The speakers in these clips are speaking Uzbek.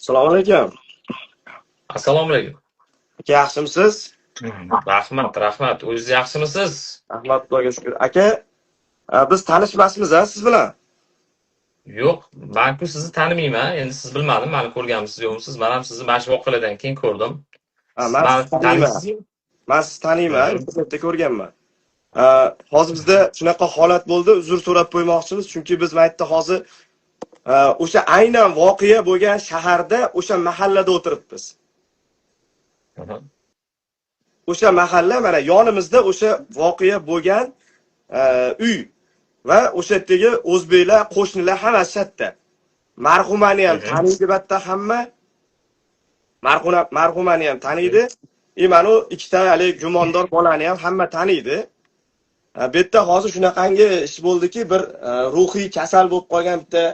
Assalomu alaykum. Assalomu alaykum. Aka, yaxshimisiz? Rahmat. O'zingiz yaxshimisiz? Rahmat, Xudoga shukr. Aka, biz tanishmasmiz-a siz bilan? Yo'q, men-ku sizni tanimayman. Endi siz bilmadim, meni ko'rganmisiz yo'qmisiz. Men ham sizni mana shu voqealardan keyin ko'rdim. Men Meni sizni taniyman. taniysizmi? Men sizni taniyman, Mhm. internetda ko'rganman. Hozir bizda shunaqa holat bo'ldi, uzr so'rab qo'ymoqchimiz, chunki biz maytda hozir o'sha aynan voqea bo'lgan shaharda, o'sha mahallada o'tiribmiz. Mhm. O'sha mahalla mana yonimizda o'sha voqea bo'lgan uy va o'sha yerdagi o'zbeklar, qo'shnilar hammasi shatda. Marhumani ham taniydi batta hamma. Marhumani ham taniydi. Mana ikkita hali gumondor bolani ham hamma taniydi. Bu yerda hozir shunaqangi ish bo'ldiki, bir ruhiy kasal bo'lib qolgan bitta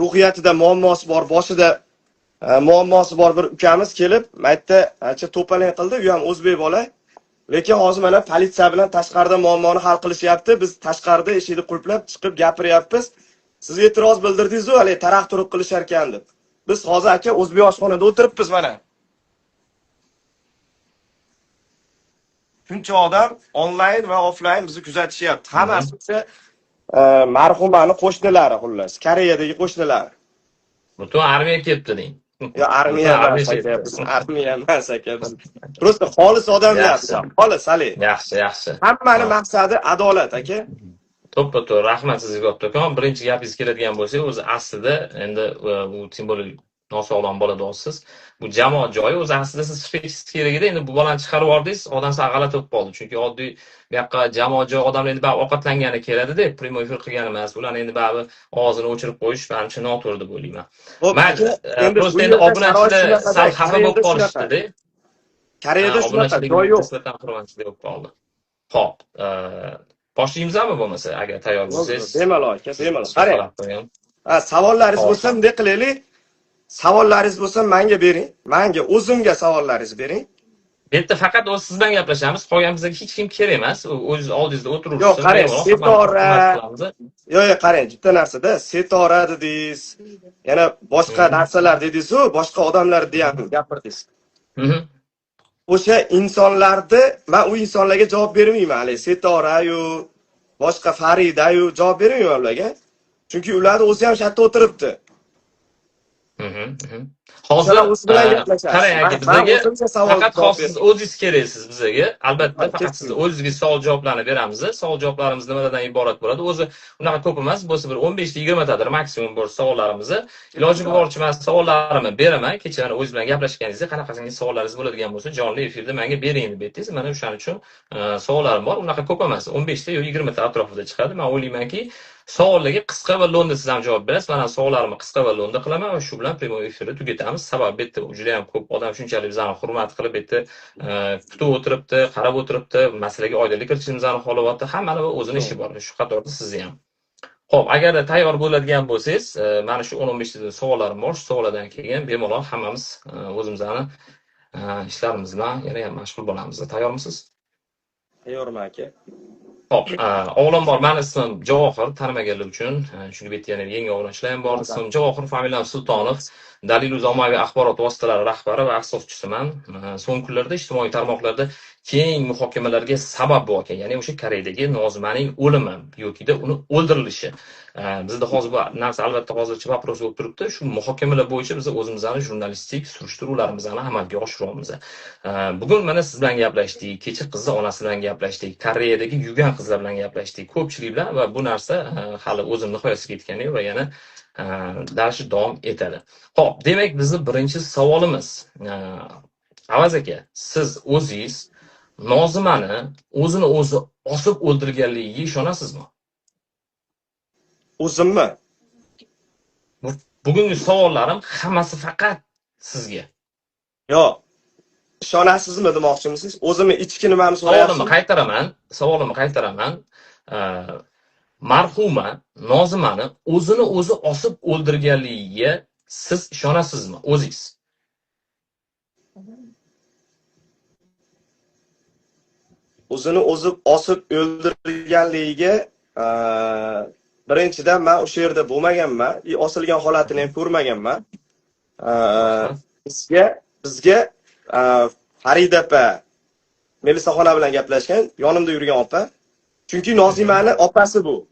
ruhiyatida muammosi bor, boshida muammosi bor bir ukamiz kelib, maytda to'palang qildi. U ham o'zbek bola. Lekin hozir mana politsiya bilan tashqarida muammoni hal qilishyapti. Biz tashqarida eshikni qulflab chiqib gapiryapmiz. Siz e'tiroz bildirdingiz-ku, hali taraq turib qilishar ekan deb. Biz hozir aka o'zbek oshxonada o'tiribmiz mana. Shuncha odam onlayn va offlayn bizni kuzatishyapti. Hammasi o'sha marhumani qo'shnilari xullas, Koreyadagi qo'shnilari. Butun armiya kelibdi deng. Yo, armiya emas aka, biz armiya emas aka. Biz prosta xolis odamlar, xolis hali. Yaxshi. Hammani maqsadi adolat aka. To'ppa-to'g'ri, rahmat sizga Obto'kon. Birinchi gapingiz keladigan bo'lsa, o'zi aslida endi bu tim bo'li nosog'lom bola deyapsiz. Bu jamoat joyi o'zi aslida siz chiqishingiz kerak edi. Endi bu bolani chiqarib yubordingiz, odam sizga g'alati bo'lib qoldi. Chunki oddiy bu yoqqa jamoat joyi odamlar endi baribir ovqatlangani keladi-da, primoy efir qilgani emas. Ularni endi baribir og'zini o'chirib qo'yish menimcha noto'g'ri deb o'ylayman. Mayli, prosta endi obunachilar sal xafa bo'lib qolishdi-da. Koreyada shunaqa joy yo'q. Bo'lib qoldi. Xo'p, boshlaymizmi bo'lmasa, agar tayyor bo'lsangiz? Bemalol aka, bemalol. Qarang. Savollaringiz bo'lsa bunday qilaylik. Savollaringiz bo'lsa menga bering. Menga o'zimga savollaringizni bering. Bu yerda faqat o'z siz bilan gaplashamiz. Qolgan bizga hech kim kerak emas. O'z oldingizda o'tirursiz. Yo'q, qarang, Setora. Yo'q, qarang, bitta narsada Setora dedingiz. Yana boshqa narsalar dedingiz-ku, boshqa odamlarni ham gapirdingiz. O'sha insonlarni men u insonlarga javob bermayman. Hali Setora-yu, boshqa Farida-yu javob bermayman ularga. Chunki ularni o'zi ham shatda o'tiribdi. Hozir qarang aka, bizga faqat siz o'zingiz keraksiz bizga. Albatta, faqat siz o'zingizga savol javoblarni beramiz. Savol javoblarimiz nimadan iborat bo'ladi? O'zi unaqa ko'p emas, bo'lsa bir 15 ta 20 tadir maksimum bor savollarimiz. Iloji boricha men savollarimni beraman. Kecha o'z bilan gaplashganingizda qanaqasingiz savollaringiz bo'ladigan bo'lsa, jonli efirda menga bering deb aytdingiz. Mana o'shaning uchun savollarim bor. Unaqa ko'p emas. 15 ta yo 20 ta atrofida chiqadi. Men o'ylaymanki, savollarga qisqa va lo'nda siz ham javob berasiz. Men savollarimni qisqa va lo'nda qilaman va shu bilan primoy efirni tugatamiz. Sababi bu yerda juda ham ko'p odam shunchalik bizani hurmat qilib, bu yerda kutib o'tiribdi, qarab o'tiribdi, masalaga oydinlik kiritishimizni xohlayapti. Hammaning o'zini ishi bor. Shu qatorda sizni ham. Xo'p, agar tayyor bo'ladigan bo'lsangiz, mana shu 10-15 ta savollarim bor. Shu savollardan keyin bemalol hammamiz o'zimizni ishlarimiz bilan yana ham mashg'ul bo'lamiz. Tayyormisiz? Tayyorman aka. Xo'p, o'g'lim bor. Meni ismim Javohir, tanimaganlar uchun. Chunki bu yerda yana yangi obunachilar ham bor. Ismim Javohir, familiyam Sultonov. Dalil-uz ommaviy axborot vositalari rahbari va asoschisiman. So'nggi kunlarda ijtimoiy tarmoqlarda keng muhokamalarga sabab bo'lgan, ya'ni o'sha Koreyadagi Nozimaning o'limi yoki uni o'ldirilishi. Bizda hozir bu narsa albatta hozircha vaqt bo'lib turibdi. Shu muhokamalar bo'yicha biz o'zimizning jurnalistik surishtiruvlarimizni amalga oshiryapmiz. Bugun mana siz bilan gaplashdik, kecha qizni onasi bilan gaplashdik, Koreyadagi yugan qizlar bilan gaplashdik, ko'pchilik bilan va bu narsa hali o'zini nihoyasiga yetgani va yana darshi davom etadi. Xo'p, demak bizning birinchi savolimiz, Avaz aka, siz o'zingiz Nozimani o'zini o'zi osib o'ldirganligiga ishonasizmi? O'zimmi? Bugungi savollarim hammasi faqat sizga. Yo'q. Ishonasizmi demoqchimisiz? O'zimni ichki nimani so'rayapsiz? Savolimni qaytaraman. Marhuma Nozimani o'zini o'zi osib o'ldirganligiga siz ishonasizmi o'zingiz? O'zini o'zi osib o'ldirganligiga birinchidan men o'sha yerda bo'lmaganman, osilgan holatini ham ko'rmaganman. bizga Farida opa, Melisaxona bilan gaplashgan, yonimda yurgan opa. Chunki Nozimani opasi bu.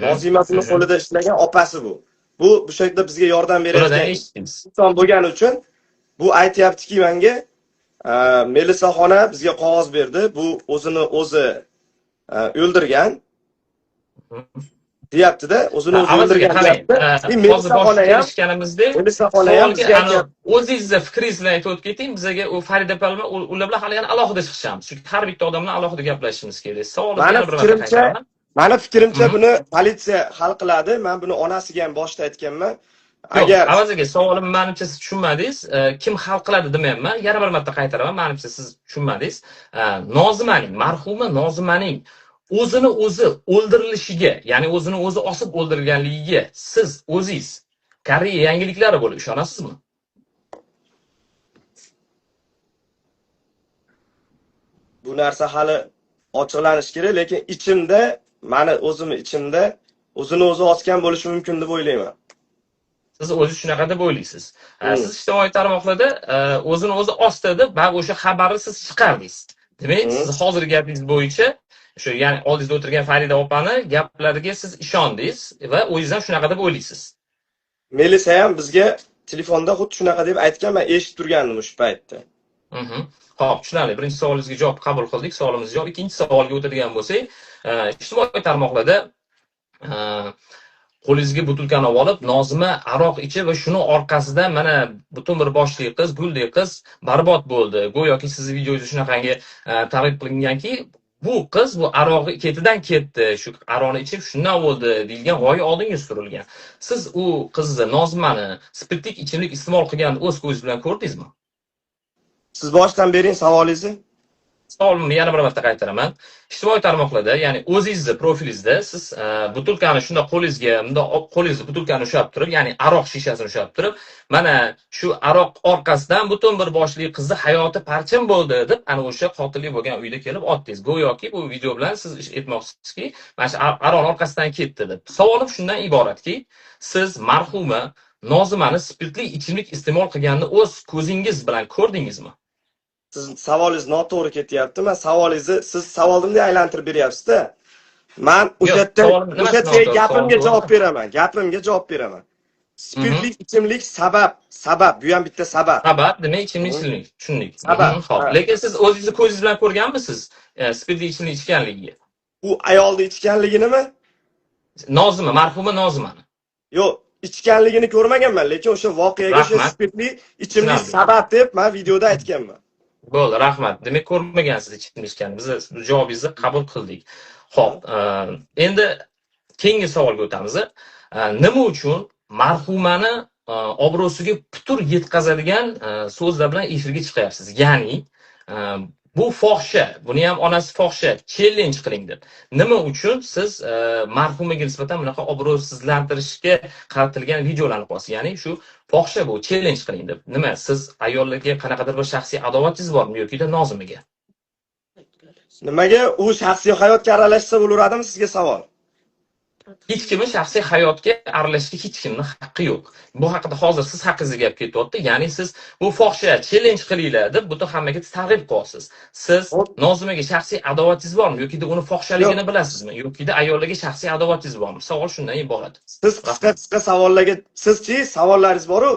Nozimasini qo'lida ishlagan opasi bu. Bu yerda bizga yordam berayotgan inson bo'lgani uchun bu aytayaptiki menga Melisaxona bizga qog'oz berdi. Bu o'zini o'zi o'ldirgan. deyapti-da, o'zini o'zi o'ldirgan deyapti. Melisaxona ham bizga o'zingizning fikringiz bilan aytib keting, bizga u Farida opa bilan ular bilan hali yana alohida chiqishamiz. Chunki har bitta odam bilan alohida gaplashishimiz kerak. Mani fikrimcha buni politsiya hal qiladi. Men buni onasiga ham boshida aytganman. Agar avaziga savolim menimcha siz tushunmadingiz. Kim hal qiladi demayapman. Yana bir marta qaytaraman. Menimcha siz tushunmadingiz. Nozimaning, marhuma Nozimaning o'zini o'zi o'ldirilishiga, ya'ni o'zini o'zi osib o'ldirganligiga siz o'zingiz Koreya yangiliklari bo'lib ishonasizmi? Bu narsa hali ochiqlanishi kerak, lekin ichimda, meni o'zimni ichimda o'zini o'zi osgan bo'lishi mumkin deb o'ylayman. Siz o'zi shunaqa deb o'ylaysiz. Siz ijtimoiy tarmoqlarda o'zini o'zi osdi deb o'sha xabarni siz chiqardingiz. Demak, siz hozirgi gapingiz bo'yicha shu, ya'ni oldingizda o'tirgan Farida opani gaplariga siz ishondingiz va o'zingizdan shunaqa deb o'ylaysiz. Melisa ham bizga telefonda xuddi shunaqa deb aytgan, men eshitib turgandim o'sha paytda. Xo'p, tushunarli. Birinchi savolingizga javob qabul qildik, savolimizga javob. Ikkinchi savolga o'tadigan bo'lsak, ijtimoiy tarmoqlarda qo'lingizga butilkani olib, Nozima aroq ichib va shuni orqasidan mana butun bir boshli qiz, guldek qiz barbod bo'ldi. Go'yoki sizning videoyingiz shunaqangi targ'ib qilinganki, bu qiz bu arog'i ketidan ketdi, shu aroqni ichib shundan bo'ldi deyilgan g'oya oldinga surilgan. Siz u qizni, Nozimani spirtlik ichimlik iste'mol qilganini o'z ko'zingiz bilan ko'rdingizmi? Siz boshdan bering savolingizni. Savolimni yana bir marta qaytaraman. Ijtimoiy tarmoqlarda, ya'ni o'zingizning profilingizda siz butilkani shunda qo'lingizga, bunda qo'lingizga butilkani ushlab turib, ya'ni aroq shishasini ushlab turib, mana shu aroq orqasidan butun bir boshli qizni hayoti parcham bo'ldi deb, ana o'sha qotillik bo'lgan uyda kelib otdingiz. Go'yoki bu video bilan siz aytmoqchisizki, mana shu aroq orqasidan ketdi deb. Savolim shundan iboratki, siz marhuma Nozimani spirtli ichimlik iste'mol qilganini o'z ko'zingiz bilan ko'rdingizmi? Siz savolingiz noto'g'ri ketyapti. Men savolingizni siz savolimni aylantirib beryapsiz-da. Men o'sha yerga gapimga javob beraman. Gapimga javob beraman. Spirtli ichimlik sabab, bu ham bitta sabab. Sabab, demak ichimlik tushundik. Xo'p, lekin siz o'zingizni ko'zingiz bilan ko'rganmisiz spirtli ichimlik ichganligiga? U ayolning ichganliginimi? Nozima, marhuma Nozimani. Yo'q, ichganligini ko'rmaganman, lekin o'sha voqeaga shu spirtli ichimlik sabab deb men videoda aytganman. Bo'ldi, rahmat. Demak, ko'rmagansiz ichimlik ichganini. Biz javobingizni qabul qildik. Xo'p, endi keyingi savolga o'tamiz. Nima uchun marhumani obro'siga putur yetkazadigan so'zlar bilan efirga chiqyapsiz? Ya'ni bu fohisha, buni ham onasi fohisha, challenge qiling deb. Nima uchun siz marhumaga nisbatan bunaqa obro'sizlantirishga qaratilgan videolarni qo'yasiz? Ya'ni shu fohisha bu, challenge qiling deb. Nima, siz ayollarga qanaqadir bir shaxsiy adovatingiz bormi yoki Nozimaga? Nimaga u shaxsiy hayotga aralashsa bo'laveradimi, sizga savol? Hech kimning shaxsiy hayotga aralashishga hech kimning haqqi yo'q. Bu haqida hozir siz haqingizda gap ketyapti. Ya'ni siz bu fohisha challenge qilinglar deb butun hammaga targ'ib qilyapsiz. Siz Nozimaga shaxsiy adovatingiz bormi yoki uni fohishaligini bilasizmi yoki ayollarga shaxsiy adovatingiz bormi? Savol shundan iborat. Siz qisqa savollarga, sizchi savollaringiz bor-ku,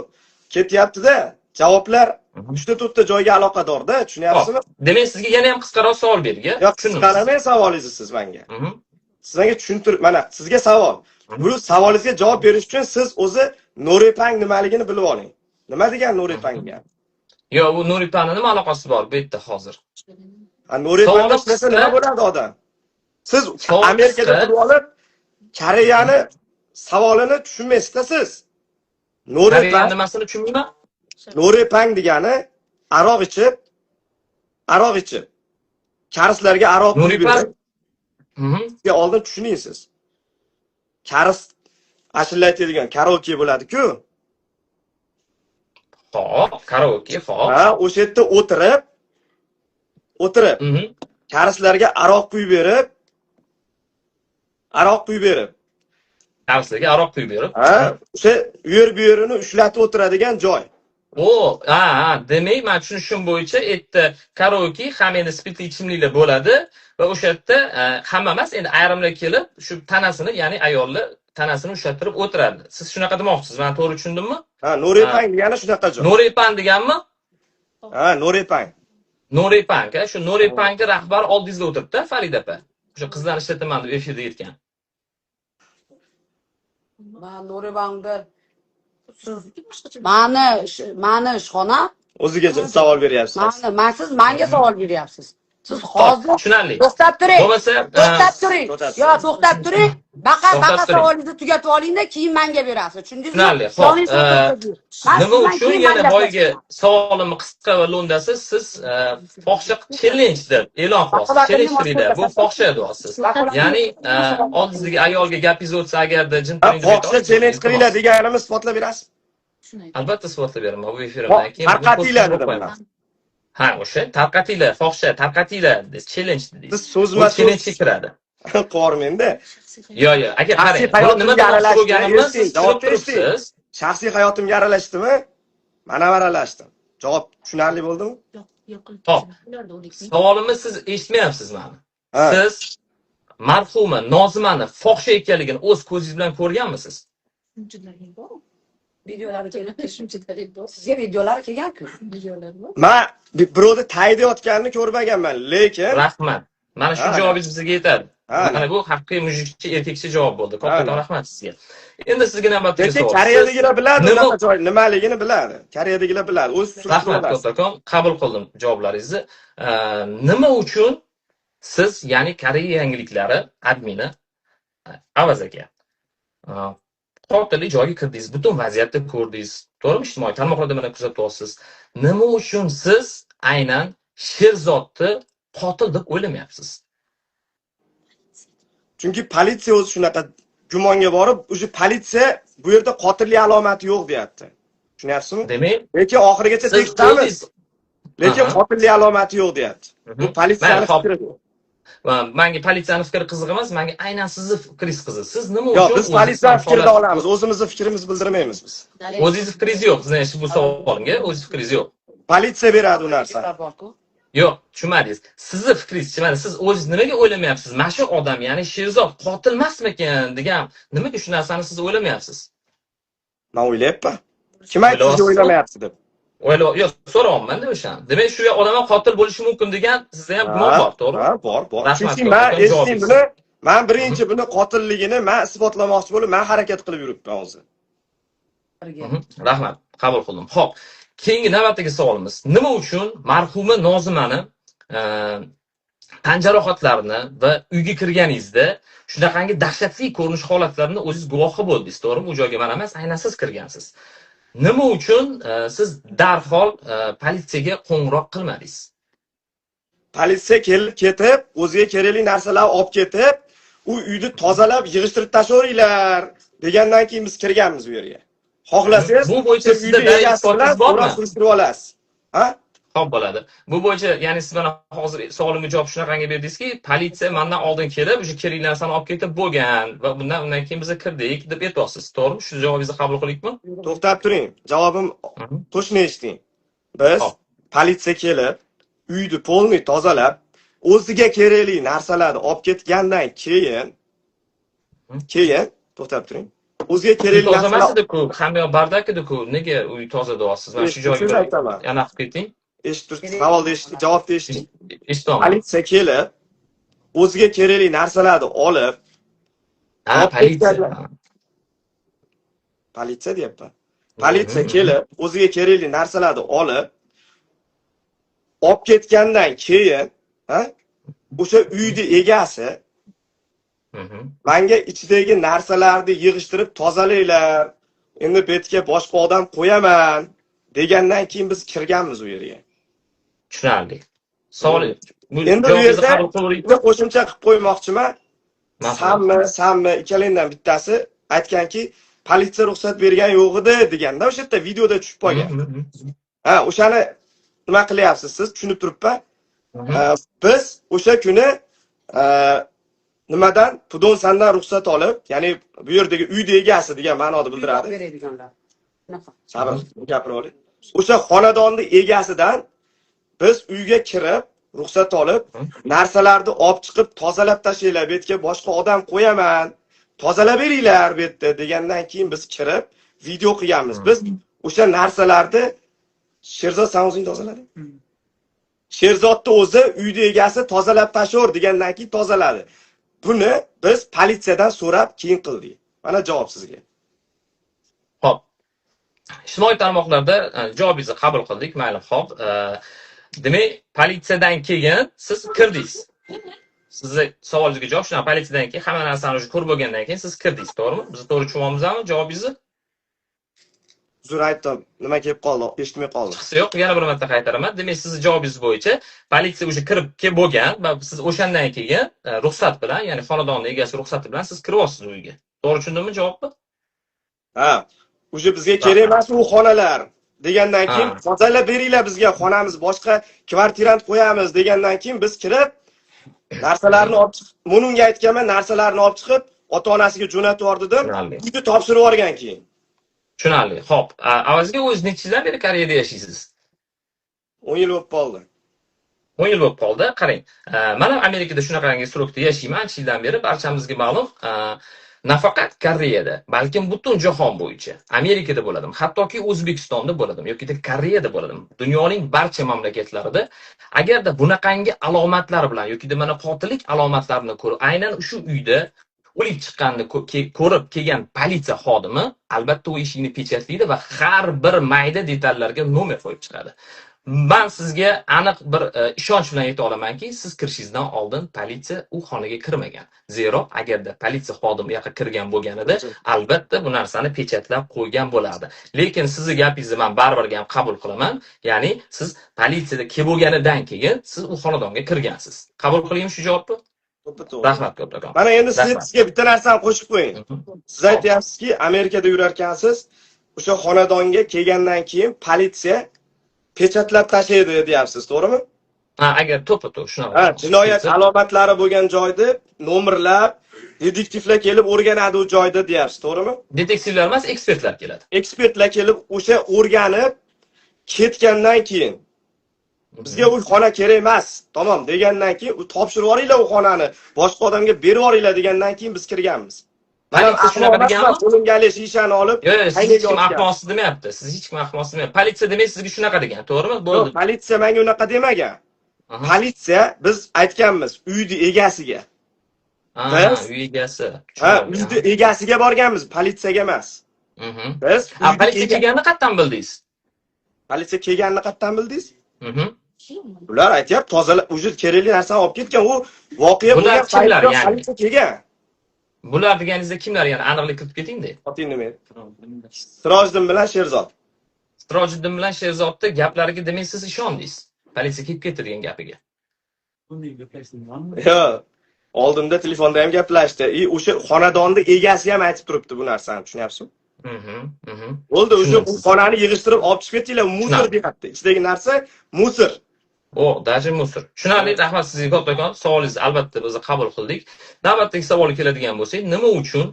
ketyapti-da, javoblar 3-4 ta joyga aloqador-da, tushunyapsizmi? Demak, sizga yana ham qisqaroq savol bergan. Yo'q, qisqaramay savolingizni siz menga. Sizga tushuntirib, mana sizga savol. Bu savolingizga javob berish uchun siz o'zi Nuripang nimaligini bilib oling. Nima degan Nuripang degan? Yo'q, bu Nuripangning nima aloqasi bor bu yerda hozir? Nuripangda tushunsa nima bo'ladi odam? Siz Amerikada turib olib, Koreyani savolini tushunmaysiz-da siz. Nuripang nimasini tushunmayman? Nuripang degani aroq ichib karislarga aroq quyib sizga oldin tushuning siz. Karis ashula aytadigan karaoke bo'ladi-ku. Xo'p, karaoke, xo'p. Ha, o'sha yerda o'tirib karislarga aroq quyib berib Hovliga aroq quyib berib. Ha, o'sha u yer bu yerini ushlatib o'tiradigan joy. Demak, men tushunishim bo'yicha yerda karaoke, ham endi spirtli ichimliklar bo'ladi va o'sha yerda hamma emas, endi ayrimlar kelib, shu tanasini, ya'ni ayollar tanasini ushlattirib o'tiradi. Siz shunaqa demoqchisiz, men to'g'ri tushundimmi? Ha, Norepang degani shunaqa joy. Norepang deganmi? Ha, Norepang. Norepang, shu Norepangga rahbar oldingizda o'tiribdi, Farida opa. O'sha qizlarni ishlataman deb efirda aytgan. Men Norepangda mani ishxona O'ziga savol beryapsiz. siz menga savol beryapsiz. Siz hozir tushunarli. to'xtab turing. Bo'lmasa, to'xtab turing. Yo, to'xtab turing. Baqa savolingizni tugatib olingda, keyin menga berasiz. Tushundingizmi? Tushunarli. Nima uchun yana boyga savolimni qisqa va lo'ndasiz, siz fohisha challenge deb e'lon qilasiz. Challenge qilinglar. Bu fohisha deyapsiz. Ya'ni oldingizdagi ayolga gapingiz o'tsa agarda jintiringiz fohisha challenge qilinglar deganimni isbotlab berasiz. Albatta isbotlab beraman bu efirimdan keyin. Tarqatinglar dedim. Ha, o'sha tarqatinglar, fohisha tarqatinglar, challenge dedingiz. Siz so'zma-so'z challenge kiradi. Qormenda. Yo, aka qarang. Buni nima demoqchi bo'lganimni siz javob turibsiz. Shaxsiy hayotimga aralashdimi? Mana aralashdim. Javob tushunarli bo'ldimi? Yo'q. Savolimni siz eshitmayapsiz meni. Siz marhuma Nozimani fohisha ekanligini o'z ko'zingiz bilan ko'rganmisiz? Videolari kelibdi, shunchalik bor. Sizga videolar kelgan-ku. Videolar bor. Men birovni taydayotganini ko'rmaganman, lekin rahmat. Mana shu javobingiz bizga yetadi. Mana bu haqiqiy mujikcha, erkakcha javob bo'ldi. Katta rahmat sizga. Endi sizga navbatdagi savol. Koreyadagilar biladi, nimaligini biladi. Koreyadagilar biladi. O'z rahmat kattakon, qabul qildim javoblaringizni. Nima uchun siz, ya'ni Koreya yangiliklari admini Avaz aka, qotillik joyiga kirdingiz, butun vaziyatni ko'rdingiz, to'g'rimi? Ijtimoiy tarmoqlarda mana kuzatyapsiz. Nima uchun siz aynan Sherzodni qotil deb o'ylamayapsiz? Chunki politsiya o'zi shunaqa gumonga borib, o'sha politsiya bu yerda qotillik alomati yo'q deyapti. Tushunyapsizmi? Demak, lekin oxirigacha tekshiramiz. Lekin qotillik alomati yo'q deyapti. Bu politsiyaning fikri. Menga politsiyaning fikri qiziq emas, menga aynan sizni fikringiz qiziq. Siz nima uchun? Yo'q, biz politsiya fikrini olamiz, o'zimizning fikrimizni bildirmaymiz biz. O'zingiz fikringiz yo'q, sizning bu savolimga o'zingiz fikringiz yo'q. Politsiya beradi u narsani. Yo'q, tushunmadingiz. Sizni fikringiz, mana siz o'zingiz nimaga o'ylamayapsiz? Mana shu odam, ya'ni Sherzod qotil emasmikan degan, nimaga shu narsani siz o'ylamayapsiz? Men o'ylayapman. Kim aytdi siz o'ylamayapsiz deb? Yo'q, so'rayapman-da o'sha. Demak, shu odam qotil bo'lishi mumkin degan sizda ham gumon bor, to'g'rimi? Ha, bor. Chunki men eshitdim buni, men birinchi buni qotilligini men isbotlamoqchi bo'lib, men harakat qilib yuribman hozir. Rahmat, qabul qildim. Xo'p, keyingi navbatdagi savolimiz, nima uchun marhuma Nozimani tan jarohatlarini va uyga kirganingizda shunaqangi dahshatli ko'rinish holatlarini o'zingiz guvohi bo'ldingiz, to'g'rimi? U joyga mana emas, aynan siz kirgansiz. Nima uchun siz darhol politsiyaga qo'ng'iroq qilmadingiz? Politsiya kelib ketib, o'ziga kerakli narsalarni olib ketib, u uyni tozalab, yig'ishtirib tashlayveringlar degandan keyin biz kirganmiz bu yerga. Xohlasangiz, bu bo'yicha sizda dalil isbotingiz bormi? Surishtirib olasiz. Ha? Xo'p bo'ladi. Bu bo'yicha, ya'ni siz mana hozir savolimga javob shunaqangi berdingizki, politsiya mendan oldin kelib, o'sha kerakli narsani olib ketib bo'lgan va undan keyin biz kirdik deb aytyapsiz, to'g'rimi? Shu javobingizni qabul qilaylikmi? To'xtab turing. Javobim qo'shni eshiting. Biz politsiya kelib, uyni polni tozalab, o'ziga kerakli narsalarni olib ketgandan keyin to'xtab turing. O'ziga kerakli narsalar toza emas-ku, hamma bardak edi-ku. Nega uy toza deyapsiz? Mana shu joyga yana qilib keting. Eshittirsiz, savolni eshiting, javobni eshiting. Eshitaman. Politsiya kelib, o'ziga kerakli narsalarni olib, politsiya deyapman. Politsiya kelib, o'ziga kerakli narsalarni olib ketgandan keyin, o'sha uyni egasi menga ichidagi narsalarni yig'ishtirib tozalanglar. Endi betga boshqa odam qo'yaman degandan keyin biz kirganmiz u yerga. Tushunarli. Savol endi bu yerda qo'shimcha qilib qo'ymoqchiman. Sammi ikkalangdan bittasi aytganki, politsiya ruxsat bergan yo'q edi deganda, o'sha yerda videoda tushib qolgan. Ha, o'shani nima qilyapsiz siz? Tushunib turibman. Biz o'sha kuni nimadan? Pudonsandan ruxsat olib, ya'ni bu yerdagi uyda egasi degan ma'noda bildiradi. Beradiganlar. Sabr, gapirib oling. O'sha xonadonning egasidan biz uyga kirib, ruxsat olib, narsalarni olib chiqib tozalab tashlaylar, bu yerga boshqa odam qo'yaman. Tozalab beringlar bu yerda degandan keyin biz kirib video qilganmiz. Biz o'sha narsalarni Sherzod sen o'zing tozalading. Sherzodni o'zi uyda egasi tozalab tashor degandan keyin tozaladi. Buni biz politsiyadan so'rab keyin qildik. Mana javob sizga. Xo'p. Ijtimoiy tarmoqlarda javobingizni qabul qildik, mayli, xo'p. Demak, politsiyadan keyin siz kirdingiz. Sizni savolingizga javob shuna, politsiyadan keyin hamma narsani o'zi ko'rib bo'lgandan keyin siz kirdingiz, to'g'rimi? Biz to'g'ri tushunamizmi javobingizni? Uzr aytdim, nima kelib qoldi, eshitmay qoldim. Yo'q, yana bir marta qaytaraman. Demak, sizni javobingiz bo'yicha politsiya o'sha kirib bo'lgan va siz o'shandan keyin ruxsat bilan, ya'ni xonadonning egasi ruxsati bilan siz kiryapsiz uyga. To'g'ri tushundimmi javobni? Ha, o'sha bizga kerak emas u xonalar degandan keyin tozalab beringlar bizga, xonamiz boshqa kvartirani qo'yamiz degandan keyin biz kirib narsalarni olib chiqib, Mununga aytganman, narsalarni olib chiqib ota-onasiga jo'natib yubordim. Uyni topshirib yuborgan keyin. Tushunarli. Xo'p, avvalgiga o'z necha yildan beri Koreyada yashaysiz? 10 yil bo'lib qoldi. 10 yil bo'lib qoldi. Qarang, men ham Amerikada shunaqangi strukda yashayman, ancha yildan beri, barchamizga ma'lum. Nafaqat Koreyada, balkim butun jahon bo'yicha, Amerikada bo'ladim, hattoki O'zbekistonda bo'ladim yoki Koreyada bo'ladim. Dunyoning barcha mamlakatlarida agarda bunaqangi alomatlar bilan yoki mana qotillik alomatlarini ko'rib, aynan shu uyda o'lik chiqqanini ko'rib kelgan politsiya xodimi albatta u eshikni pechatlaydi va har bir mayda detallarga nomer qo'yib chiqadi. Ben sizga aniq bir ishonch bilan ayta olamanki, siz kirishingizdan oldin politsiya u xonaga kirmagan. Zero agarda politsiya xodimi yoqqa kirgan bo'lganida, albatta bu narsani pechatlab qo'ygan bo'lardi. Lekin sizning gapingizni men baribir ham qabul qilaman. Ya'ni siz politsiyada kelib bo'lganidan keyin siz u xonadonga kirgansiz. Qabul qilaymi shu javobni? Rahmat kattakon. Mana endi sizga bitta narsani qo'shib qo'ying. Siz aytyapsizki, Amerikada yurarkansiz, o'sha xonadonga kelgandan keyin politsiya pechatlab tashlaydi deyapsiz, to'g'rimi? Ha, agar to'ppa-to'g'ri shunaqa. Ha, jinoyat alomatlari bo'lgan joyda nomerlab detektivlar kelib o'rganadi u joyda deyapsiz, to'g'rimi? Detektivlar emas, ekspertlar keladi. Ekspertlar kelib o'sha o'rganib ketgandan keyin bizga u xona kerak emas, tamom degandan keyin u topshirib yuboringlar u xonani, boshqa odamga berib yuboringlar degandan keyin biz kirganmiz. Mana shunaqa deganmi? Qo'lingali shishani olib, yo'q, siz hech kim ahmoqsiz demayapti. Siz hech kim ahmoqsiz demayapti. Politsiya demak sizga shunaqa degan, to'g'rimi? Bo'ldi. Yo'q, politsiya menga unaqa demagan. Politsiya biz aytganmiz, uyni egasiga. Uy egasi. Ha, uyni egasiga borganmiz, politsiyaga emas. Biz politsiya kelganini qayerdan bildingiz? Politsiya kelganini qayerdan bildingiz? Ular aytib, tozalab, o'sha kerakli narsani olib ketgan, u voqea bo'lgan paytda politsiya kelgan. Bular deganingizda kimlar, ya'ni aniqlik kiritib keting-da. Oting nima edi? Sirojiddin bilan Sherzod. Sirojiddin bilan Sherzodni gaplariga demak siz ishondingiz. Politsiya kelib ketdi degan gapiga. Yo'q. Oldimda telefonda ham gaplashdi. O'sha xonadonning egasi ham aytib turibdi bu narsani, tushunyapsizmi? Bo'ldi, o'sha xonani yig'ishtirib olib chiqib ketinglar, musor deyapti. Ichidagi narsa musor. Даже musor. Tushunarli, rahmat sizga kattakon. Savolingizni albatta biz qabul qildik. Navbatdagi savolga keladigan bo'lsak, nima uchun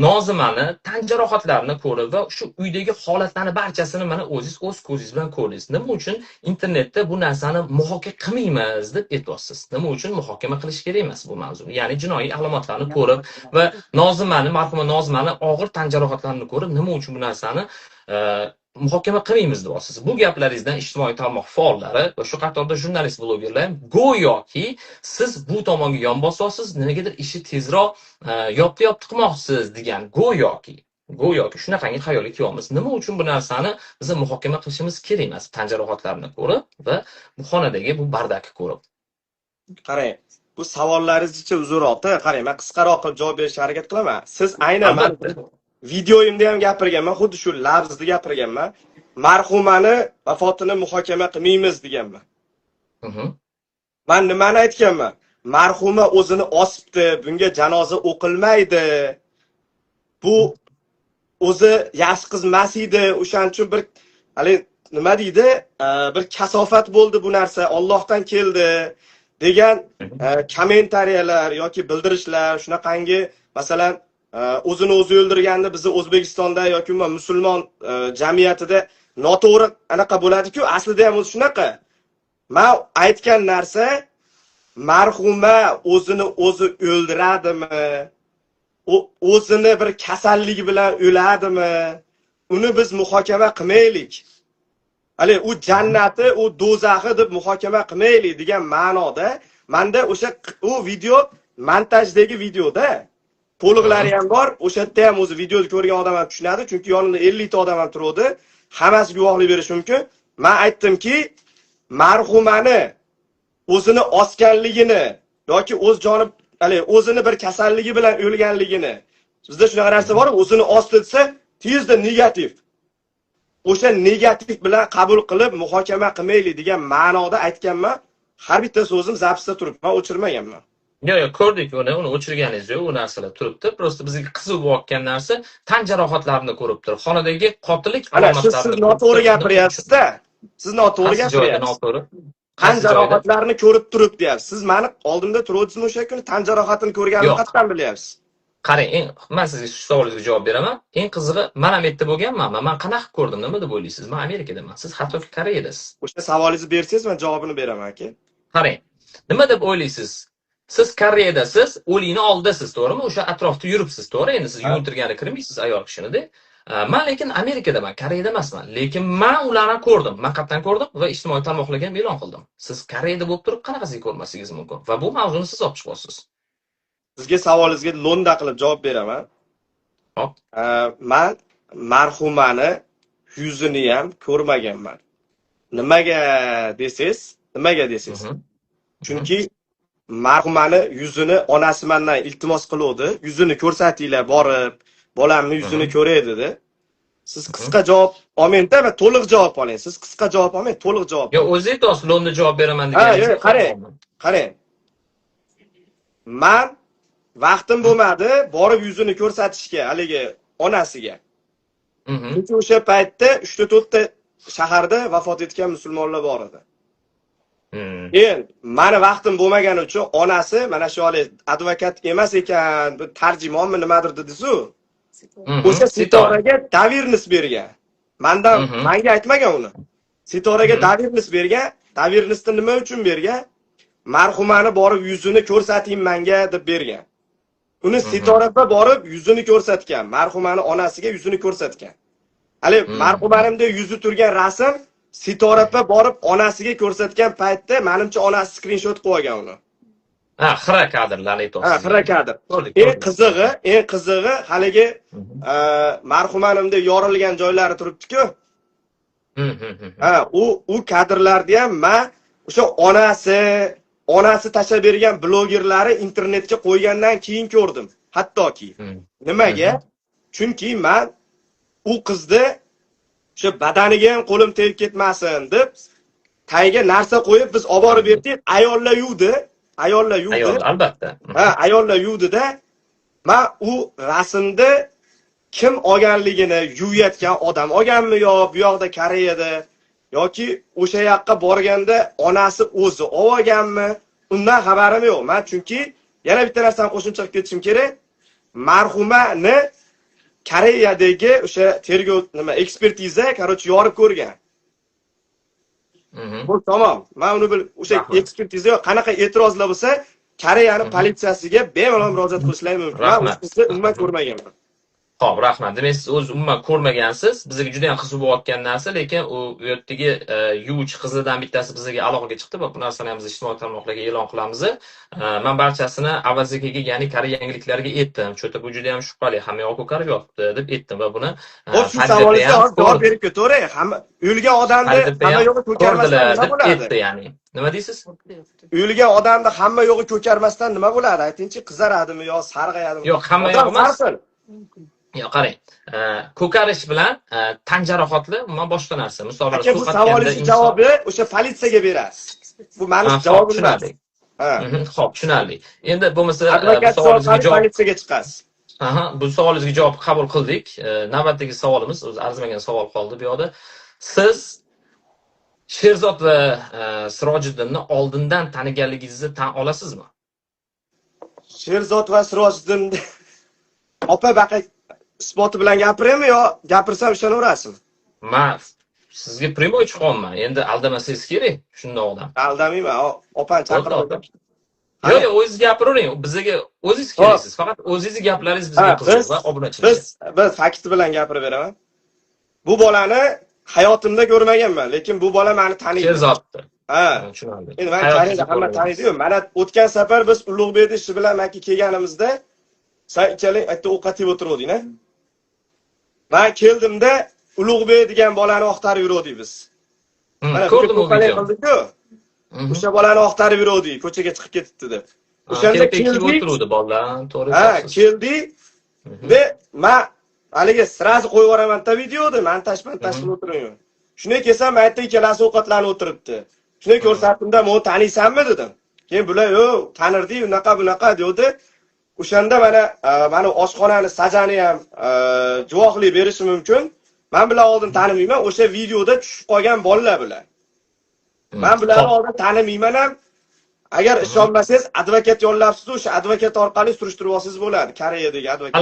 Nozimani tan jarohatlarini ko'rib va shu uydagi holatlarni barchasini mana o'zingiz o'z ko'zingiz bilan ko'rdingiz. Nima uchun internetda bu narsani muhokama qilmaymiz deb aytyapsiz? Nima uchun muhokama qilish kerak emas bu mavzuni? Ya'ni jinoiy alomatlarni ko'rib va Nozimani, marhuma Nozimani og'ir tan jarohatlarini ko'rib, nima uchun bu narsani muhokama qilmaymiz deyapsiz. Bu gaplaringizdan ijtimoiy tarmoq faollari va shu qatorda jurnalist blogerlar ham go'yoki siz bu tomonga yon bosyapsiz, nimagadir ishni tezroq yopti qilmoqchisiz degan go'yoki shunaqangi xayolga kelyapmiz. Nima uchun bu narsani biz muhokama qilishimiz kerak emas? Tan jarohatlarini ko'rib va bu xonadagi bu bardakni ko'rib. Qarang, bu savollaringizcha uzunroqda, qarang, men qisqaroq qilib javob berishga harakat qilaman. Siz aynan videoyimda ham gapirganman, xuddi shu lafzda gapirganman. Marhumani vafotini muhokama qilmaymiz deganman. Men nimani aytganman? Marhuma o'zini osibdi, bunga janoza o'qilmaydi. Bu o'zi yaxshi qiz emas edi, o'shaning uchun bir hali nima deydi? Bir kasofat bo'ldi bu narsa, Allohdan keldi degan kommentariyalar yoki bildirishlar shunaqangi masalan o'zini o'zi o'ldirganni bizni O'zbekistonda yoki musulmon jamiyatida noto'g'ri anaqa bo'ladi-ku, aslida ham o'zi shunaqa. Men aytgan narsa marhuma o'zini o'zi o'ldiradimi? O'zini bir kasalligi bilan o'ladimi? Uni biz muhokama qilmaylik. Hali u jannati, u do'zaxi deb muhokama qilmaylik degan ma'noda menda o'sha u video montajdagi videoda to'liqlari ham bor. O'sha yerda ham o'zi videoni ko'rgan odam ham tushunadi, chunki yonimda 50 ta odam ham turadi. Hammasi guvohlik berishi mumkin. Men aytdimki, marhumani o'zini osganligini yoki o'z joni, hali o'zini bir kasalligi bilan o'lganligini, bizda shunaqa narsa bor, o'zini osdi desa, tezda negativ. O'sha negativ bilan qabul qilib muhokama qilmaylik degan ma'noda aytganman. Har bitta so'zim zapisda turibman, o'chirmaganman. Yo'q, ko'rdik uni o'chirganingiz yo'q, u narsalar turibdi. Prosta bizga qiziq bo'layotgan narsa tan jarohatlarini ko'rib tur. Xonadagi qotillik alomatlarini. Siz noto'g'ri gapiryapsiz-da. Siz noto'g'ri gapiryapsiz. Tan jarohatlarini ko'rib turib deyapsiz. Siz meni oldimda turibsizmi o'sha kuni tan jarohatini ko'rganimni qatdan bilyapsiz? Qarang, men sizga shu savolingizga javob beraman. Eng qizig'i, men ham yerda bo'lganman. Men qanaqa ko'rdim, nima deb o'ylaysiz? Men Amerikadaman. Siz hattoki Koreyadasiz. O'sha savolingizni bersangiz, men javobini beraman aka. Qarang, nima deb o'ylaysiz? Siz Koreyadasiz, o'likni oldasiz, to'g'rimi? O'sha atrofda yuribsiz, to'g'ri? Endi siz yuvintirgani kirmaysiz ayol kishini-da. Men lekin Amerikadaman, Koreyada emasman. Lekin men ularni ko'rdim. Men qatdan ko'rdim va ijtimoiy tarmoqlarga ham e'lon qildim. Siz Koreyada bo'lib turib qanaqasiga ko'rmasligingiz mumkin? Va bu mavzuni siz olib chiqyapsiz. Sizga savolingizga lo'nda qilib javob beraman. Hop. Men marhumani yuzini ham ko'rmaganman. Nimaga desiz? Chunki marhumani yuzini onasi mendan iltimos qiluvdi. Yuzini ko'rsatinglar borib, bolamni yuzini ko'ray dedi. Siz qisqa javob olmang-da va to'liq javob oling. Siz qisqa javob olmang, to'liq javob. Yo, o'zingiz lo'nda javob beraman deganingiz. Qarang. Men vaqtim bo'lmadi borib yuzini ko'rsatishga, haligi onasiga. Chunki o'sha paytda 3-4 ta shaharda vafot etgan musulmonlar bor edi. Meni vaqtim bo'lmagani uchun onasi mana shu advokat emas ekan, bir tarjimonmi nimadir dedi-ku. O'sha Sitoraga davirnis bergan. Menga aytmagan uni. Sitoraga davirnis bergan. Davirnisni nima uchun bergan? Marhumani borib yuzini ko'rsating menga deb bergan. Uni Sitorada borib yuzini ko'rsatgan. Marhumani onasiga yuzini ko'rsatgan. Hali marhumanimda yuzi turgan rasm Sitorada borib onasiga ko'rsatgan paytda menimcha onasi skrinshot qo'ygan uni. Xira kadrlarni aytasiz. Xira kadr. Eng qizig'i haligi marhumanimda yorilgan joylari turibdi-ku. U kadrlarda ham men o'sha onasi tashlab bergan blogerlari internetga qo'ygandan keyin ko'rdim. Hattoki. Nimaga? Chunki men u qizni o'sha badaniga ham qo'lim tegib ketmasin deb tagiga narsa qo'yib biz olib borib berdik. Ayollar yuvdi. Ayol albatta. Ayollar yuvdi-da. Men u rasmda kim olganligini yuvayotgan odam olganmi yo bu yoqda Koreyada yoki o'sha yoqqa borganda onasi o'zi olganmi? Undan xabarim yo'q. Men chunki yana bitta narsani qo'shimcha qilib ketishim kerak. Marhumani Koreyadagi o'sha tergov ekspertiza, yorib ko'rgan. Bu tamom. Men uni o'sha ekspertiza qanaqa e'tirozlar bo'lsa, Koreyaning politsiyasiga bemalol murojaat qilishlari mumkin. Men o'zimni umuman ko'rmaganman. Xo'p, rahmat. Demak, siz o'z umuman ko'rmagansiz. Bizga juda ham qiziq bo'layotgan narsa, lekin u yerdagi yuvuvchi qizlardan bittasi bizga aloqaga chiqdi va bu narsani ham biz ijtimoiy tarmoqlarga e'lon qilamiz. Men barchasini avvalgiga, ya'ni Koreya yangiliklariga aytdim. Chunki bu juda ham shubhali, hamma yoq ko'karib yotibdi deb aytdim va buni savolga javob berib ketaveray. Hamma o'lgan odamni hamma yo'g'i ko'karmasdan nima bo'ladi? Ya'ni nima deysiz? O'lgan odamni hamma yo'g'i ko'karmasdan nima bo'ladi? Aytingchi, qizaradimi yo sarg'ayadimi? Yo'q, hamma yo'q emas. Yo'q, qarang. Ko'karish bilan tan jarohatli umuman boshqa narsa. Misollar bu savolingizning javobi o'sha politsiyaga berasiz. Bu meni javobim emas. Xo'p, tushunarli. Endi bo'lmasa savolingizga javob politsiyaga chiqasiz. Bu savolingizga javob qabul qildik. Navbatdagi savolimiz o'zi arzimagan savol qoldi bu yoqda. Siz Sherzod va Sirojiddinni oldindan taniganligingizni tan olasizmi? Sherzod va Sirojiddin opa baqa isboti bilan gapiraymi yo gapirsam ishonaverasizmi? Men sizga primoy chiqyapman. Endi aldamasangiz kerak, shunday odam. Aldamayman, opani chaqirib. Yo'q, o'zingiz gapiravering. Bizga o'zingiz keraksiz. Faqat o'zingizning gaplaringiz bizga qiziq va obunachilik. Biz fakti bilan gapirib beraman. Bu bolani hayotimda ko'rmaganman, lekin bu bola meni taniydi. Sherzodni. Ha, tushunarli. endi men taniydi, hamma taniydi-yu. Mana o'tgan safar biz Ulug'bekni ishi bilan maki kelganimizda sen ikkalang aytdi ovqat yeb o'tiruvding-a? Men keldimda Ulug'bek degan bolani oqtarib yurdik biz. Mana ko'rdim u videoni. O'sha bolani oqtarib yurdik, ko'chaga chiqib ketibdi deb. O'shanda kelib o'tiruvdi bolalar, to'g'ri. Ha, keldi va men haligi sirazi qo'yib yuboraman-da videoni, montaj qilib o'tiraman. Shunday kelsam, aytdi ikkalasi ovqatlanib o'tiribdi. Shunday ko'rsatdimda, "Meni taniysanmi?" dedim. Keyin bular, "Yo'q, tanirdik, bunaqa" dedi. O'shanda mana oshxonani sajani ham guvohlik berishi mumkin. Men bilan oldin tanimayman, o'sha videoda tushib qolgan bolalar bilan. Men bularni oldin tanimayman ham. Agar ishonmasangiz, advokat yollabsiz, o'sha advokat orqali surishtirib olsangiz bo'ladi. Koreyadagi advokat.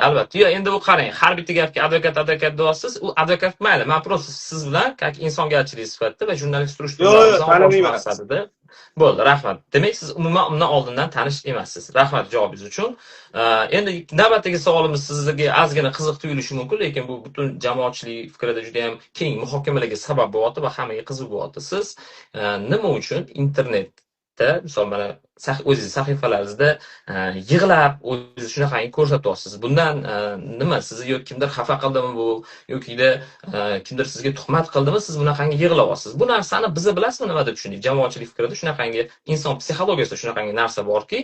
Albatta. Yo, endi bu qarang, har bitta gapga advokat deyapsiz. U advokat mayli, men просто siz bilan как insongarchilik sifatida va jurnalist surishtiruvchi maqsadida. Bo'ldi, rahmat. Demak, siz umuman undan oldindan tanish emassiz. Rahmat javobingiz uchun. Endi navbatdagi savolimiz sizga ozgina qiziq tuyulishi mumkin, lekin bu butun jamoatchilik fikrida juda ham keng muhokamalarga sabab bo'lyapti va hammaga qiziq bo'lyapti. Siz nima uchun internet misol mana o'zingiz sahifalaringizda yig'lab o'zingiz shunaqangi ko'rsatyapsiz. Bundan nima sizni yoki kimdir xafa qildimi bu yokida kimdir sizga tuhmat qildimi, siz bunaqangi yig'layapsiz. Bu narsani biz bilasizmi nima deb tushundik? Jamoatchilik fikrida shunaqangi inson psixologiyasida shunaqangi narsa borki,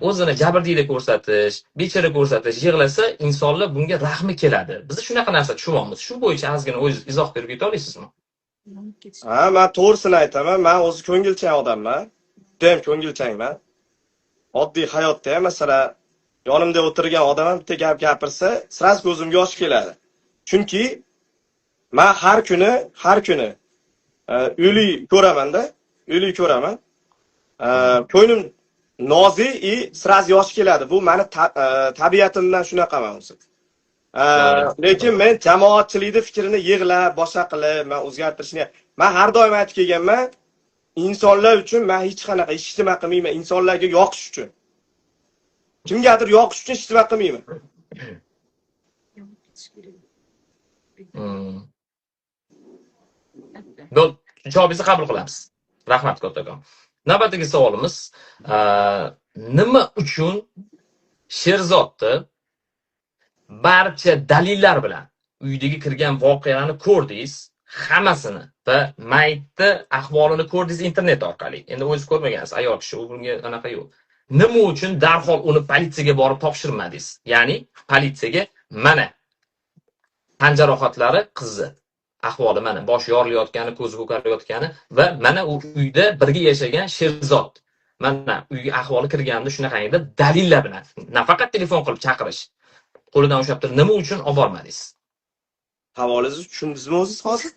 o'zini jabrdiyda ko'rsatish, bechara ko'rsatish, yig'lasa insonlar bunga rahmi keladi. Biz shunaqa narsa tushunyapmiz. Shu bo'yicha ozgina o'zingiz izoh berib keta olasizmi? Ha, men to'g'risini aytaman. Men o'zi ko'ngilchan odamman. Judayam ko'ngilchanman. Oddiy hayotda, masalan, yonimda o'tirgan odam ham bitta gap gapirsa, siraz ko'zimga yosh keladi. Chunki men har kuni o'lik ko'raman-da, o'lik ko'raman. Ko'nglim nozik, siraz yosh keladi. Bu meni tabiatimdan shunaqaman o'zi. Lekin men jamoatchilikni fikrini yig'lab, boshqa qilib, men o'zgartirishni, men har doim aytib kelganman, insonlar uchun men hech qanaqa ijtimo qilmayman, insonlarga yoqish uchun. Kimgadir yoqish uchun ijtimo qilmayman. Javobingizni qabul qilamiz. Rahmat kattakon. Navbatdagi savolimiz, nima uchun Sherzodni barcha dalillar bilan uydagi kirgan voqealarni ko'rdingiz, hammasini va maytni ahvolini ko'rdingiz internet orqali. Endi o'zingiz ko'rmagansiz, ayol kishi, u bunga anaqa yo'q. Nima uchun darhol uni politsiyaga borib topshirmadingiz? Ya'ni politsiyaga mana tan jarohatlari qizi, ahvoli mana bosh yorilayotgani, ko'zi ko'karayotgani va mana u uyda birga yashagan Sherzod. Mana uyga ahvoli kirganida shunaqangi dalillar bilan, nafaqat telefon qilib chaqirish. Qo'lidan ushlab turib, nima uchun olib bormadingiz? Savolingizni tushundingizmi o'zingiz hozir?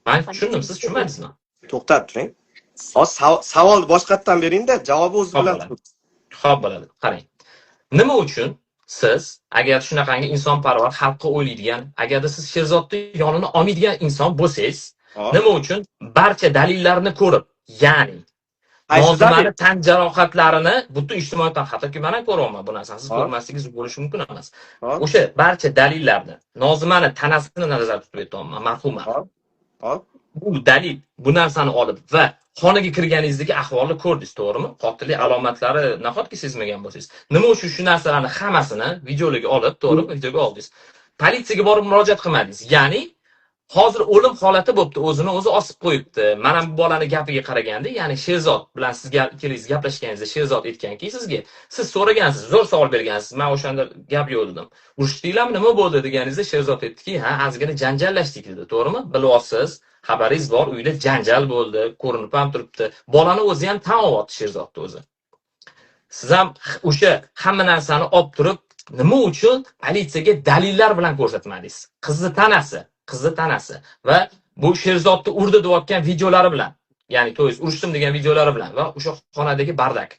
Men tushundim, siz tushunmadingizmi? To'xtab turing. Hozir savolni boshqatdan bering-da, javobi o'zi bilan. Xo'p bo'ladi. Qarang. Nima uchun siz agar shunaqangi insonparvar, xalqqa o'ylaydigan, agarda siz Sherzodni yonini olmaydigan inson bo'lsangiz, nima uchun barcha dalillarni ko'rib, ya'ni Nozimani tan jarohatlarini butun ijtimoiyatdan, hattoki men ham ko'ryapman bu narsani, siz ko'rmasligingiz bo'lishi mumkin emas. O'sha barcha dalillarni, Nozimani tanasini nazarda tutib aytyapman, marhuma. Bu dalil, bu narsani olib va xonaga kirganingizdagi ahvolni ko'rdingiz, to'g'rimi? Qotillik alomatlari nahotki sezmagan bo'lsangiz. Nima uchun shu narsalarni hammasini videoga olib, to'g'rimi? Videoga oldingiz. Politsiyaga borib murojaat qilmadingiz. Ya'ni hozir o'lim holati bo'pti, o'zini o'zi osib qo'yibdi. Mana bu bolani gapiga qaraganda, ya'ni Sherzod bilan sizga ikkingiz gaplashganingizda Sherzod aytganki, siz so'ragansiz, zo'r savol bergansiz. Men o'shanda gap yo'q dedim. Urishdinglarmi, nima bo'ldi deganingizda Sherzod aytdiki, ha, ozgina janjallashdik dedi, to'g'rimi? Bilyapsiz, xabaringiz bor, uyda janjal bo'ldi, ko'rinib ham turibdi. Bolani o'zi ham tan olyapti Sherzodni o'zi. Siz ham o'sha hamma narsani olib turib, nima uchun politsiyaga dalillar bilan ko'rsatmadingiz? Qizni tanasi va bu Sherzodni urdi deyotgan videolari bilan, ya'ni to'yis urishdim degan videolari bilan va o'sha xonadagi bardak.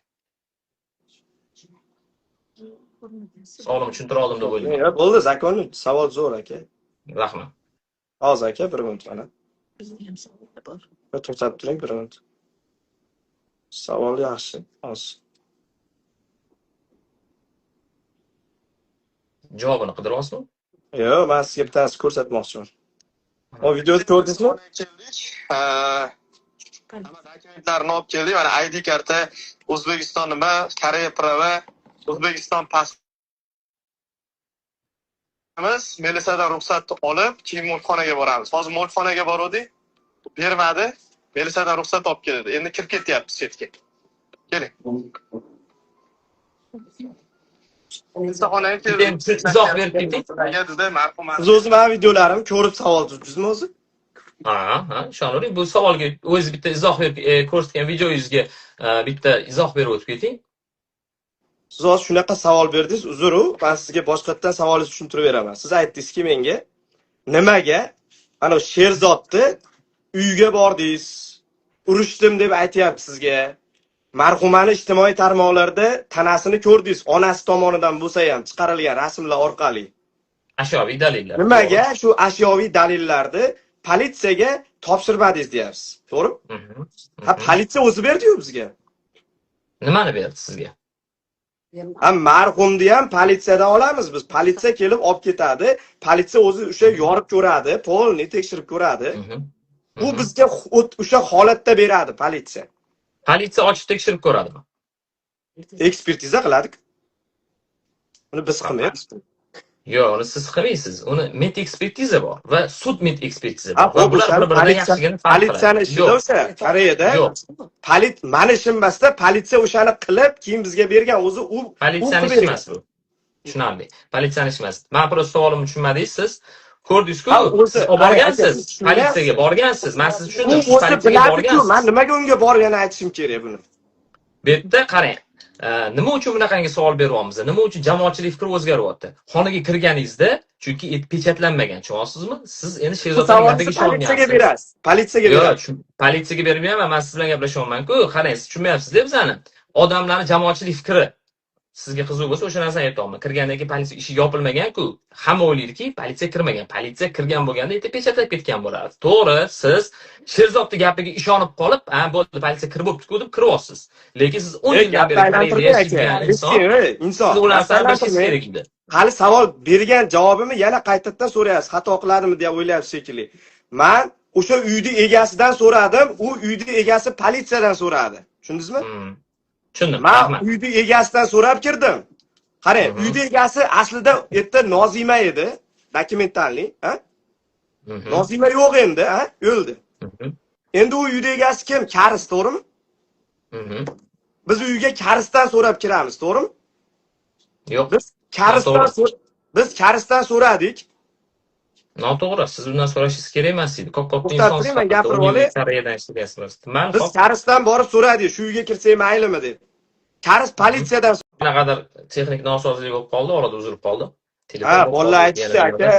Savolim tushuntira oldim deb o'ylayman. Bo'ldi, zakon savol zo'r aka. Rahmat. Hozir aka 1 minut mana. To'xtab turing 1 minut. Savol yaxshi. Hozir. Javobini qidiryapsizmi? Yo'q, men sizga bittasini ko'rsatmoqchiman. O videoni ko'rdingizmi? Dokumentlarni olib keldik. Mana ID karta, O'zbekiston nima, Koreya prava, O'zbekiston pasportimiz, milisadan ruxsatni olib, keyin mulkxonaga boramiz. Hozir mulkxonaga bordik, bermadi. Milisadan ruxsat olib keldi. Endi kirib ketyapmiz chetga. Keling. Milisaxonaga keldik. Izoh berib keting. Siz o'zi men videolarimni ko'rib savol turdingizmi o'zi? Ha, ishonavering. Bu savolga o'zi bitta izoh berib ko'rsatgan videoyingizga bitta izoh berib o'tib keting. Siz hozir shunaqa savol berdingiz, uzr-u, men sizga boshqatdan savolingizni tushuntirib beraman. Siz aytdingizki menga, nimaga ana Sherzodni uyiga bordingiz, urishdim deb aytyapti sizga. Marhumani ijtimoiy tarmoqlarda tanasini ko'rdingiz, onasi tomonidan bo'lsa ham chiqarilgan rasmlar orqali. Ashyoviy dalillar. Nimaga shu ashyoviy dalillarni politsiyaga topshirmadingiz deyapsiz. To'g'rimi? Ha, politsiya o'zi berdi-yu bizga. Nimani berdi sizga? Ha, marhumni ham politsiyadan olamiz biz. Politsiya kelib olib ketadi. Politsiya o'zi o'sha yorib ko'radi, polni tekshirib ko'radi. Bu bizga o'sha holatda beradi politsiya. Politsiya ochib tekshirib ko'radimi? Ekspertiza qiladi. Uni biz qilmaymiz. Yo'q, uni siz qilmaysiz. Uni med ekspertiza bor va sud med ekspertiza bor. Va bular bir-biridan yaxshigina farq qiladi. Politsiyani ishida o'sha Koreyada. Mani ishim emasda, politsiya o'shani qilib, keyin bizga bergan o'zi u politsiyani ishi emas bu. Tushunarli. Politsiyani ishi emas. Men просто savolimni tushunmadingiz siz. Ko'rdingiz-ku, siz olib borgansiz, politsiyaga borgansiz. Men sizni tushundim. Politsiyaga borgansiz. Men nimaga unga borganini aytishim kerak buni. Bu yerda qarang. Nima uchun bunaqangi savol beryapmiz? Nima uchun jamoatchilik fikri o'zgaryapti? Xonaga kirganingizda, chunki pechatlanmagan, tushunyapsizmi? Siz endi Sherzodning gapiga ishonyapsiz. Politsiyaga berasiz. Politsiyaga berasiz. Yo'q, politsiyaga bermayman, men siz bilan gaplashyapman-ku. Qarang, siz tushunmayapsiz-da bizani. Odamlarning jamoatchilik fikri sizga qiziq bo'lsa, o'sha narsani aytayapman. Kirgandagi politsiya ishi yopilmagan-ku. Hamma o'ylaydiki, politsiya kirmagan. Politsiya kirgan bo'lganda eti pechatlab ketgan bo'ladi. To'g'ri, siz Sherzodning gapiga ishonib qolib, "Ha, bo'ldi, politsiya kirib o'tdi-ku" deb kiryapsiz. Lekin siz 10 yildan beri Koreyada yashagan inson. Siz ulardan bilishingiz kerak edi. Hali savol bergan javobimni yana qaytadan so'rayapsiz. Xato qiladimi deb o'ylayapsiz shekilli. Men o'sha uyni egasidan so'radim, u uyni egasi politsiyadan so'radi. Tushundingizmi? Tushundim. Men uyni egasidan so'rab kirdim. Qarang, uyni egasi aslida erta Nozima edi, dokumentalni, ha? Nozima yo'q endi, ha? O'ldi. Endi u uyni egasi kim? Karis, to'g'rimi? Biz uyga Karisdan so'rab kiramiz, to'g'rimi? Yo'q. Biz Karisdan so'radik. Noto'g'ri. Siz undan so'rashingiz kerak emas edi. Ko'p inson Biz Karisdan borib so'radik, shu uyga kirsak maylimi deb. Karis politsiyadan qanaqadir texnik nosozlik bo'lib qoldi, orada uzilib qoldi. Ha, bolalar aytishdi aka,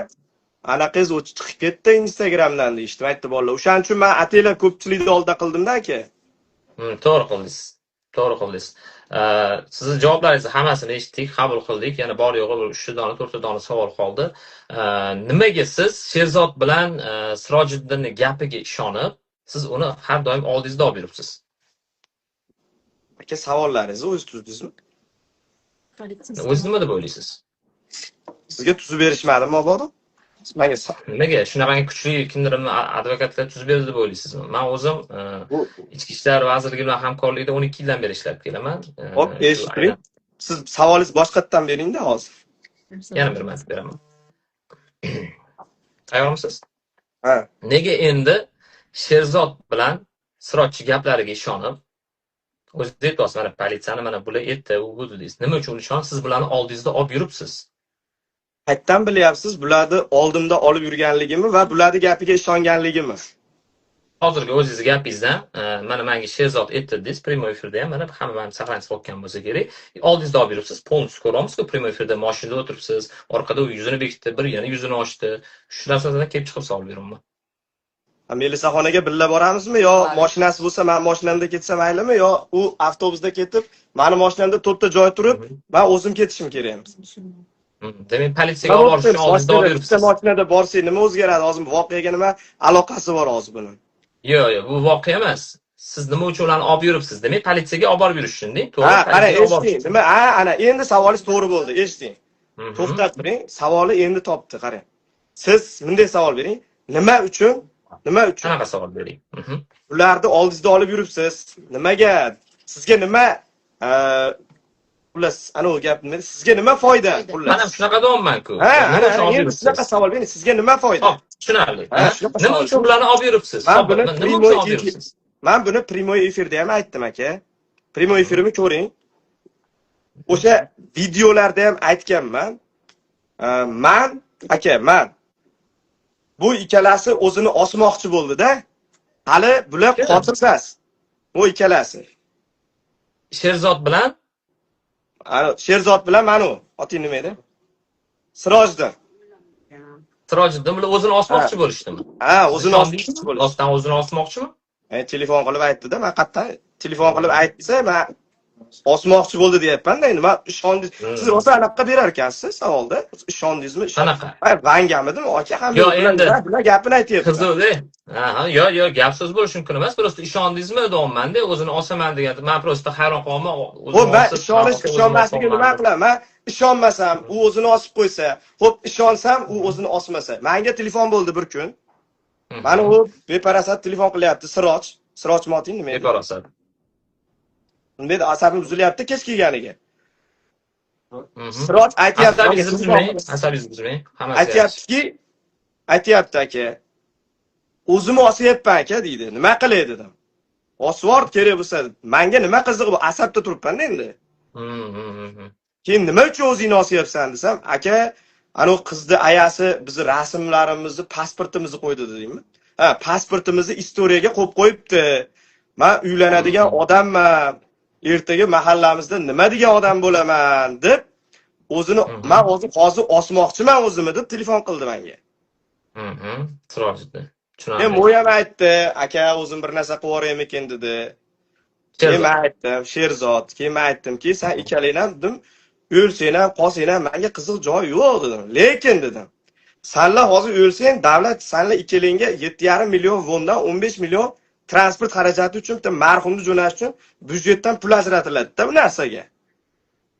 anaqangiz o'chib chiqib ketdi Instagramdan deyishdi, aytdi bolalar. O'shaning uchun men atela ko'pchilikni oldida qildim-da aka. To'g'ri qildingiz. To'g'ri qildingiz. Sizning javoblaringizni hammasini eshitdik, qabul qildik. Yana bor yo'g'i 3 dona, 4 dona savol qoldi. Nimaga siz Sherzod bilan Sirojiddinning gapiga ishonib, siz uni har doim oldingizda olib yuribsiz? Aka, savollaringizni o'zingiz tuzdingizmi? O'zingiz nima deb o'ylaysiz? Sizga tuzib berishmadimi, mabodo? Nimaga shunaqangi kuchli kimdir advokatlar tuzib berdi deb o'ylaysizmi? Men o'zim Ichki ishlar vazirligi bilan hamkorlikda 12 yildan beri ishlab kelaman. Hop, eshitdim. Siz savolingizni boshqatdan bering-da hozir. Yana bir marta beraman. Tayyormisiz? Ha. Nega endi Sherzod bilan Sirojchi gaplariga ishonib, o'zingiz aytasiz, mana politsiyani mana bular aytdi, u bu deysiz. Nima uchun ishon siz bularni oldingizda olib yuribsiz? Qayerdan bilyapsiz bularni oldimda olib yurganligimni va bularning gapiga ishonganligimni? Hozirgi o'zingiz gapingizdan mana menga Sherzod aytdi deysiz, prямой efirda ham mana hammani saqlanib qolgan bo'lsa kerak. Oldingizda olib yuribsiz, polni ko'ramizku, prямой efirda mashinada o'tiribsiz, orqada u yuzini bekitdi, bir yana yuzini ochdi. Shu narsadan kelib chiqib olib yuraman. Melisaxonaga birga boramizmi yo mashinasi bo'lsa men mashinamda ketsam maylimi yo u avtobusda ketib meni mashinamda to'rtta joy turib men o'zim ketishim kerakmi? Demak, politsiyaga olib borishni oldinda olib yuribsiz. Mashinada borsang nima o'zgaradi? Hozir voqeaga nima aloqasi bor hozir buni? Yo'q, bu voqea emas. Siz nima uchun ularni olib yuribsiz? Demak, politsiyaga olib borib yurishinding, to'g'ri? Ha, qarang, eshiting. Nima? Ana endi savolingiz to'g'ri bo'ldi, eshiting. To'xtab turing, savoli endi topdi, qarang. Siz bunday savol bering. Nima uchun? Qanaqa savol bering? Ularni oldingizda olib yuribsiz. Nimaga? Sizga nima xullas, ana u gap nima? Sizga nima foyda? Xullas. Men ham shunaqa deyapman-ku. Endi shunaqa savol bering. Sizga nima foyda? Tushunarli. Nima uchun ularni olib yuribsiz? Nima uchun olib yuribsiz? Men buni primoy efirda ham aytdim aka. Primoy efirimni ko'ring. O'sha videolarda ham aytganman. Men bu ikkalasi o'zini osmoqchi bo'ldi-da. Hali bular qotilmas. Bu ikkalasi. Sherzod bilan? Sherzod bilan mana oting nima edi? Sirojiddin. Sirojiddin bilan o'zini osmoqchi bo'lishdimi? Ha, o'zini osmoqchi bo'ldi. Ostdan o'zini osmoqchimi? Telefon qilib aytdi-da, men qayerdan telefon qilib aytsa, men osmoqchi bo'ldi deyapman-da, endi men ishondingiz. Siz rosa anaqa berar ekansiz savolda. Ishondingizmi? Qanaqa? Vangamidimi? Aka ham bular gapini aytyapti. Qiziq-da. Yo'q, gap so'z bo'lishi mumkin emas. Prosta ishondingizmi deyapman-da, o'zini osaman degan. Men prosta hayron qolman. Xo'p, men ishonmasligini nima qilaman? Ishonmasam, u o'zini osib qo'ysa, xo'p, ishonsam, u o'zini osmasa. Menga telefon bo'ldi bir kun. Mana u beparasat telefon qilyapti, Siroj moting nima edi? Beparasat. Bunday asabim buzilyapti kech kelganiga. Siroj aytyapti, asabingizni buzmang. Aytyapti aka. O'zim osyapman aka deydi. Nima qilay dedim. Osvort kerak bo'lsa, menga nima qiziq bu asabda turibman endi. Keyin nima uchun o'zingni osyapsan desam, aka, ana u qizni ayasi bizni rasmlarimizni, pasportimizni qo'ydi dedingmi? Ha, pasportimizni istoriyaga qo'yib qo'yibdi. Men uylanadigan odamman. Ertaga mahallamizda nima degan odam bo'laman deb o'zini men hozir osmoqchiman o'zimni deb telefon qildi menga. Sirojiddin. Men mo'yam aytdi, aka o'zim bir narsa qilib yuboraymi ekan dedi. Keyin men aytdim, Sherzod, keyin men aytdimki, sen ikkalanglar dedim, o'lsang ham, qolsang ham menga qiziq joy yo'q dedim. Lekin dedim, senlar hozir o'lsang, davlat senlar ikkalangga 7,5 million vondan 15 million transport xarajati uchun bitta marhumni jo'nash uchun byudjetdan pul ajratiladi-da bu narsaga.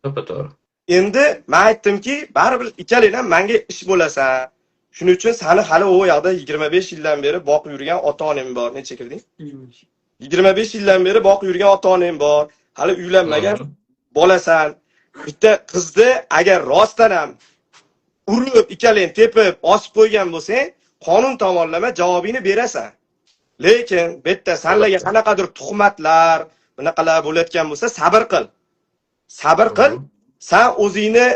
To'g'ri. Endi men aytdimki, baribir ikkalanglar menga ish bo'lasan. Shuning uchun seni hali u yoqda 25 yildan beri boqib yurgan ota-onang bor. Necha kirding? 25 yildan beri boqib yurgan ota-onang bor. Hali uylanmagan bolasan. Bitta qizni agar rostdan ham urib, ikkalang tepib, osib qo'ygan bo'lsang, qonun tomonlama javobini berasan. Lekin bitta senlarga qanaqadir tuhmatlar, bunaqalar bo'layotgan bo'lsa, sabr qil. Sabr qil. Sen o'zingni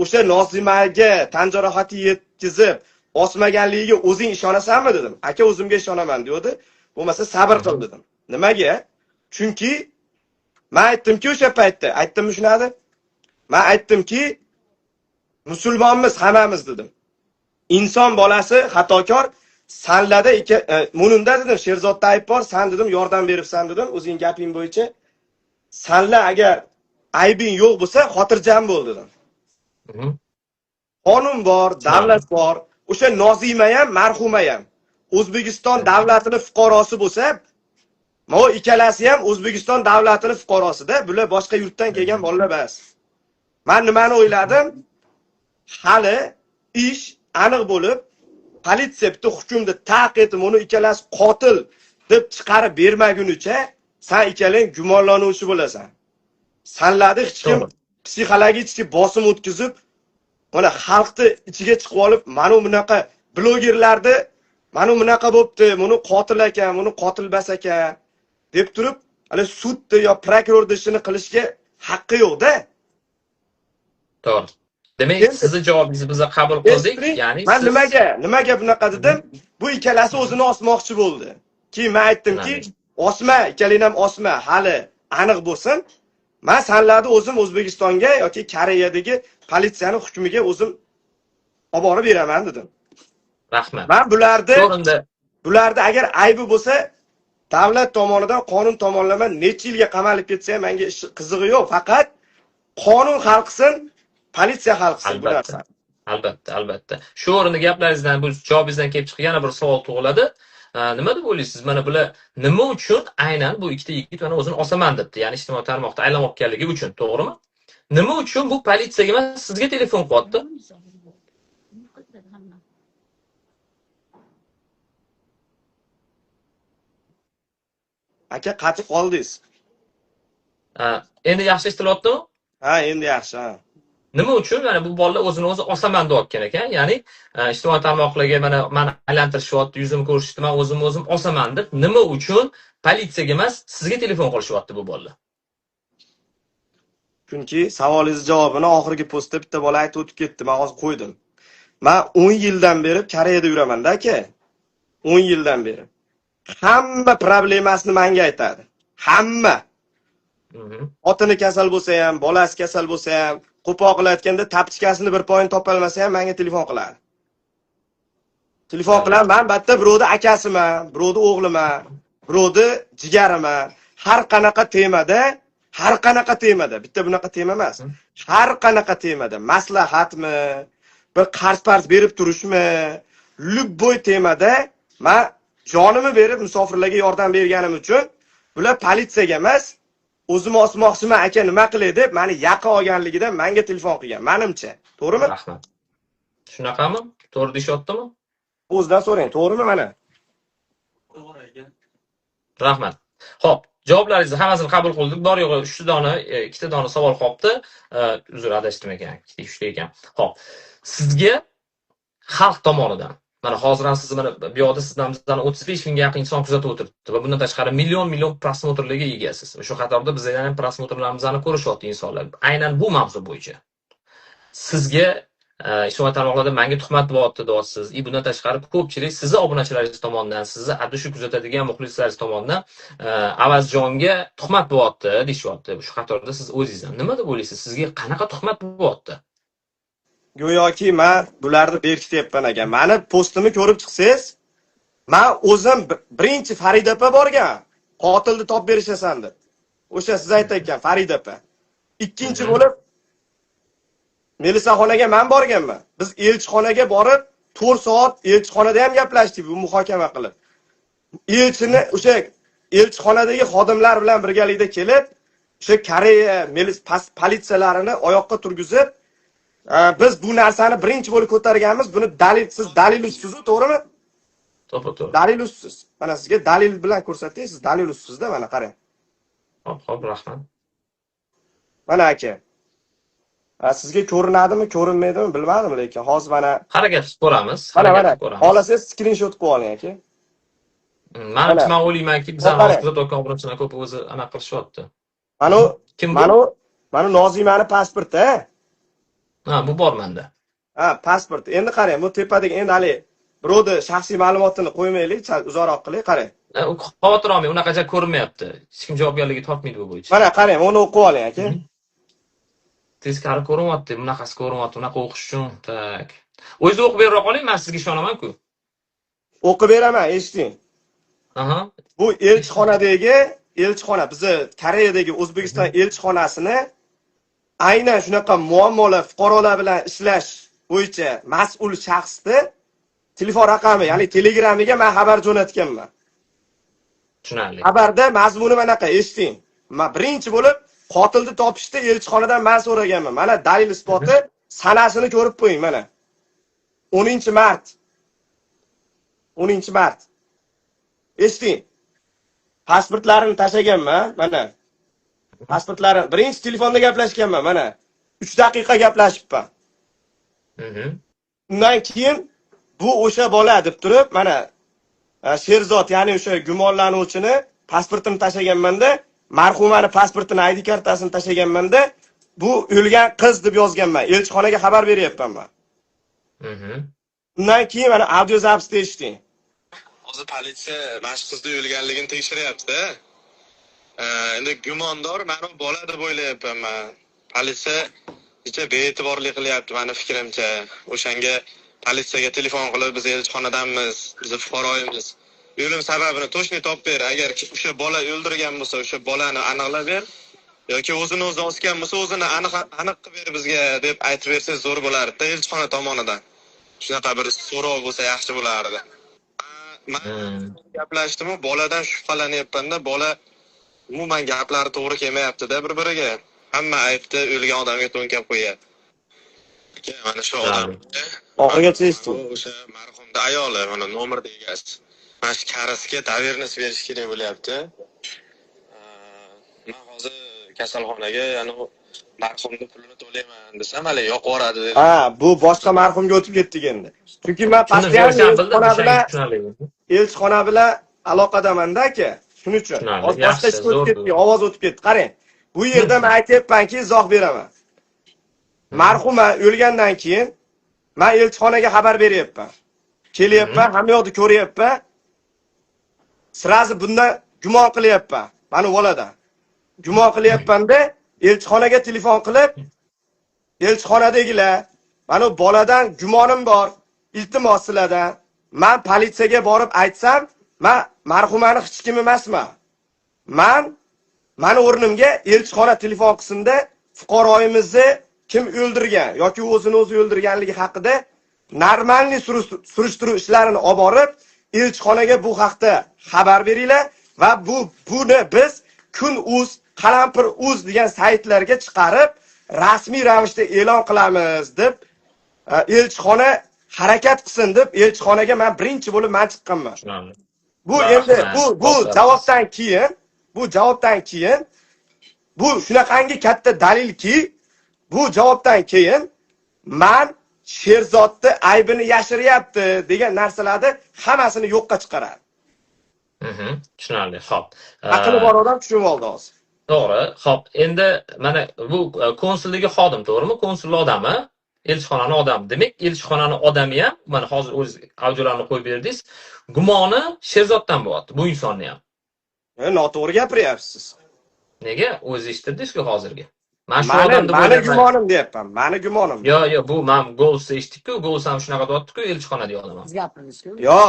o'sha Nozimaga tan jarohati yetkazib, osmaganligiga o'zing ishonasanmi dedim. Aka, o'zimga ishonaman dedi. Bo'lmasa sabr qil dedim. Nimaga? Chunki men aytdimki o'sha paytda, aytdimmi shunadi? Men aytdimki musulmonmiz hammamiz dedim. Inson bolasi xatokor. Sanlarda mununda dedim, Sherzodda ayb bor, sen dedim yordam beribsan dedim, o'zing gaping bo'yicha. Sanlar agar aybing yo'q bo'lsa, xotirjam bo'l dedim. Qonun bor, davlat bor. O'sha Nozima ham, marhuma ham O'zbekiston davlatining fuqarosi bo'lsa, mo ikkalasi ham O'zbekiston davlatining fuqarosida, bular boshqa yurtdan kelgan bolalar emas. Men nimani o'yladim? Hali ish aniq bo'lib, politsiya bitta hukmda ta'qib uni ikkalasi qotil deb chiqarib bermagunicha sen ikkalang gumonlanuvchi bo'lasan. Sanlarda hech kim psixologik bosim o'tkazib, mana xalqni ichiga chiqib olib, mana bunaqa blogerlarni mana bunaqa bo'pti, buni qotil ekan, buni qotil bas ekan deb turib, hali sudda yo prokurorda ishini qilishga haqqi yo'q-da. To'g'ri. Demak, sizni javobingizni biz qabul qildik. Ya'ni men nimaga bunaqa dedim? Bu ikkalasi o'zini osmoqchi bo'ldi. Keyin men aytdimki, osma, ikkalang ham osma, hali aniq bo'lsin. Men senlarni o'zim O'zbekistonga yoki Koreyadagi politsiyaning hukmiga o'zim olib borib beraman dedim. Rahmat. Men bularni Bularda agar aybi bo'lsa, davlat tomonidan qonun tomonlama necha yilga qamalib ketsa ham menga qizig'i yo'q. Faqat qonun hal qilsin, politsiya hal qilsin bu narsani. Albatta. Shu o'rinda gaplaringizdan, bu javobingizdan kelib chiqqan yana bir savol tug'iladi. Nima deb o'ylaysiz? Mana bular nima uchun aynan bu ikkita yigit mana o'zini osaman debdi? Ya'ni ijtimoiy tarmoqda aylanmoqligi uchun, to'g'rimi? Nima uchun bu politsiyaga emas, sizga telefon qilyapti? Aka qatib qoldingiz. Endi yaxshi eshitilyaptimi? Ha, endi yaxshi. Nima uchun mana bu bolalar o'zini o'zi osaman deyotgan ekan? Ya'ni ijtimoiy tarmoqlarga mani aylantirishyapti, yuzimni ko'rishdi, men o'zim osaman deb, nima uchun politsiyaga emas, sizga telefon qilishyapti bu bolalar? Chunki savolingiz javobini oxirgi postda bitta bola aytib o'tib ketdi, men hozir qo'ydim. Men 10 yildan beri Koreyada yuraman-da aka. 10 yildan beri. Hamma problemasini menga aytadi. Hamma. Otini kasal bo'lsa ham, bolasi kasal bo'lsa ham, qo'poq qilayotganda tapchikasini bir poyin topolmasa ham menga telefon qiladi. Telefon qilib, men batta birovni akasiman, birovni o'g'liman, birovni jigariman. Har qanaqa temada, bitta bunaqa tema emas. Har qanaqa temada, maslahatmi, bir qarz berib turishmi, любой temada men jonimni berib musofirlarga yordam berganim uchun bular politsiyaga emas, o'zim osmoqchiman aka nima qilay deb meni yaqin olganligidan menga telefon qilgan. Menimcha, to'g'rimi? Rahmat. Shunaqami? To'g'ri deyaptimi? O'zidan so'rang, to'g'rimi mana? To'g'ri ekan. Rahmat. Xo'p, javoblaringizni hammasini qabul qildik. Bor yo'g'i 3 dona, 2 dona savol qolibdi. Uzr, adashdim ekan. 2 ekan. Xo'p. Sizga xalq tomonidan mana hozir ham siz mana bu yoqda sizdan 35 mingga yaqin inson kuzatib o'tiribdi va bundan tashqari million prosmotrlarga egasiz. Shu qatorda bizlar ham prosmotrlarimizni ko'rishyapti insonlar. Aynan bu mavzu bo'yicha sizga ijtimoiy tarmoqlarda menga tuhmat bo'lyapti deyapsiz. Bundan tashqari ko'pchilik sizni obunachilaringiz tomonidan, sizni adushu kuzatadigan muxlislaringiz tomonidan Avazjonga tuhmat bo'lyapti deyishyapti. Shu qatorda siz o'zingizdan nima deb o'ylaysiz? Sizga qanaqa tuhmat bo'lyapti? Go'yoki men bularni berkityapman ekan. Meni postimni ko'rib chiqsangiz, men o'zim birinchi Farida opa borgan. Qotilni topib berishasan deb. O'sha siz aytayotgan Farida opa. Ikkinchi bo'lib Melisaxonaga men borganman. Biz elchixonaga borib 4 soat elchixonada ham gaplashdik, bu muhokama qilib. Elchini o'sha elchixonadagi xodimlar bilan birgalikda kelib, o'sha Koreya politsiyalarini oyoqqa turgizib, biz bu narsani birinchi bo'lib ko'targanmiz. Buni siz dalil usiz, to'g'rimi? To'g'ri. Dalil usiz. Mana sizga dalil bilan ko'rsatay, siz dalil usizda, mana qarang. Xo'p, rahmat. Mana aka. Sizga ko'rinadimi, ko'rinmaydimi bilmadim, lekin hozir mana harakat qilib ko'ramiz. Mana xolasangiz skrinshot qilib oling aka. Men o'ylaymanki, bizning hozir kuzatayotgan obunachilar ko'p o'zi anaqa qilishyapti. Mana Nozimani pasporti, bu bor menda. Pasport. Endi qarang, bu tepadagi endi hali birovni shaxsiy ma'lumotini qo'ymaylik, uzoqroq qiling, qarang. Xavotir olmang, unaqacha ko'rinmayapti. Hech kim javobgarligi tortmaydi bu bo'yicha. Mana qarang, uni o'qib oling aka. Teskari ko'rinyapti, bunaqasi ko'rinyapti, unaqa o'qish uchun. Tak. O'zingiz o'qib berib qoling, men sizga ishonaman-ku. O'qib beraman, eshiting. Bu elchixona, bizni Koreyadagi O'zbekiston elchixonasini aynan shunaqa muammolar, fuqarolar bilan ishlash bo'yicha mas'ul shaxsni telefon raqami, ya'ni Telegram'iga men xabar jo'natganman. Tushunarli. Xabarda mazmuni manaqa, eshiting. Men birinchi bo'lib qotilni topishda elchixonadan men so'raganman. Mana dalil isboti, sanasini ko'rib qo'ying mana. 10-mart. 10-mart. Eshiting. Pasportlarini tashaganman, mana. Pasportlarim birinchi telefonda gaplashganman, mana. 3 daqiqa gaplashibman. Undan keyin bu o'sha bola deb turib, mana Sherzod, ya'ni o'sha gumonlanuvchini pasportini tashaganman-da, marhumani pasportini, ID kartasini tashaganman-da, bu o'lgan qiz deb yozganman. Elchixonaga xabar beryapman men. Undan keyin mana audio zapis eshiting. Hozir politsiya mana shu qizning o'lganligini tekshiryapti-da. Endi gumondor mana bu bola deb o'ylayapman men. Politsiya icha be'tiborlik qilyapti meni fikrimcha. O'shanga politsiyaga telefon qilib, biz elchixonadanmiz, biz fuqaroyimiz. o'lim sababini точно topib ber. Agar o'sha bola o'ldirgan bo'lsa, o'sha bolani aniqlab ber. Yoki o'zini o'zi osgan bo'lsa, o'zini aniq qilib ber bizga deb aytib bersangiz zo'r bo'lardi, elchixona tomonidan. Shunaqa bir so'rov bo'lsa yaxshi bo'lardi. Men gaplashdim, boladan shubhalanyapman-da, bola umuman gaplari to'g'ri kelmayapti-da bir-biriga. Hamma aybni o'lgan odamga to'nkab qo'yadi. Mana shu odam. Oxirigacha eshitdim. O'sha marhumning ayoli, mana nomerda egasi. Mana shu karasiga davernis berish kerak bo'lyapti. Men hozir kasalxonaga, ya'ni marhumning pulini to'layman desam, hali yo'q yuboradi dedi. Ha, bu boshqa marhumga o'tib ketdik endi. Chunki men elchixona bilan aloqadaman-da aka. Shuning uchun boshqa ishga o'tib ketdik, ovoz o'tib ketdi. Qarang. Bu yerda men aytayapmanki, izoh beraman. Marhuma o'lgandan keyin men elchixonaga xabar beryapman. Kelyapman, hamma yoqni ko'ryapman. Sirazi bundan gumon qilyapman. Mana boladan. Gumon qilyapman-da, elchixonaga telefon qilib, elchixonadagilar, mana boladan gumonim bor. Iltimos sizlardan. Men politsiyaga borib aytsam, men marhumani hech kim emasman. Mani o'rnimga elchixona telefon qilsinda fuqaroyimizni kim o'ldirgan yoki o'zini o'zi o'ldirganligi haqida normalniy surishtiruv ishlarini olib borib, elchixonaga bu haqda xabar beringlar va buni biz Kun.uz, Qalampir.uz degan saytlarga chiqarib, rasmiy ravishda e'lon qilamiz deb elchixona harakat qilsin deb elchixonaga men birinchi bo'lib chiqqanman. Bu endi bu javobdan keyin bu shunaqangi katta dalilki, bu javobdan keyin men Sherzodni aybini yashiryapti degan narsalarni hammasini yo'qqa chiqaradi. Tushunarli. Xo'p. Aqli bor odam tushunib oldi hozir. To'g'ri. Xo'p, endi mana bu konsulligi xodim, to'g'rimi? Konsul odami, elchixonaning odami. Demak, elchixonaning odami ham mana hozir o'z audiolarni qo'yib berdingiz. Gumoni Sherzoddan bo'lyapti, bu insonni ham. Noto'g'ri gapiryapsiz. Nega? O'zi eshitdingiz-ku hozirgi. Mani gumonim deyapman. Mani gumonim. Yo, bu men Golsni eshitdik-ku, Gols ham shunaqa deyapti-ku, elchixona deyapman. Siz gapirdingiz-ku? Yo,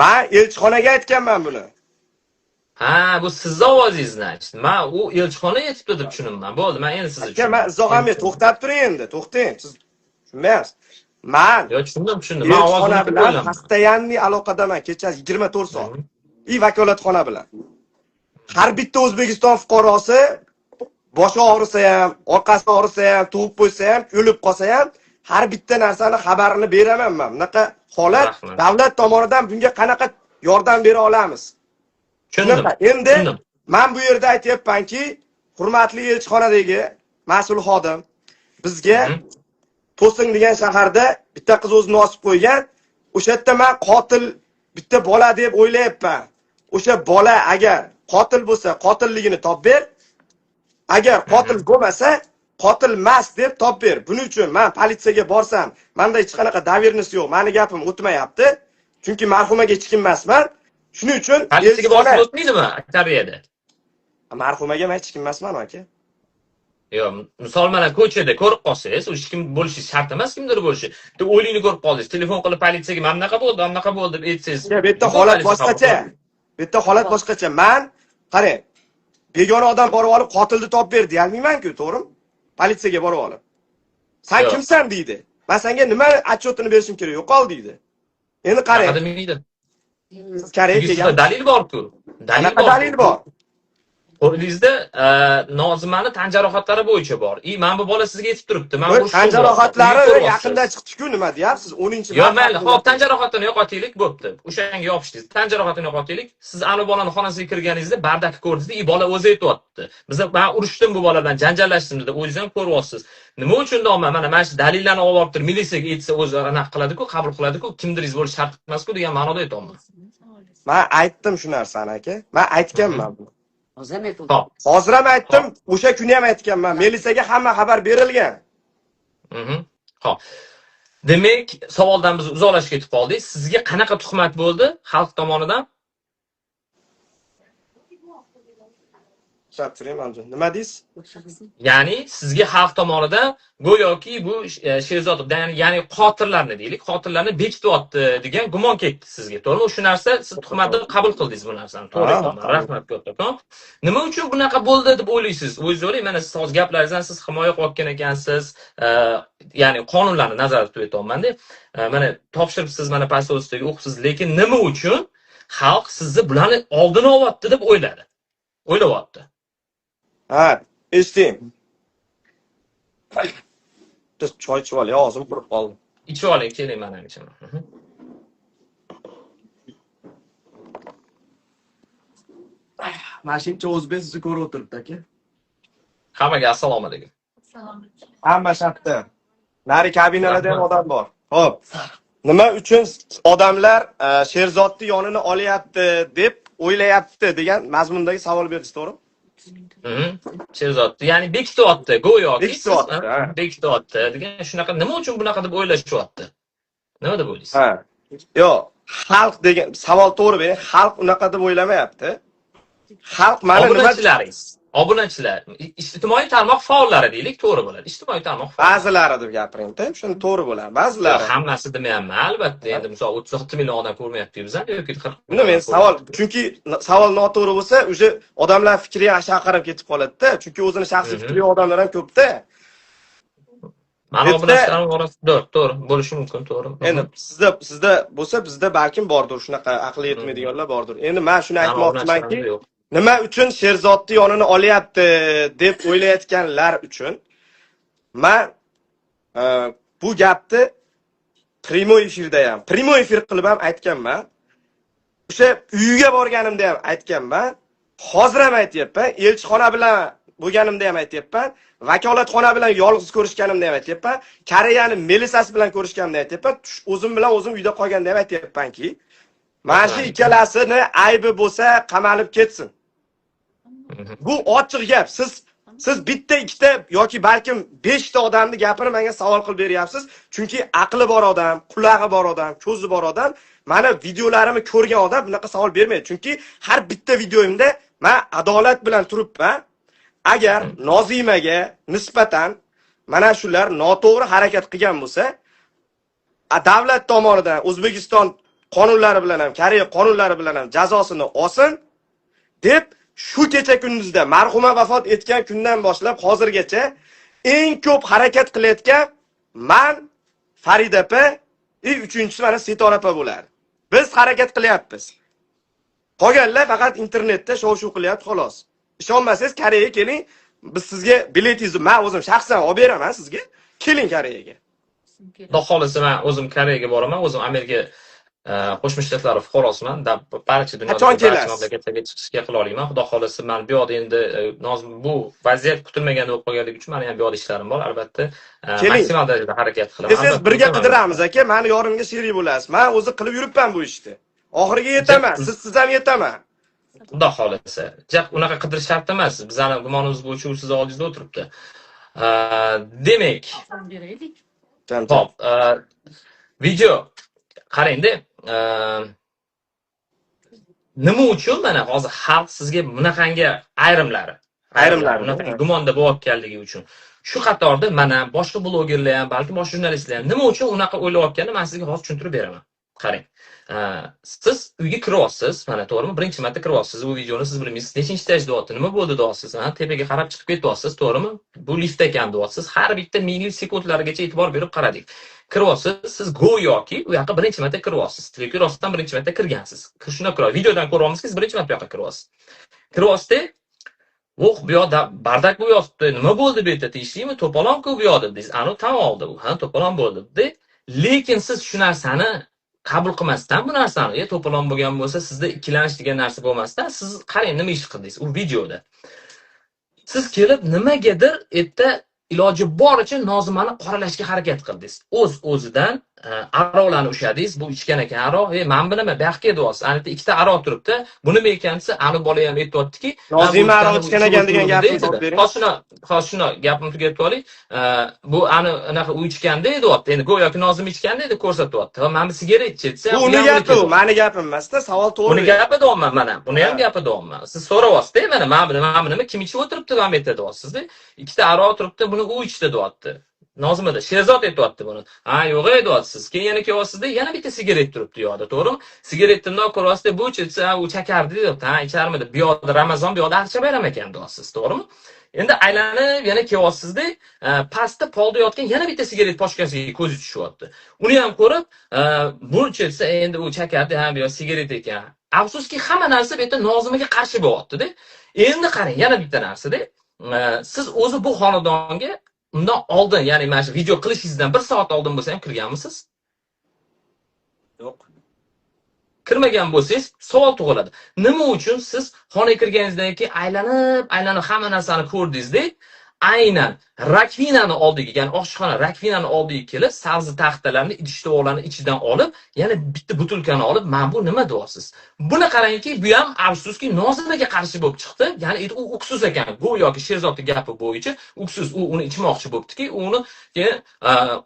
men elchixonaga aytganman buni. Ha, bu sizning ovozingizdan aytdim. Men u elchixona aytibdi deb tushunimman. Bo'ldi, men endi sizni tushunaman. Men izohamga to'xtab turing endi, to'xtang. Siz tushunmayapsiz. Yo, tushundim. Men elchixona bilan postoyanniy aloqadaman kechasi 24 soat. Vakolatxona bilan. Har bitta O'zbekiston fuqarosi boshi og'risa ham, orqasi og'risa ham, tug'ib qo'ysa ham, o'lib qolsa ham, har bitta narsani xabarini beraman men. Bunaqa holat davlat tomonidan bunga qanaqa yordam bera olamiz? Tushundim. Endi men bu yerda aytayapmanki, hurmatli elchixonadagi mas'ul xodim, bizga To'sin degan shaharda bitta qiz o'zini osib qo'ygan. O'sha yerda men qotil bitta bola deb o'ylayapman. O'sha bola agar qotil bo'lsa, qotilligini topib ber. Agar qotil bo'lmasa, qotil emas deb topib ber. Buning uchun men politsiyaga borsam, menda hech qanaqa davernis yo'q. Meni gapim o'tmayapti. Chunki marhumaga hech kim emasman. Shuning uchun politsiyaga borsa o'tmaydimi aksariyada? Marhumaga men hech kim emasman aka. Yo'q, misol mana ko'chada ko'rib qolsangiz, hech kim bo'lishi shart emas, kimdir bo'lishi. Deb o'yingni ko'rib qoldingiz, telefon qilib politsiyaga mana bunaqa bo'ldi deb aytsangiz. Bu yerda holat boshqacha. Bu yerda holat boshqacha. Men qarang, begona odam borib olib qotilni topib ber deyolmayman-ku, to'g'rimi? Politsiyaga borib olib. Sen kimsan deydi. Men senga nima отчетini berishim kerak? Yo'qol deydi. Endi qarang. Siz Koreyaga dalil bor-ku. Dalil bor. Qo'lingizda Nozimani tan jarohatlari bo'yicha bor. Men bu bola sizga yetib turibdi. Men bu tan jarohatlari yaqinda chiqdi-ku, nima deyapsiz? 10-marta. Yo'q, mayli, xo'p, tan jarohatini yo'qotaylik, bo'pti. O'shanga yopishdingiz. Tan jarohatini yo'qotaylik. Siz ana bolani xonasiga kirganingizda bardak ko'rdingiz, bola o'zi aytibdi. Men urishdim bu boladan, janjallashdim dedi. O'zingiz ham ko'ryapsiz. Nima uchun mana shu dalillarni olib borib turib, militsiyaga aytsa o'zi aniq qiladi-ku, qabul qiladi-ku, kimdiringiz bo'lish shart emas-ku degan ma'noda aytayapman. Men aytdim shu narsani aka. Men aytganman bu. Hozir ham aytdim, o'sha kuni ham aytganman. Militsiyaga hamma xabar berilgan. Xo'p. Demak, savoldan biz uzoqlashib ketib qoldik. Sizga qanaqa tuhmat bo'ldi xalq tomonidan? tushuntiring mana. Nima deysiz? Ya'ni sizga xalq tomonidan go'yoki bu Sherzod ya'ni qotillarni deylik, qotillarni bekityapti degan gumon ketdi sizga. To'g'rimi? Shu narsa siz tuhmatni qabul qildingiz bu narsani. To'g'ri. Rahmat kattakon. Nima uchun bunaqa bo'ldi deb o'ylaysiz? O'zingiz o'ylang, mana siz hozir gaplaringizdan siz himoya qilayotgan ekansiz. Ya'ni qonunlarni nazorat qilib aytyapman-da. Mana topshiribsiz, mana postostiga o'qibsiz, lekin nima uchun xalq sizni bularni oldini olyapti deb o'yladi? O'ylayapti. Ha, eshiting. Biz choy ichib olay, og'zim qurib qoldi. İçib oling, keling mana ichaman. Mashincha o'zbek sizni ko'rib o'tiribdi aka. Hammaga assalomu alaykum. Hamma shartda. Nari kabinalarda ham odam bor. Xo'p. Nima uchun odamlar Sherzodni yonini olyapti deb o'ylayapti degan mazmundagi savol berdingiz, to'g'rimi? Sherzodni, ya'ni bekityapti, go'yoki Bekityapti, bekityapti degan shunaqa nima uchun bunaqa deb o'ylashyapti? Nima deb o'ylaysiz? Ha. Yo'q, xalq degan savol to'g'ri bering. Xalq unaqa deb o'ylamayapti. Xalq mana nima obunachilar, ijtimoiy tarmoq faollari deylik, to'g'ri bo'ladi. Ijtimoiy tarmoq ba'zilari deb gapiring-da, shuni to'g'ri bo'ladi. Ba'zilari. Hammasi demayapman, albatta. Endi misol 36 million odam ko'rmayapti bizani yoki 40 Buni men savol, chunki savol noto'g'ri bo'lsa, o'sha odamlar fikri chaqirib ketib qoladi-da, chunki o'zini shaxsiy fikri odamlar ham ko'p-da. Mana obunachilarning orasida to'g'ri bo'lishi mumkin, to'g'ri. Endi sizda bo'lsa, bizda balkim bordir, shunaqa aqli yetmaydiganlar bordir. Endi men shuni aytmoqchimanki, nima uchun Sherzodni yonini olyapti deb o'ylayotganlar uchun men bu gapni primoy efirda ham, primoy efir qilib ham aytganman. O'sha uyiga borganimda ham aytganman. Hozir ham aytyapman, elchixona bilan bo'lganimda ham aytyapman, vakolatxona bilan yolg'iz ko'rishganimda ham aytyapman, Koreyani melisasi bilan ko'rishganimda aytyapman, o'zim bilan o'zim uyda qolganda ham aytyapmanki, mana shu ikkalasini aybi bo'lsa qamalib ketsin. Bu ochiq gap. Siz bitta, ikkita yoki balkim 5 ta odamni gapini menga savol qilib beryapsiz. Chunki aqli bor odam, qulog'i bor odam, ko'zi bor odam, mana videolarimni ko'rgan odam bunaqa savol bermaydi. Chunki har bitta videoyimda men adolat bilan turibman. Agar Nozimaga nisbatan mana shular noto'g'ri harakat qilgan bo'lsa, davlat tomonidan O'zbekiston qonunlari bilan ham, Koreya qonunlari bilan ham jazosini olsin deb shu kecha kunduzda marhuma vafot etgan kundan boshlab hozirgacha eng ko'p harakat qilayotgan men, Farida opa, uchinchisi mana Setora opa bo'ladi. Biz harakat qilyapmiz. Qolganlar faqat internetda shov-shuv qilyapti xolos. Ishonmasangiz Koreyaga keling, biz sizga biletingizni men o'zim shaxsan olib beraman sizga. Keling Koreyaga. Xudo xolisa men o'zim Koreyaga boraman, o'zim Amerika Qo'shma Shtatlar fuqarosiman. Barcha dunyodagi mamlakatlarga chiqishga qila olaman. Xudo xolisa men bu yoqda endi bu vaziyat kutilmaganda bo'lib qolganligi uchun meni ham bu yoqda ishlarim bor. Albatta, maksimal darajada harakat qilaman. Siz birga qidiramiz aka, meni yorimga sherik bo'lasiz. Men o'zi qilib yuribman bu ishni. Oxiriga yetaman, siz ham yetaman. Xudo xolisa. Unaqa qidirish shart emas. Bizning gumonimiz bo'yicha u siz oldingizda o'tiribdi. Demak, hop, video qarangda, nima uchun mana hozir xalq sizga bunaqangi ayrimlari bunaqa gumonda bo'layotganligi uchun. Shu qatorda mana boshqa blogerlar ham, balki boshqa jurnalistlar ham nima uchun unaqa o'ylayotganini men sizga hozir tushuntirib beraman. Qarang. Siz uyga kiryapsiz, mana to'g'rimi? Birinchi marta kiryapsiz. Bu videoni siz bilmaysiz. Nechinchi etajda deyapti? Nima bo'ldi deyapsiz? Tepaga qarab chiqib ketyapsiz, to'g'rimi? Bu lift ekan deyapsiz. Har bitta millissekundlargacha e'tibor berib qaradik. Kiryapsiz, siz go'yoki u yoqqa birinchi marta kiryapsiz. Yoki rostdan birinchi marta kirgansiz. Shuna ko'ra videodan ko'ryapmizki, siz birinchi marta bu yoqqa kiryapsiz. Kiryapsiz, bu yoqda bardak bo'lyapti. Nima bo'ldi bu yerda? Tegishlikmi? To'polon-ku bu yoqda deysiz. Ani tan oldi u. To'polon bo'ldi dedi. Lekin siz shu narsani qabul qilmasdan bu narsani, to'polon bo'lgan bo'lsa, sizda ikkilanish degan narsa bo'lmasdan, siz qarang nima ish qildingiz u videoda. Siz kelib nimagadir erta iloji boricha Nozimani qoralashga harakat qildingiz. O'zidan aroqlarni ushladingiz, bu ichgan ekan aroq. Men bilaman, bu yoqqa edyapsiz. Ana yerda ikkita aroq turibdi. Bu nima ekan desa, ani bola ham aytyaptiki, Nozima aroq ichgan ekan degan gapni topib bering. Hozir shuni gapimni tugatib oling. Bu ani anaqa u ichganda deyapti. Endi go'yoki Nozim ichganda edi ko'rsatyapti. Va men bu sigaret ichsa, bu uni gapi, u meni gapim emasda, savol to'g'ri. Uni gapi deyapman mana. Buni ham gapi deyapman. Siz so'rayapsiz-da, mana men nima kim ichib o'tiribdi, men aytyapsiz-da. Ikkita aroq turibdi, buni u ichdi deyapti. Nozimada Sherzod aytyapti buni. Ha, yo'q aytyapsiz. Keyin yana kelyapsiz-da, yana bitta sigaret turibdi yoqda, to'g'rimi? Sigaretni nima ko'ryapsiz-da, bu ichsa, u chakardi deyapti. Ha, icharmidi? Bu yoqda Ramazon, bu yoqda Archa bayram ekan deyapsiz, to'g'rimi? Endi aylanib yana kelyapsiz-da, pastda polda yotgan yana bitta sigaret pochkasiga ko'zi tushyapti. Uni ham ko'rib, bu ichsa, endi u chakardi, ha, bu yoq sigaret ekan. Afsuski, hamma narsa bu yerda Nozimaga qarshi bo'lyapti-da. Endi qarang, yana bitta narsa-da. Siz o'zi bu xonadonga undan oldin, ya'ni mana shu video qilishingizdan 1 soat oldin bo'lsa ham kirganmisiz? Yo'q. Kirmagan bo'lsangiz, savol tug'iladi. Nima uchun siz xonaga kirganingizdan keyin aylanib hamma narsani ko'rdingiz-da, aynan rakvinani oldiga, ya'ni oshxona rakvinani oldiga kelib, sabzi taxtalarni, idish-tovoqlarni ichidan olib, yana bitta butilkani olib, "Men bu nima deyapsiz?" Buni qarangki, bu ham afsuski Nozimaga qarshi bo'lib chiqdi. Ya'ni u uksiz ekan. Go'yoki Sherzodning gapi bo'yicha uksiz, u uni ichmoqchi bo'libdiki, uni keyin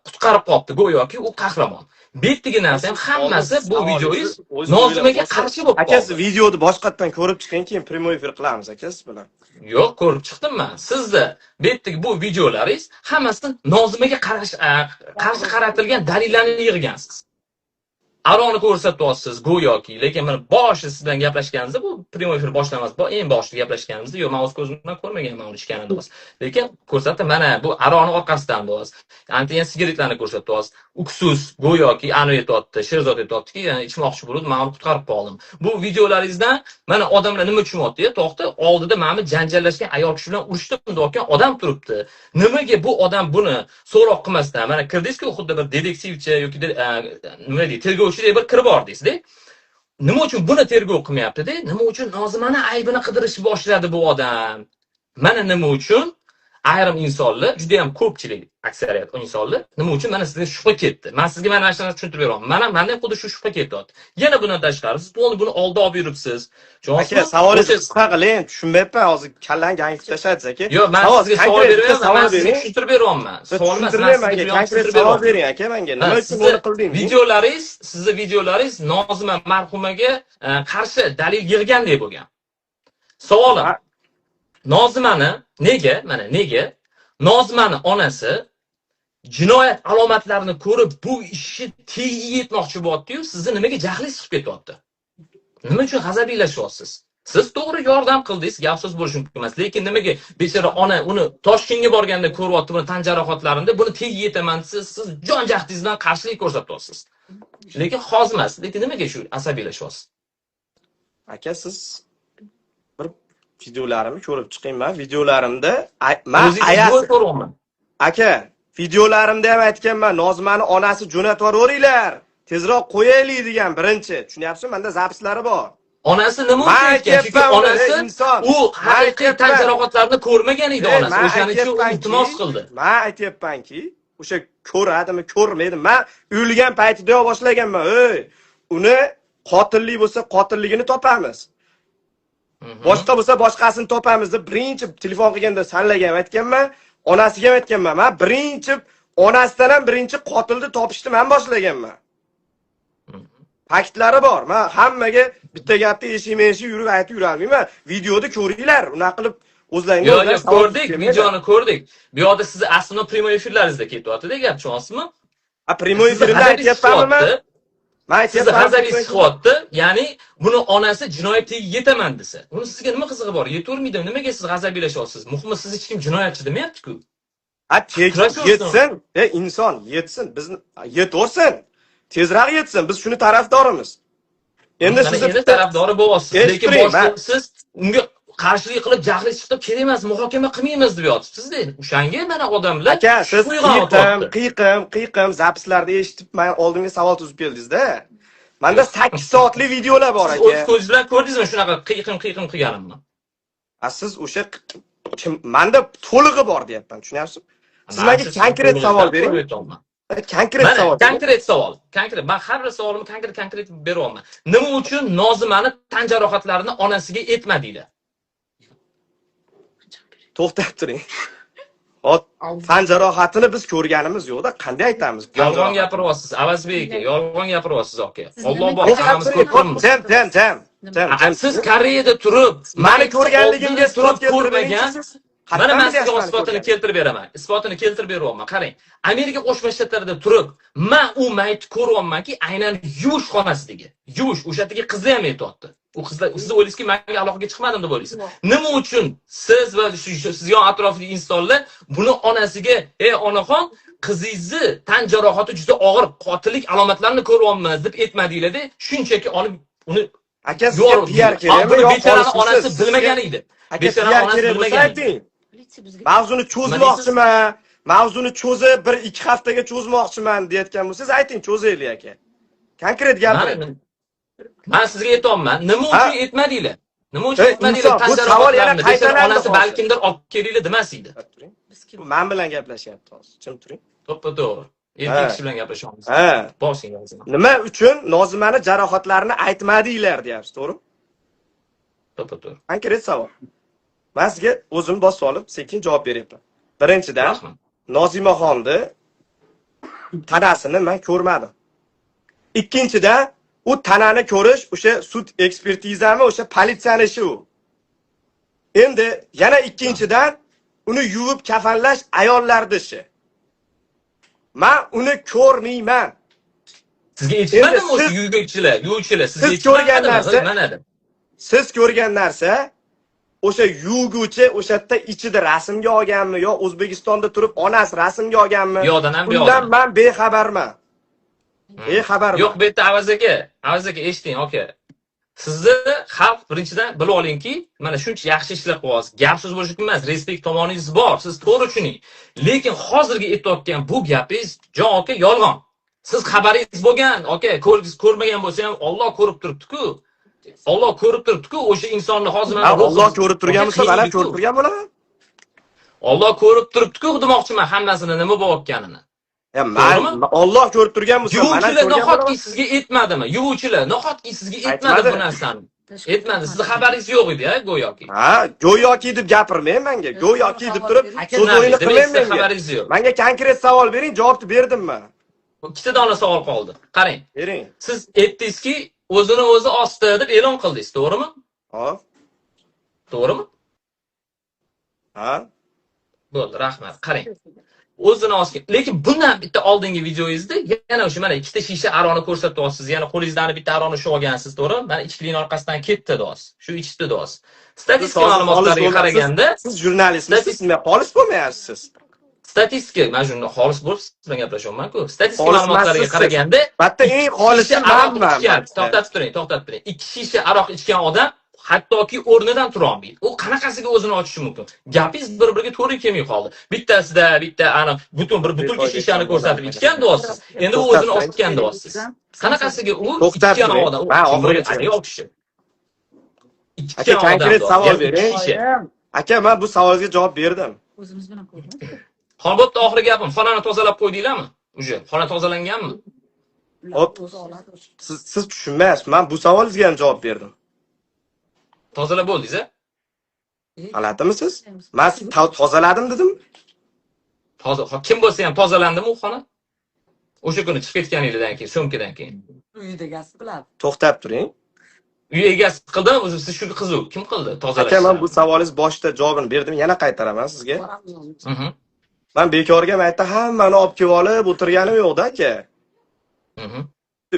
qutqarib qolibdi. Go'yoki u qahramon. Betdagi narsa ham hammasi bu videoyingiz Nozimaga qarshi bo'lib qoldi. Aka, siz videoni boshqatdan ko'rib chiqing, keyin prямой efir qilamiz aka siz bilan. Yo'q, ko'rib chiqdim men. Sizni betdagi bu videolaringiz hammasi Nozimaga qarshi qaratilgan dalillarni yig'gansiz. Aroqni ko'rsatyapsiz go'yoki, lekin men boshi siz bilan gaplashganimizda, bu prямой efir boshlamas, bu eng boshida gaplashganimizda, yo'q, men o'z ko'zim bilan ko'rmaganman uni ichganini deyapsiz. Lekin ko'rsatdi, mana bu aroqni orqasidan deyapsiz. Antiyan sigaretlarni ko'rsatyapsiz. Uksiz go'yoki ani aytyapti, Sherzod aytyaptiki, ya'ni ichmoqchi bo'lib, men uni qutqarib qoldim. Bu videolaringizdan mana odamlar nima tushunyapti? To'xta, oldida meni janjallashgan ayol kishi bilan urishdim deyotgan odam turibdi. Nimaga bu odam buni so'roq qilmasdan, mana kirdingiz-ku, xuddi bir detektivchi yoki nima deydi, tergovchidek bir kirib bordingiz-da. Nima uchun buni tergov qilmayapti-da? Nima uchun Nozimani aybini qidirishni boshladi bu odam? Mana nima uchun ayrim insonlar, juda ham ko'pchilik, aksariyat insonlar nima uchun mana sizga shubha ketdi. Men sizga mana shu narsani tushuntirib beraman. Menda xuddi shu shubha ketyapti. Yana bundan tashqari siz buni oldi olib yuribsiz. Aka, savolingizni qisqa qiling, tushunmayapman, hozir kallang gangib tashladi aka. Yo'q, men sizga savol beryapman, men sizga tushuntirib beryapman. Savol emas, konkret savol bering aka menga. Nima uchun buni qildingiz? Sizni videolaringiz Nozima marhumaga qarshi dalil yig'gandek bo'lgan. Savolim, Nozimani nega Nozimani onasi jinoyat alomatlarini ko'rib bu ishni tegiga yetmoqchi bo'lyapti-yu, sizni nimaga jahlingiz chiqib ketyapti? Nima uchun g'azablashyapsiz? Siz to'g'ri yordam qildingiz, gap so'z bo'lishi mumkin emas, lekin nimaga bechora ona uni Toshkentga borganda ko'ryapti buni tan jarohatlarini, buni tegiga yetaman siz jon jahdingiz bilan qarshilik ko'rsatyapsiz. Lekin hozir emas, lekin nimaga shu asabiylashyapsiz? Aka, siz videolarimni ko'rib chiqing. Men videolarimda men ko'raman. Aka, videolarimda ham aytganman, Nozimani onasi jo'natib yuboringlar. Tezroq qo'yaylik degan birinchi. Tushunyapsizmi? Menda zapislari bor. Onasi nima uchun aytgan? Chunki onasi u haqiqiy tan jarohatlarini ko'rmagan edi onasi. O'shaning uchun iltimos qildi. Men aytayapmanki, o'sha ko'radimi, ko'rmaydimi? Men o'lgan paytida boshlaganman. Uni qotillik bo'lsa, qotilligini topamiz. Boshqa bo'lsa boshqasini topamiz deb birinchi telefon qilganda sanlagan aytganman, onasiga aytganman. Men birinchi onasidan ham birinchi qotilni topishni men boshlaganman. Faktlari bor. Men hammaga bitta gapni eshitmayshi yurib aytib yurolmayman. Videoni ko'ringlar, unaqa qilib o'zlaringiz Yo'q, ko'rdik, videoni ko'rdik. Bu yoqda siz aslida prямой efirlaringizda ketyapti-da gap, tushunasizmi? Prямой efirda aytyapmanmi? Siz g'azabingiz chiqyapti, ya'ni buni onasi jinoyatga yetaman desa. Uni sizga nima qizig'i bor? Yetavermaydi. Nimaga siz g'azablashyapsiz? Muhimi siz hech kim jinoyatchi demayapti-ku. Yetsin, inson yetsin, bizni yetsin. Tezroq yetsin. Biz shuni tarafdorimiz. Endi siz tarafdori bo'lyapsiz, lekin boshqa siz unga qarshilik qilib jahli chiqib kerak emas, muhokama qilmaymiz deb yotibsiz-da. O'shanga mana odamlar aka, siz qiyqim zapislarda eshitib, men oldimga savol tuzib keldingiz-da. Menda 8 soatlik videolar bor aka. O'z ko'z bilan ko'rdingizmi shunaqa qiyqim qilganimni? Siz o'sha menda to'lig'i bor deyapman, tushunyapsizmi? Siz menga konkret savol bering. Konkret savol. Konkret savol. Konkret. Men har bir savolimni konkret beryapman. Nima uchun Nozimani tan jarohatlarini onasiga aytmadinglar? To'xtab turing. Hop, tan jarohatini biz ko'rganimiz yo'qda, qanday aytamiz? Yolg'on gapiryapsiz, Avazbek aka. Yolg'on gapiryapsiz aka. Alloh bor, hammamiz ko'ribmiz. Jam. Siz Koreyada turib, meni ko'rganligimga isbot ko'rmagan. Mana men sizga isbotini keltirib beraman. Isbotini keltirib beryapman. Qarang. Amerika Qo'shma Shtatlarida turib, men u maytni ko'ryapmanki, aynan yuvish xonasidagi. Yuvish, o'sha yerdagi qizni ham aytayapti. U qizlar, siz o'ylaysizki, menga aloqaga chiqmadim deb o'ylaysiz. Nima uchun siz va siz yon atrofidagi insonlar buni onasiga, "Ey onaxon, qizingizni tan jarohati juda og'ir, qotillik alomatlarini ko'ryapmiz" deb aytmadinglar-da, shunchaki olib uni aka sizga PR kerakmi yo bechoraning onasi bilmagan edi. Bechoraning onasi bilmagan edi. Mavzuni cho'zmoqchiman. Mavzuni cho'zib 1-2 haftaga cho'zmoqchiman deyotgan bo'lsangiz, ayting, cho'zaylik aka. Konkret gapiring. Men sizga aytayapman, nima uchun aytmadinglar? Nima uchun aytmadinglar? Bu savol yana qaytalanadi. Onasi balkimdir olib kelinglar demas edi. Men bilan gaplashyapti hozir. Jim turing. To'g'ri. Erkak kishi bilan gaplashamiz. Boshing yozing. Nima uchun Nozimani jarohatlarini aytmadinglar deyapsiz, to'g'rimi? To'g'ri. Konkret savol. Men sizga o'zim bosib olib, sekin javob beryapman. Birinchidan, Nozimaxonni tanasini men ko'rmadim. Ikkinchidan, u tanani ko'rish o'sha sud ekspertizami, o'sha politsiyani ishi u. Endi yana ikkinchidan, uni yuvib kafanlash ayollarning ishi. Men uni ko'rmayman. Sizga aytmadimmi o'sha yuvuvchilar, sizga aytmadimmi? Siz ko'rgan narsa o'sha yuvguvchi o'sha yerda ichida rasmga olganmi yo O'zbekistonda turib onasi rasmga olganmi? Undan men bexabarman. Bexabarman. Yo'q, bu yerda Avaz aka eshiting, aka. Sizni xalq birinchidan bilib olingki, mana shuncha yaxshi ishlar qilyapsiz. Gap so'z bo'lish emas, respekt tomoningiz bor, siz to'g'ri tushuning. Lekin hozirgi aytayotgan bu gapingiz jon aka yolg'on. Siz xabaringiz bo'lgan, aka, ko'rmagan bo'lsa ham Alloh ko'rib turibdi-ku. Alloh ko'rib turibdi-ku, o'sha insonni hozir mana Alloh ko'rib turgan bo'lsa, men ham ko'rib turgan bo'laman. Alloh ko'rib turibdi-ku, demoqchiman hammasini nima bo'layotganini. Men Alloh ko'rib turgan bo'lsa, men ham ko'rgan nahotki sizga aytmadimi? Yuvuvchilar nahotki sizga aytmadi bu narsani. Aytmadi, sizning xabaringiz yo'q edi-ya, go'yoki. Go'yoki deb gapirmang menga. Go'yoki deb turib, so'z o'yini qilmang menga. Xabaringiz yo'q. Menga konkret savol bering, javobni berdim men. Ikkita dona savol qoldi. Qarang. Bering. Siz aytdingizki, o'zini o'zi osdi deb e'lon qildingiz, to'g'rimi? Hop. To'g'rimi? Bo'ldi, rahmat. Qarang. O'zini osgan. Lekin bundan bitta oldingi videoyingizda yana o'sha mana ikkita shisha aroni ko'rsatyapsiz. Yana qo'lingizdan bitta aroni ushlab olgansiz, to'g'rimi? Mana ichkilikning orqasidan ketdi dos. Shu ichdi dos. Statistika ma'lumotlariga qaraganda, siz jurnalistmisiz, nima xolis bo'lmayapsiz. Statistika, men shunda xolis bo'lib siz bilan gaplashyapman-ku. Statistika ma'lumotlariga qaraganda, bitta eng xolisi manman. To'xtatib turing. 2 shisha aroq ichgan odam hattoki o'rnidan tura olmaydi. U qanaqasiga o'zini ochishi mumkin? Gapingiz bir-biriga to'g'ri kelmay qoldi. Bittasida bitta aniq butun bir butilka shishani ko'rsatib ichgan deyapsiz. Endi u o'zini osgan deyapsiz. Qanaqasiga u ichgan odam? Men oxiriga ayol kishi. Aka, konkret savol bering. Aka, men bu savolga javob berdim. O'zimiz bilan ko'rdik. Holbuki oxirgi gapim, xonani tozalab qo'ydinglarmi? Uje, xona tozalanganmi? Hop. Siz tushunmaysiz. Men bu savolingizga ham javob berdim. Tozalab bo'ldingiz-a? G'alatimisiz? Men tozaladim dedim. Kim bo'lsa ham tozalandimi u xona? O'sha kuni chiqib ketganingizdan keyin, so'mkadan keyin. Uyda egasi biladi. To'xtab turing. Uy egasi qildimi? O'zi siz shu qizu kim qildi? Tozalash. Aka, men bu savolingiz boshida javobini berdim, yana qaytaraman sizga. Men bekorga maytda hammani olib kelib olib o'tirganim yo'q-da, aka.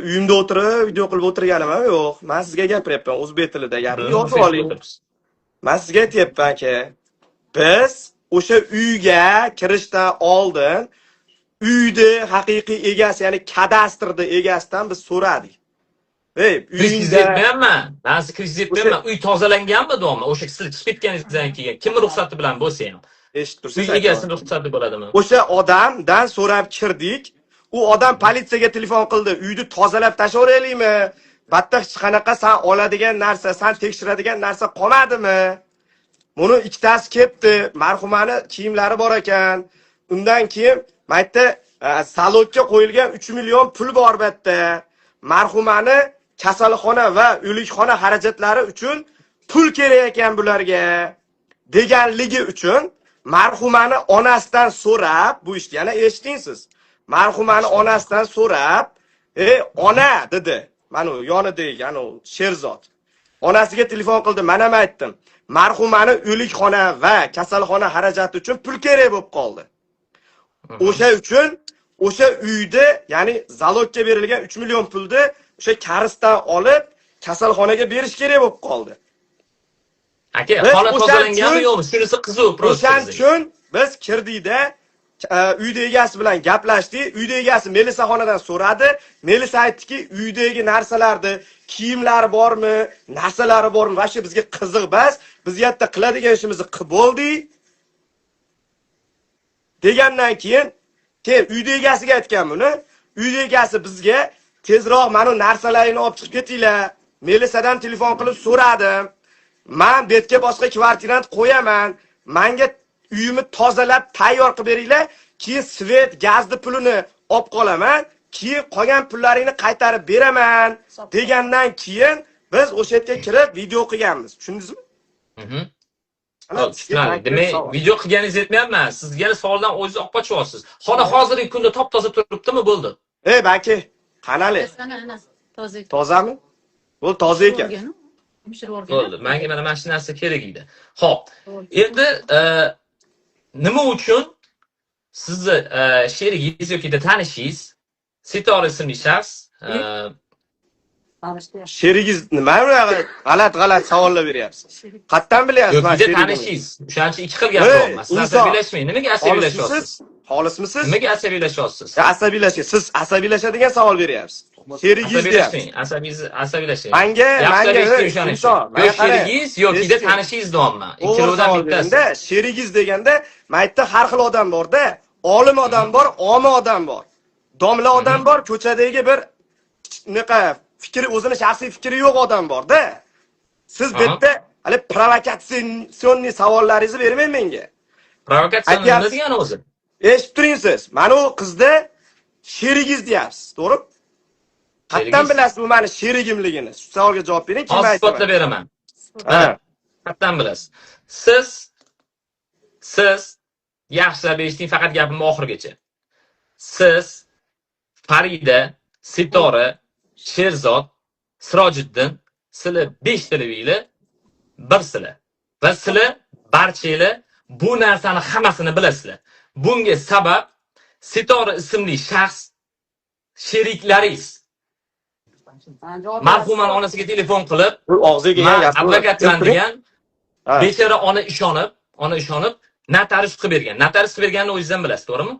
Uyimda o'tirib, video qilib o'tirganim ham yo'q. Men sizga gapiryapman, o'zbek tilida gapirib yozib oling. Men sizga aytyapman, aka. Biz o'sha uyga kirishdan oldin uyni haqiqiy egasi, ya'ni kadastrda egasidan biz so'radik. Ey, uyingizda berman. Men siz kredit berman. Uy tozalanganmi do'mi? O'sha siz chiqib ketganingizdan keyin kim ruxsati bilan bo'lsa ham. Eshitib tursiz. Uy egasining ruxsati bo'ladimi? O'sha odamdan so'rab kirdik. U odam politsiyaga telefon qildi. Uyni tozalab tashaveraylikmi? Batta hech qanaqa sen oladigan narsa, sen tekshiradigan narsa qolmadimi? Buni ikkitasi ketdi. Marhumani kiyimlari bor ekan. Undan keyin maytda salonga qo'yilgan 3 million pul bor bu yerda. Marhumani kasalxona va o'likxona xarajatlari uchun pul kerak ekan bularga deganligi uchun marhumani onasidan so'rab, bu ishni yana eshitdingsiz. Marhumani onasidan so'rab, ona dedi. Mana yonidagi, ana Sherzod. Onasiga telefon qildi, men ham aytdim. Marhumani o'likxona va kasalxona xarajati uchun pul kerak bo'lib qoldi. O'sha uchun o'sha uyda, ya'ni zalogga berilgan 3 million pulni o'sha karisdan olib kasalxonaga berish kerak bo'lib qoldi. Aka, holat tozalanganmi yo'qmi? Shunisi qiziq prosta. O'shan uchun biz kirdikda uyda egasi bilan gaplashdik. Uyda egasi Melisaxonadan so'radi. Melisa aytdiki, uydagi narsalarni, kiyimlari bormi, narsalari bormi? Vashi bizga qiziq bas. Biz yerda qiladigan ishimizni qilib bo'ldik. Degandan keyin uyda egasiga aytgan buni. Uyda egasi bizga tezroq mana narsalarini olib chiqib ketinglar. Melisadan telefon qilib so'radim. Men betga boshqa kvartirani qo'yaman. Menga uyimni tozalab tayyor qilib beringlar, keyin svet, gazni pulini olib qolaman, keyin qolgan pullaringni qaytarib beraman degandan keyin biz o'sha yerga kirib video qilganmiz. Tushundingizmi? Demak, video qilganingiz yetmayapmi? Sizga savoldan o'zingiz olib qochyapsiz. Hozirgi kunda top-toza turibdimi, bo'ldi? Baki, qanali? Tozami? Bu toza ekan. Bo'ldi. Menga mana shu narsa kerak edi. Xo'p. Endi nima uchun sizni sherigingiz yoki tanishingiz Sitora ismli shaxs sherigingiz nima g'alat savollar beryapsiz? Qayerdan bilyapsiz? Yo'q, tanishingiz. O'shancha ikki xil gap bo'lmas. Siz asabiylashmang. Nimaga asabiylashyapsiz? Xolismisiz? Nimaga asabiylashyapsiz? Siz asabiylashadigan savol beryapsiz. Sherigingiz deyapsiz. Asabiylashing. Menga sherigingiz yoki tanishingiz deyapman. Ikkovidan bittasi. Sherigingiz deganda, maytda har xil odam bor-da. Olim odam bor, omi odam bor. Domla odam bor, ko'chadagi bir fikri, o'zini shaxsiy fikri yo'q odam bor-da. Siz bu yerda hali provokatsion savollaringizni bermang menga. Provokatsiya nima degani o'zi? Eshitib turingsiz. Mana u qizda sherigingiz deyapsiz, to'g'rimi? Qayerdan bilasiz bu meni sherigimligini? Shu savolga javob bering, kim aytdi? Isbotlab beraman. Qayerdan bilasiz? Siz yaxshilab eshiting, faqat gapimni oxirigacha. Siz Farida, Sitora, Sherzod, Sirojiddin, sizlar 5 talabiylar birsizlar. Va sizlar barchanglar bu narsani hammasini bilasizlar. Bunga sabab Sitora ismli shaxs sheriklaringiz. Marhumani onasiga telefon qilib, og'ziga advokatman degan bechora ona ishonib, notarius qilib bergan. Notarius qilib berganini o'zingizdan bilasiz, to'g'rimi?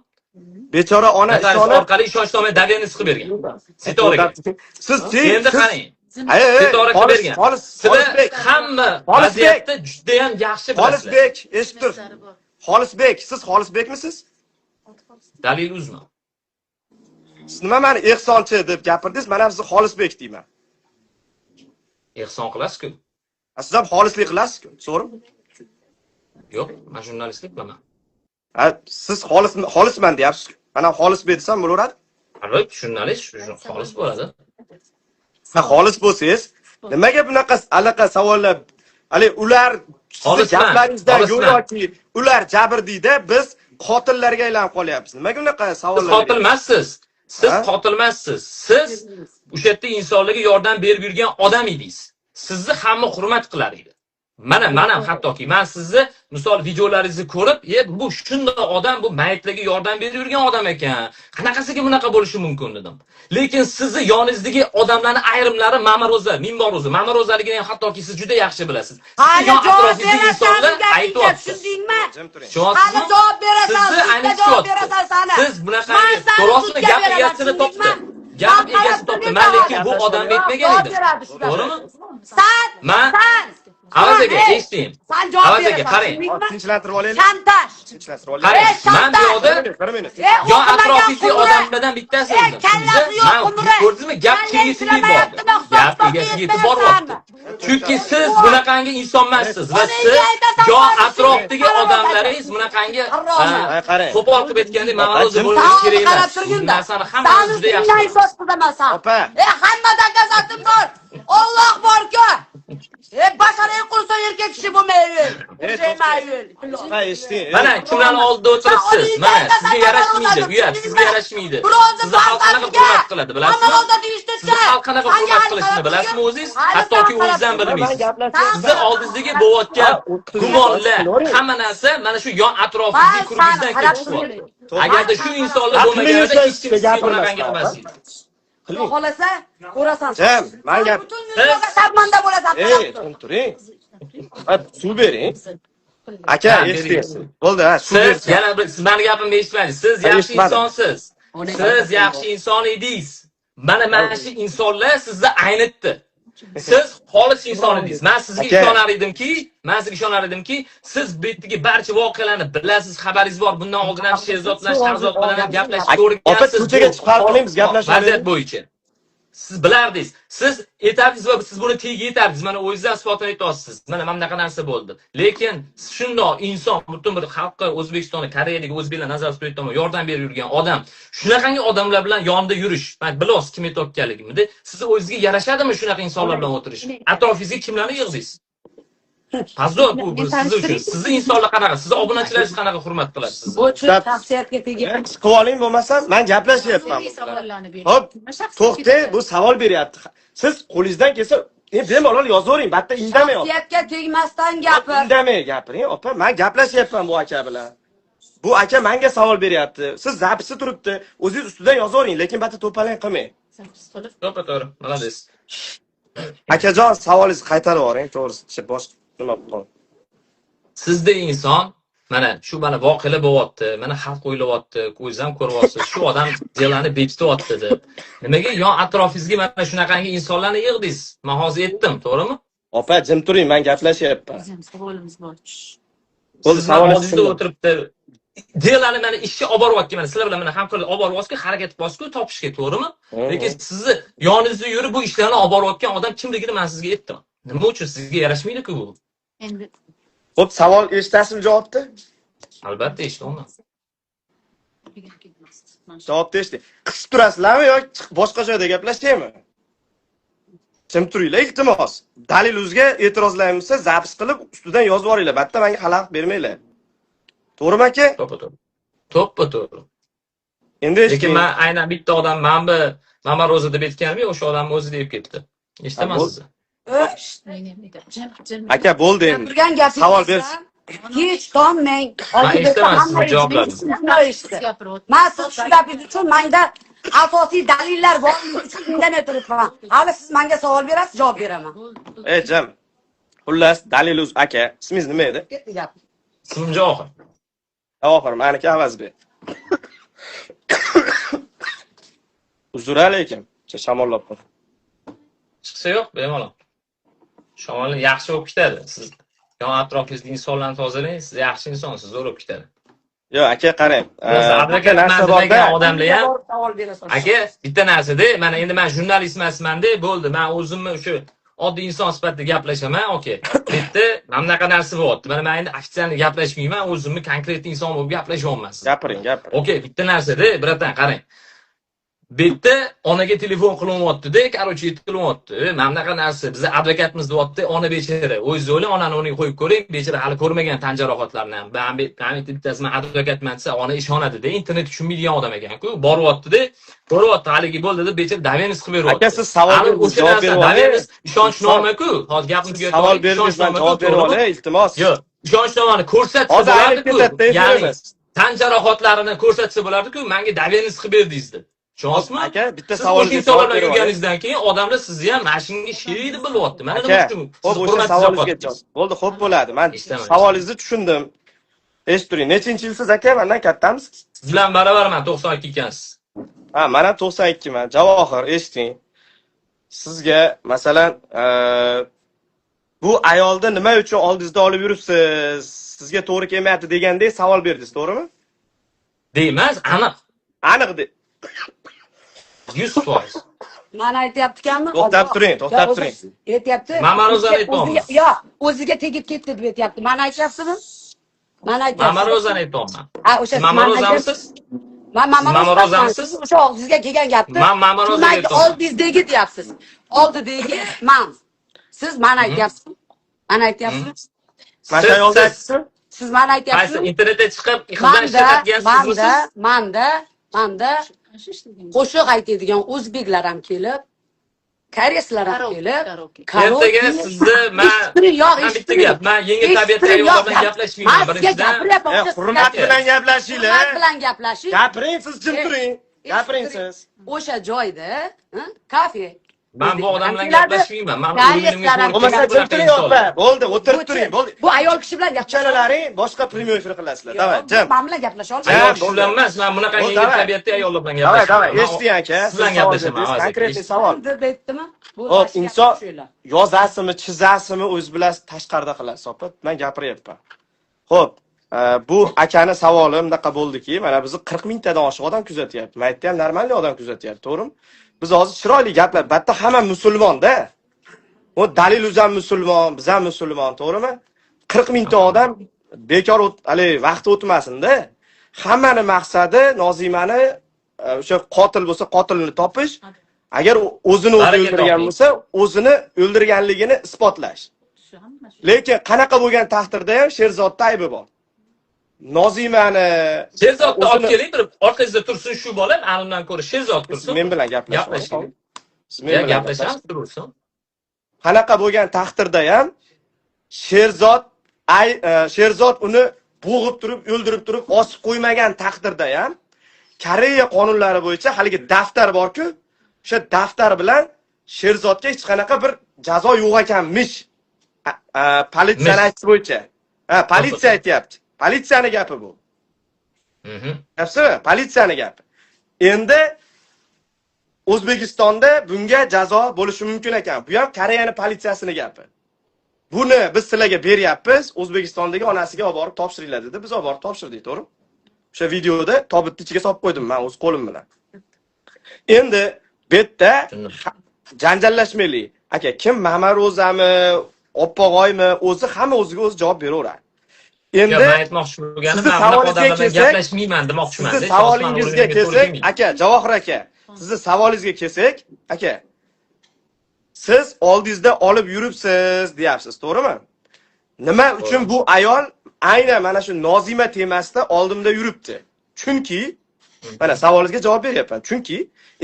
Bechora ona ishonib orqali ishonchnomani davleniyasi qilib bergan. Sitorga. Siz endi qarang. Sitora qilib bergan. Sizlar hamma vaziyatda juda ham yaxshi bilasizlar. Xolisbek, eshitib tur. Xolisbek, siz Xolisbekmisiz? Dalil uzma. Siz nima meni ehsonchi deb gapirdingiz, men ham sizni Xolisbek deyman. Ehson qilasiz-ku. Siz ham xolislik qilasiz-ku, to'g'rimi? Yo'q, men jurnalistlik qilaman. Siz xolisman deyapsiz. Mana Xolisbek desam bo'laveradi? Albatta, jurnalist xolis bo'ladi. Xolis bo'lsangiz, nimaga bunaqa alaqa savollar, hali ular gaplaringizdan yo'qki, ular jabrdiyda, biz qotillarga aylanib qolyapmiz. Nimaga bunaqa savollar? Siz qotil emassiz. Siz qotil emassiz. Siz o'sha yerda insonlarga yordam berib yurgan odam edingiz. Sizni hamma hurmat qilar edi. Mana ham hattoki men sizni misol videolaringizni ko'rib, bu shunday odam, bu mayitlarga yordam berib yurgan odam ekan. Qanaqasiga bunaqa bo'lishi mumkin dedim. Lekin sizni yoningizdagi odamlarning ayrimlari Mamaroza, Minboroza, Mamarozaligini ham hattoki siz juda yaxshi bilasiz. Hali javob berasan, tushundingmi? Hali javob berasan, siz bunaqa to'g'risini gap egasini topdi. Gap egasi topdi. Men lekin bu odamni aytmagan edim. To'g'rimi? Sen Avaz aka, eshiting. Sen cevap Avaz aka, berasan. qarang. Tinchlantirib olaylik. Chantaj. Tinchlantirib olaylik. Qarang, men bu yoqda Bir minut. yon atrofidagi odamlardan bittasi edim. Kallasi yo'q qumri. Ko'rdingizmi? Gap kelgisiga bordi. Gap egasiga yetib boryapti. Chunki siz bunaqangi inson emassiz va siz yon atrofdagi odamlaringiz bunaqangi qarang. qo'pol qilib aytganda mana o'zi bo'lishi kerak emas. Bu narsani hammamiz juda yaxshi bilamiz. Opa. Hammada kazatim bor. Alloh bor-ku. Bashariy qursa erkak kishi bo'lmaydi. Ha, eshiting. Mana kimlarni oldida o'tiribsiz? Mana sizga yarashmaydi, uyat sizga yarashmaydi. Sizni xalq qanaqa hurmat qiladi, bilasizmi? Sizni xalq qanaqa hurmat qilishini bilasizmi o'zingiz? Hattoki o'zingizdan bilmaysiz. Sizni oldingizga bo'layotgan gumonlar, hamma narsa mana shu yon atrofingizga kurgizdan kelib chiqadi. Agarda shu insonlar bo'lmaganida hech kim sizga bunaqangi qilmas edi. Xohlasa, ko'rasan. Jam, men gap. Sharmanda bo'lasan. Turing. Suv bering. Aka, eshiting. Bo'ldi, ha, suv Siz bersin. yana bir siz meni gapimni eshitmadingiz. Siz yaxshi insonsiz. Siz yaxshi inson edingiz. Mana shu insonlar sizni aynitdi. Siz xolis inson edingiz. Men sizga ishonar edimki, siz bu yerdagi barcha voqealarni bilasiz, xabaringiz bor. Bundan oldin ham Sherzod bilan Shahzod bilan ham gaplashib Opa, ko'rgansiz. ko'chaga chiqib hal qilamiz, gaplashamiz. Vaziyat bo'yicha. Siz bilardingiz. Siz aytardingiz va siz buni tegi yetardingiz. Mana o'zingizdan isbotini aytyapsiz. Mana bunaqa narsa bo'ldi. Lekin shundoq inson, butun bir xalqqa, O'zbekistonni, Koreyadagi o'zbeklar nazorat qilib tomon yordam berib yurgan odam, shunaqangi odamlar bilan yonida yurish, men bilasiz kim aytayotganligimni, siz o'zingizga yarashadimi shunaqa insonlar bilan o'tirish? Atrofingizga kimlarni yig'dingiz? Pazor bu siz uchun. Sizni insonlar qanaqa? Sizni obunachilaringiz qanaqa hurmat qiladi sizni? Bu tavsiyatga tegib. Chiqib oling bo'lmasa, men gaplashyapman. Hop, to'xtang, bu savol beryapti. Siz qo'lingizdan kelsa, bemalol yozavering, batda indamay ol. Tavsiyatga tegmasdan gapir. Indamay gapiring, opa, men gaplashyapman bu aka bilan. Bu aka menga savol beryapti. Siz zapisi turibdi, o'zingiz ustidan yozavering, lekin batda to'palang qilmang. To'g'ri, malades. Akajon, savolingizni qaytarib yuboring, to'g'risi, boshqa nima bo'ldi? Sizda inson mana shu voqealar bo'lyapti, mana xalq o'ylayapti, o'zingiz ham ko'ryapsiz, shu odam delani bekityapti deb. Nimaga yon atrofingizga mana shunaqangi insonlarni yig'dingiz? Men hozir aytdim, to'g'rimi? Opa, jim turing, men gaplashyapman. Savolimiz bor. Bo'ldi, savolingizni o'tiribdi. Delani mana ishga olib boryapti, mana sizlar bilan mana hamkorlik olib boryapti, harakat bosku topishga, to'g'rimi? Lekin sizni yoningizda yurib bu ishlarni olib boryotgan odam kimligini men sizga aytdim. Nima uchun sizga yarashmaydi-ku bu? Endi Xo'p, savol eshitasizmi javobni? Albatta eshitaman. Javobni eshiting. Qisib turasizlarmi yoki boshqa joyda gaplashaymi? Jim turinglar, iltimos. Dalil o'ziga e'tirozlaymiz, zapis qilib ustidan yozib yuboringlar. Batda menga xalaqit bermanglar. To'g'rimi aka? To'ppa-to'g'ri. Endi lekin men aynan bitta odam mana ro'za deb aytganim, o'sha odam o'zi deb ketdi. Eshitamansiz? Aka bo'ldi endi. Turgan gapingiz. Savol bersin. Hech tomang. Eshitaman javoblarni. Men siz shu gapingiz uchun menda asosiy dalillar borligi uchun indamay turibman. Hali siz menga savol berasiz, javob beraman. Jam. Xullas, daliluz aka, ismingiz nima edi? Ketdi gap. Ismim Javohir. Javohir, meniki Avazbek. Uzr alaykum. Shamollab qoldi. Chiqsa yo'q, bemalol. Shamolni yaxshi bo'lib ketadi. Siz yon atrofingizda insonlarni tozalang, siz yaxshi insonsiz, zo'r bo'lib ketadi. Yo'q, aka qarang. Advokat narsa borda odamlar ham savol berasan. Aka, bitta narsada, mana endi men jurnalist emasman-da, bo'ldi. Men o'zimni o'sha oddiy inson sifatida gaplashaman, okey. Bitta mana bunaqa narsa bo'lyapti. Mana men endi ofitsial gaplashmayman, o'zimni konkret inson bo'lib gaplashyapman. Gapiring. Okey, bitta narsada, biratdan qarang. Bitta onaga telefon qilyapti-da, qarochi yetilyapti. Mana bunaqa narsa, biz advokatimiz deyapti, ona bechara. O'zingiz o'ylang, onani o'rniga qo'yib ko'ring, bechara hali ko'rmagan tan jarohatlarini ham. Men bittasi men advokatman desa, ona ishonadi-da, internet tushunmaydigan odam ekan-ku. Boryapti-da, ko'ryapti, haligi bo'ldi deb bechara davenis qilib beryapti. Aka, siz savolga javob berib oling. Ishonchnoma-ku. Hozir gapni tugatib savol berdingiz, men javob berib olay, iltimos. Yo'q, ishonchnomani ko'rsatsa bo'lardi-ku. Ya'ni tan jarohatlarini ko'rsatsa bo'lardi-ku, menga davenis qilib berdingiz deb. Tushunasizmi? Aka, bitta savolga javob berib yurganingizdan keyin odamlar sizni ham mashinga sherikni bilyapti. Mana nima uchun? Xo'p, o'sha savolingizga javob. Bo'ldi, xo'p bo'ladi. Men savolingizni tushundim. Eshituring, nechinchi yilsiz aka? Mendan kattamisiz? Siz bilan barabarman, 92 ekansiz. Ha, men ham 92 man. Javohir, eshiting. Sizga masalan, bu ayolni nima uchun oldingizda olib yuribsiz? Sizga to'g'ri kelmayapti degandek savol berdingiz, to'g'rimi? Deymas, aniq. Aniq de. 100%. Mana aytyapti-kanmi? To'xtab turing, to'xtab turing. Aytyapti. Mana o'zim aytmoqman. Yo'q, o'ziga tegib ketdi deb aytyapti. Mana aytyapsizmi? Mana aytyapsiz. Mama Rozani aytmoqman. Ha, o'sha Mama Rozamisiz? Mama Mama Rozamisiz? O'sha og'zingizga kelgan gapni. Mama Rozani aytmoqman. Oldingizdagi deyapsiz. Oldidagi man. Siz mana aytyapsizmi? Mana aytyapsizmi? Mana shu ayolni aytdingiz? Siz mana Qaysi aytyapsizmi? internetga chiqib qizdan ishlatgansiz manda qo'shiq aytadigan o'zbeklar ham kelib, koreyslar ham kelib, ertaga sizni bitta gap, men yengil tabiatli ayollar bilan gaplashmayman birinchidan. Hurmat bilan gaplashinglar. Hurmat bilan gaplashing. Gapiring, siz jim turing. Gapiring siz. O'sha joyda, kafe. Men bu odam bilan gaplashmayman. Men bo'lmasa jim turing opa. Bo'ldi, o'tirib turing. Bo'ldi. Bu ayol kishi bilan Gaplashalaring boshqa prямой efir qilasizlar. Davay, jim. Men bilan gaplasha olmayman. Ayol shular emas, men bunaqa yengil tabiatli ayollar bilan Davay, gaplashaman. eshiting aka. Siz bilan gaplashaman. Konkretniy savol. deb aytdimi? Hop, inson yozasimi, chizasimi o'z bilasiz tashqarida qilasiz, opa. Men gapiryapman. Xo'p, bu akani savoli bunaqa bo'ldiki, mana bizni 40 mingtadan oshiq odam kuzatyapti. Men aytdim, normalniy odam kuzatyapti, to'g'rimi? Biz hozir chiroyli gaplar, batta hamma musulmonda. O dalil o'zam musulmon, biz ham musulmon, to'g'rimi? 40 mingta odam bekor hali vaqt o'tmasin-da. Hammaning maqsadi Nozimani o'sha qotil bo'lsa, qotilni topish, agar o'zini o'ldirgan bo'lsa, o'zini o'ldirganligini isbotlash. Lekin qanaqa bo'lgan taqdirda ham Sherzodda aybi bor. Nozimani Sherzodni olib keling, bir orqangizda tursin shu bola, menimdan ko'ra Sherzod tursin. Men bilan gaplashing. Siz men bilan gaplashamiz, tursin. Qanaqa bo'lgan taqdirda ham Sherzod uni bo'g'ib turib, o'ldirib turib, osib qo'ymagan taqdirda ham Koreya qonunlari bo'yicha haligi daftar bor-ku, o'sha daftar bilan Sherzodga hech qanaqa bir jazo yo'q ekanmish. Politsiyani aytish bo'yicha. Politsiya aytayapti. Politsiyani gapi bu. Gapsizmi? Politsiyani gapi. Endi O'zbekistonda bunga jazo bo'lishi mumkin ekan. Bu ham Koreyaning politsiyasining gapi. Buni biz sizlarga beryapmiz, O'zbekistondagi onasiga olib borib topshiringlar dedi. Biz olib borib topshirdik, to'g'ri? O'sha videoda tobutni ichiga solib qo'ydim men o'z qo'lim bilan. Endi bu yerda janjallashmaylik. Aka, kim Mama Rozami, Oppog'oymi, o'zi hamma o'ziga o'zi javob beraveradi. Endi men aytmoqchi bo'lganim, men bunaqa odam bilan gaplashmayman demoqchiman. Siz savolingizga kelsak, aka, Javohir aka, sizni savolingizga kelsak, aka, siz oldingizda olib yuribsiz, deyapsiz, to'g'rimi? Nima uchun bu ayol aynan mana shu Nozima temasida oldimda yuribdi? Chunki mana savolingizga javob beryapman. Chunki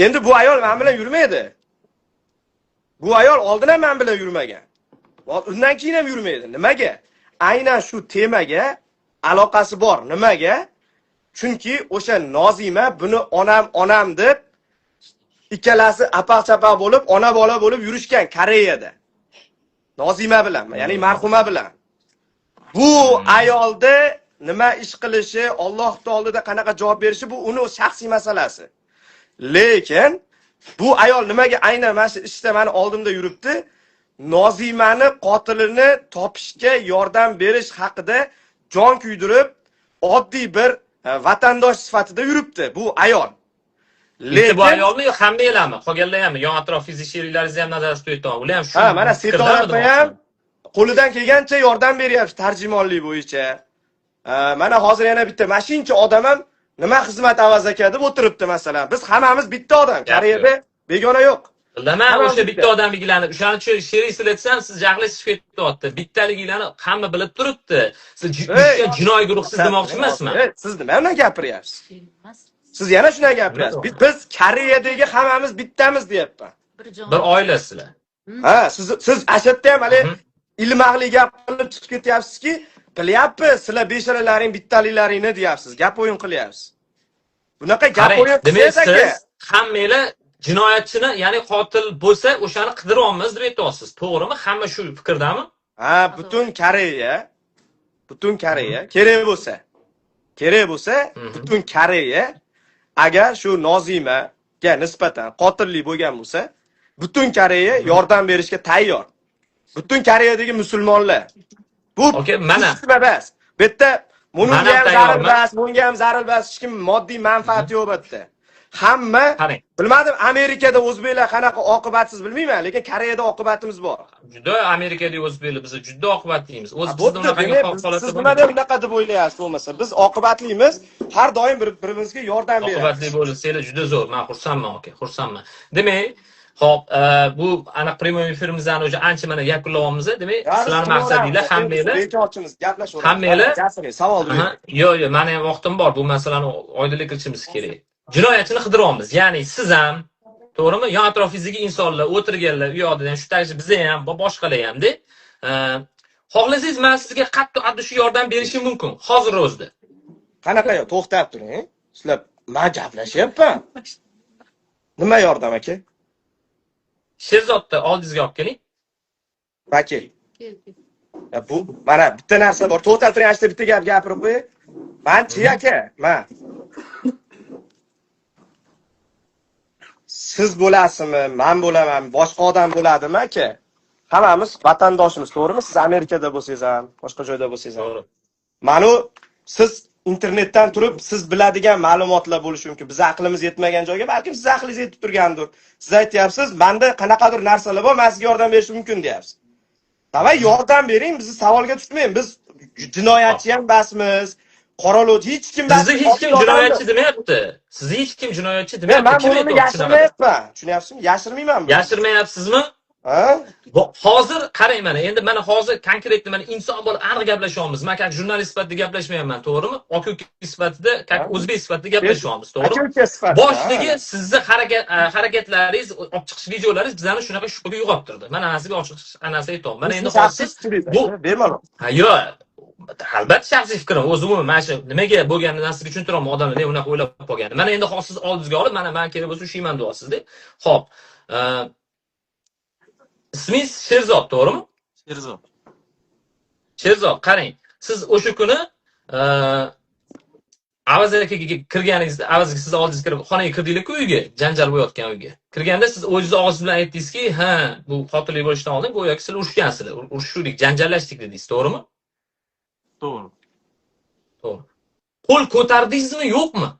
endi bu ayol men bilan yurmaydi. Bu ayol oldin ham men bilan yurmagan. Undan keyin ham yurmaydi. Nimaga? Aynan shu temaga aloqasi bor. Nimaga? Chunki o'sha Nozima buni onam deb ikkalasi apaq-chapaq bo'lib, ona bola bo'lib yurishgan Koreyada. Nozima bilan, ya'ni marhuma bilan. Bu ayolda nima ish qilishi, Alloh taolida qanaqa javob berishi bu uni shaxsiy masalasi. Lekin bu ayol nimaga aynan mana shu ishda meni oldimda yuribdi? Nozimani qotilini topishga yordam berish haqida jon kuydirib, oddiy bir vatandosh sifatida yuribdi bu ayol. Lekin bu ayolmi yo hammalarmi? Qolganlar ham, yon atrofingizda sheriklaringizni ham nazarda tutayotgan. Ular ham shu. Mana Setorapa ham qo'lidan kelgancha yordam beryapti tarjimonlik bo'yicha. Mana hozir yana bitta mashinchi odam ham nima xizmat avaz aka deb o'tiribdi masalan. Biz hammamiz bitta odam, Koreyada begona yo'q. Bilaman, o'sha bitta odamliginglarni, o'shaning uchun sherik silatsam, siz jahlingiz chiqib ketyapti. Bittaliginglarni hamma bilib turibdi. Siz jinoiy guruhsiz demoqchi emasman. Siz nima bilan gapiryapsiz? Siz yana shunday gapiryapsiz. Biz Koreyadagi hammamiz bittamiz deyapman. Bir oilasizlar. Siz ashadda ham hali ilmaqli gap qilib chiqib ketyapsizki, bilyapsiz, sizlar beshalalaring bittaliklaringni deyapsiz. Gap o'yin qilyapsiz. Bunaqa gap o'yin qilsangiz aka, hammanglar jinoyatchini, ya'ni qotil bo'lsa, o'shani qidiryapmiz deb aytyapsiz. To'g'rimi? Hamma shu fikrdami? Butun Koreya kerak bo'lsa, butun Koreya agar shu Nozimaga nisbatan qotillik bo'lgan bo'lsa, butun Koreya yordam berishga tayyor. butun Koreyadagi musulmonlar. Bu Okey, mana bas. Bu yerda bunga Mana ham zarar tayyorman. bas, bunga ham zarar bas, hech kim moddiy manfaat yo'q bu yerda. Hamma qarang. bilmadim, Amerikada o'zbeklar qanaqa oqibatsiz bilmayman, lekin Koreyada oqibatimiz bor. Juda Amerikadagi o'zbeklar biz juda oqibatlimiz. O'zi Siz bizda unaqangi holatda siz nima deb unaqa deb o'ylayapsiz bo'lmasa? Biz oqibatlimiz, har doim bir-birimizga yordam beramiz. oqibatli bo'lsanglar juda zo'r. Men xursandman aka, xursandman. Demak, hop, bu aniq premyer efirimizni o'sha ancha mana yakunlayapmiz. Demak, sizlarning maqsadinglar hammanglar bekorchimiz gaplashamiz. hammanglar savol bering. yo'q, meni ham vaqtim bor. Bu masalani oydinlik kiritishimiz kerak. Jinoyatchini qidiryapmiz. Ya'ni siz ham, to'g'rimi? Yon atrofingizdagi insonlar, o'tirganlar, u yoqda ham shu tariqa biz ham, boshqalar ham-da. Xohlasangiz, men sizga qattiq shu yordam berishim mumkin. Hozir o'zida. Qanaqa yo'q, to'xtab turing. Sizlar men gaplashyapman. Nima yordam aka? Sherzodni oldingizga olib keling. Vakil. Bu mana bitta narsa bor. To'xtab turing, ashta bitta gap gapirib qo'y. Men-chi aka, men. Siz bo'lasizmi, men bo'laman, boshqa odam bo'ladimi aka? Hammamiz vatandoshimiz, to'g'rimi? Siz Amerikada bo'lsangiz ham, boshqa joyda bo'lsangiz ham. To'g'ri. Mana siz internetdan turib, siz biladigan ma'lumotlar bo'lishi mumkin. Biz aqlimiz yetmagan joyga, balkim siz aqlingiz yetib turgandir. Siz aytyapsiz, menda qanaqadir narsalar bor, men sizga yordam berishim mumkin deyapsiz. Davay yordam bering, bizni savolga tutmang. Biz jinoyatchi ham emasmiz. Qoralo'ch hech kim Sizni hech kim jinoyatchi demayapti. Sizni hech kim jinoyatchi demayapti. Men buni yashirmayapman. Tushunyapsizmi? Yashirmayman buni. Yashirmayapsizmi? Ha? Hozir qarang mana, endi mana hozir konkretni mana inson bo'lib aniq gaplashyapmiz. Men как jurnalist sifatida gaplashmayapman, to'g'rimi? Aka-uka sifatida, как o'zbek sifatida gaplashyapmiz, to'g'rimi? Aka-uka sifatida. Boshligi sizni harakatlaringiz, olib chiqish videolaringiz bizani shunaqa shubhaga uyg'ottirdi. Men anasiga ochiq anasi aytaman. Mana endi hozir bu bermadim. Ha, yo'q. Albatta shaxsiy fikrim, o'zim mana shu nimaga bo'lganini sizga tushuntiraman, odamlar unaqa o'ylab qolgan. Mana endi hozir siz oldingizga olib, mana men kerak bo'lsa ushlayman deyapsiz-da. Xo'p. Ismingiz Sherzod, to'g'rimi? Sherzod. Sherzod, qarang. Siz o'sha kuni Avaz akaga kirganingizda, Avazga siz oldingiz kirib, xonaga kirdinglar-ku uyga, janjal bo'layotgan uyga. Kirganda siz o'zingiz og'iz bilan aytdingizki, "Ha, bu qotillik bo'lishdan oldin go'yoki sizlar urushgansizlar, urushdik, janjallashdik" dedingiz, to'g'rimi? To'g'ri. To'g'ri. Qo'l ko'tardingizmi, yo'qmi?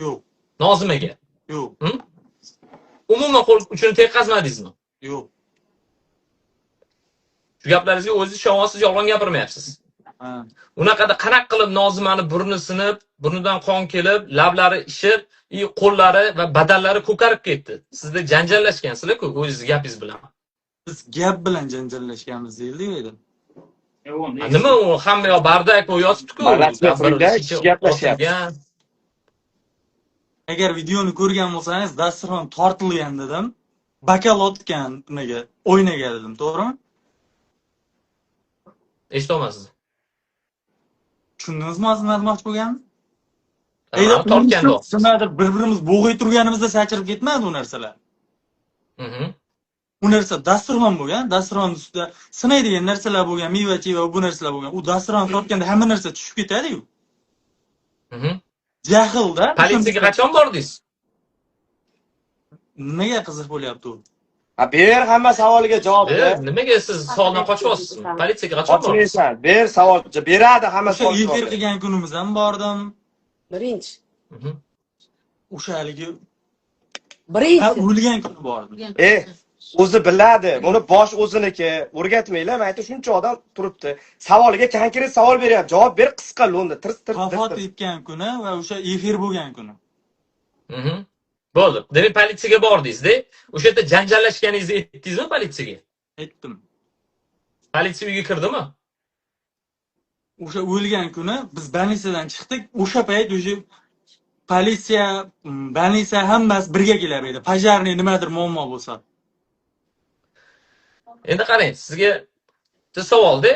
Yo'q. Nozimaga. Yo'q. Umuman qo'l uchun teqazmadingizmi? Yo'q. Shu gaplaringizga o'zingiz ishonyapsiz, yolg'on gapirmayapsiz. Ha. Unaqada qanaqa qilib Nozimani burni sinib, burnidan qon kelib, lablari ishib, qo'llari va badallari ko'karib ketdi. Sizda janjallashgansizlar-ku o'zingiz gapingiz bilan. Biz gap bilan janjallashganmiz deyildi-ku. Nima u hamma yo bardak u yotibdi-ku. Gaplashyapti. Agar videoni ko'rgan bo'lsangiz, dasturxon tortilgan dedim. Bakal otgan nimaga, o'ynaga dedim, to'g'rimi? Eshitolmaysiz. Tushundingizmi, nima demoqchi bo'lganim? Tortganda. Nimadir bir-birimiz bo'g'ay turganimizda sachirib ketmadi u narsalar. U narsa dasturxon bo'lgan, dasturxon ustida sinaydigan narsalar bo'lgan, meva-cheva bu narsalar bo'lgan. U dasturxon tortganda hamma narsa tushib ketadi-ku. Jahilda. Politsiyaga qachon bordingiz? Nimaga qiziq bo'lyapti u? Ber hamma savoliga javob ber. Nimaga siz savoldan qochyapsizmi? Politsiyaga qachon bordingiz? Ber savol, beradi hamma savol. Efir qilgan kunimiz ham bordim. Birinchi. O'sha haligi Birinchi. o'lgan kuni bordim. O'zi biladi. Buni bosh o'ziniki. O'rgatmanglar. Men aytdim, shuncha odam turibdi. Savoliga konkret savol beryapti. Javob ber, qisqa lo'nda. Vafot etgan kuni va o'sha efir bo'lgan kuni. Bo'ldi. Demak, politsiyaga bordingiz-da. O'sha yerda janjallashganingizni aytdingizmi politsiyaga? Aytdim. Politsiya uyga kirdimi? O'sha o'lgan kuni biz больницаdan chiqdik. O'sha payt o'sha politsiya, больница hammasi birga kelar edi. Pojarniy nimadir muammo bo'lsa. Endi qarang, sizga savol-da.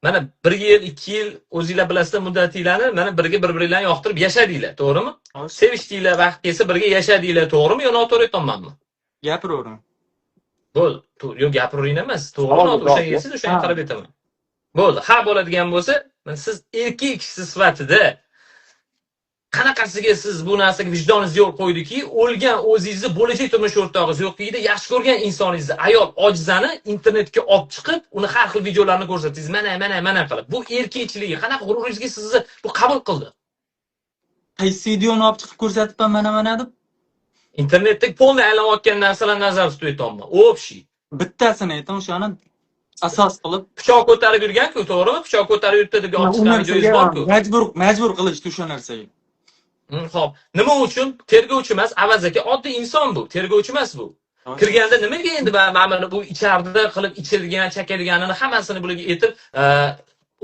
Mana 1 yil, 2 yil o'zingizlar bilasizlar muddatinglarni, mana birga bir-biringlarni yoqtirib yashadinglar, to'g'rimi? Sevishdinglar, vaqt kelsa birga yashadinglar, to'g'rimi yo noto'g'ri aytolmanmi? Gapiravering. Bo'ldi. Yo'q, gapiravering emas, to'g'rimi? O'shanga siz o'shanga qarab aytaman. Bo'ldi. Ha bo'ladigan bo'lsa, men siz erkak kishi sifatida qanaqasiga siz bu narsaga vijdoningiz yo'l qo'ydiki, o'lgan o'zingizni bo'lajak turmush o'rtog'ingiz yo'qligida yaxshi ko'rgan insoningizni, ayol ojizani internetga olib chiqib, uni har xil videolarni ko'rsatingiz. Mana qilib. Bu erkakchiligi, qanaqa g'ururingizga sizni bu qabul qildi? Qaysi videoni olib chiqib ko'rsatibman mana deb? Internetda polni aylanayotgan narsalar nazarda tutyapman. Общий. Bittasini ayting, o'shani asos qilib Pichoq ko'tarib yurgan-ku, to'g'rimi? Pichoq ko'tarib yurdi deb olib chiqqan videoyingiz bor-ku. Majbur qilishdi o'sha narsaga. Xo'p, nima uchun? Tergovchi emas, avazaki oddiy inson bu. Tergovchi emas bu. Kirganda nimaga endi mana bu icharida qilib ichirgan, chakadiganini hammasini bularga aytib,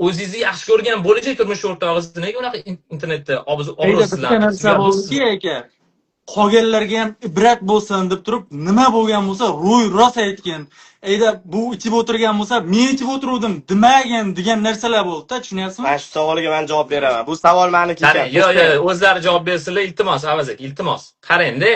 o'zingizni yaxshi ko'rgan bo'lajak turmush o'rtog'ingizni nega unaqa internetda obro'sizlantirib aka. Qolganlarga ham ibrat bo'lsin deb turib, nima bo'lgan bo'lsa, ro'y rost aytgan. Bu ichib o'tirgan bo'lsa, men ichib o'tiruvdim, demagan degan narsalar bo'ldi-da, tushunyapsizmi? Mana shu savoliga men javob beraman. Bu savol meniki ekan. Yo'q, o'zlari javob bersinlar, iltimos, avazak, iltimos. Qarang-da.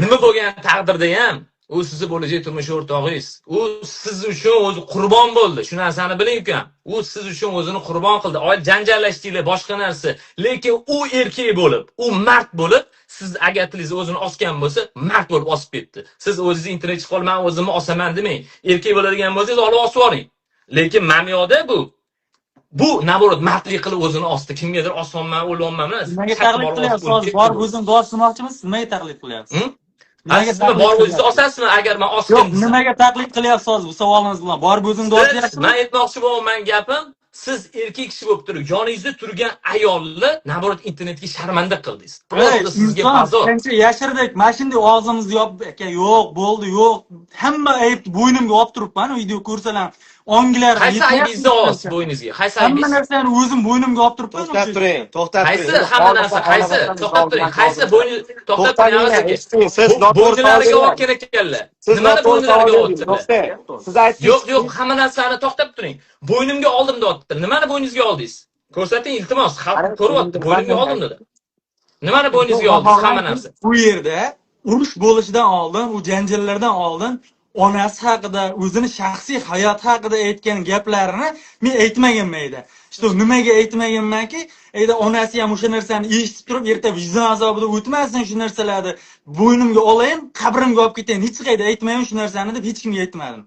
Nima bo'lgan taqdirda ham u sizni bo'lajak turmush o'rtog'ingiz. U siz uchun o'zi qurbon bo'ldi. Shu narsani biling ukan. U siz uchun o'zini qurbon qildi. Janjallashdinglar, boshqa narsa. Lekin u erkak bo'lib, u mard bo'lib, siz agar tilingiz o'zini osgan bo'lsa, mard bo'lib osib ketdi. Siz o'zingiz internet chiqib men o'zimni osaman demang. Erkak bo'ladigan bo'lsangiz, olib osib oling. Lekin mamyoda bu naborot mardlik qilib o'zini osdi. Kimgadir osmonman, o'lolman emas. Nimaga taqlid qilyapsiz? Bor o'zim dosmoqchimisiz? Nimaga taqlid qilyapsiz? Siz bor o'zingiz osasizmi agar men osgan? Yo'q, nimaga taqlid qilyapsiz bu savolingiz bilan? Bor o'zing dosyapsizmi? Men aytmoqchi bo'laman gapim, siz erkak kishi bo'lib turib, yoningizda turgan ayolni naborot internetga sharmanda qildingiz. Просто sizga bazor. Qancha yashirdik, mashinada og'zimizni yopib, aka, yo'q, bo'ldi, yo'q. Hamma aybni bo'ynimga olib turibman, video ko'rsalar. Onglar. Qaysi aybingizni olasiz bo'yningizga? Qaysi aybingiz? Hamma narsani o'zim bo'ynimga olib turibman. To'xtab turing, to'xtab turing. Qaysi hamma narsa, qaysi? To'xtab turing. Qaysi bo'yni to'xtab turing. Siz bo'ynilariga olgan ekanlar. Nimani bo'ynilariga olibdilar? Siz aytdingiz. Yo'q, hamma narsani to'xtab turing. Bo'ynimga oldim deyapti. Nimani bo'yningizga oldingiz? Ko'rsating, iltimos, xalq ko'ryapti. Bo'ynimga oldim dedi. Nimani bo'yningizga oldingiz hamma narsa? Bu yerda urush bo'lishidan oldin, u janjallardan oldin onasi haqida, o'zini shaxsiy hayoti haqida aytgan gaplarini men aytmaganman edi. İşte nimaga aytmaganmanki, onasi ham o'sha narsani eshitib turib, erta vijdon azobida o'tmasin shu narsalarni. Bo'ynimga olayin, qabrimga olib ketayin. Hech qayerda aytmayman shu narsani deb hech kimga aytmadim.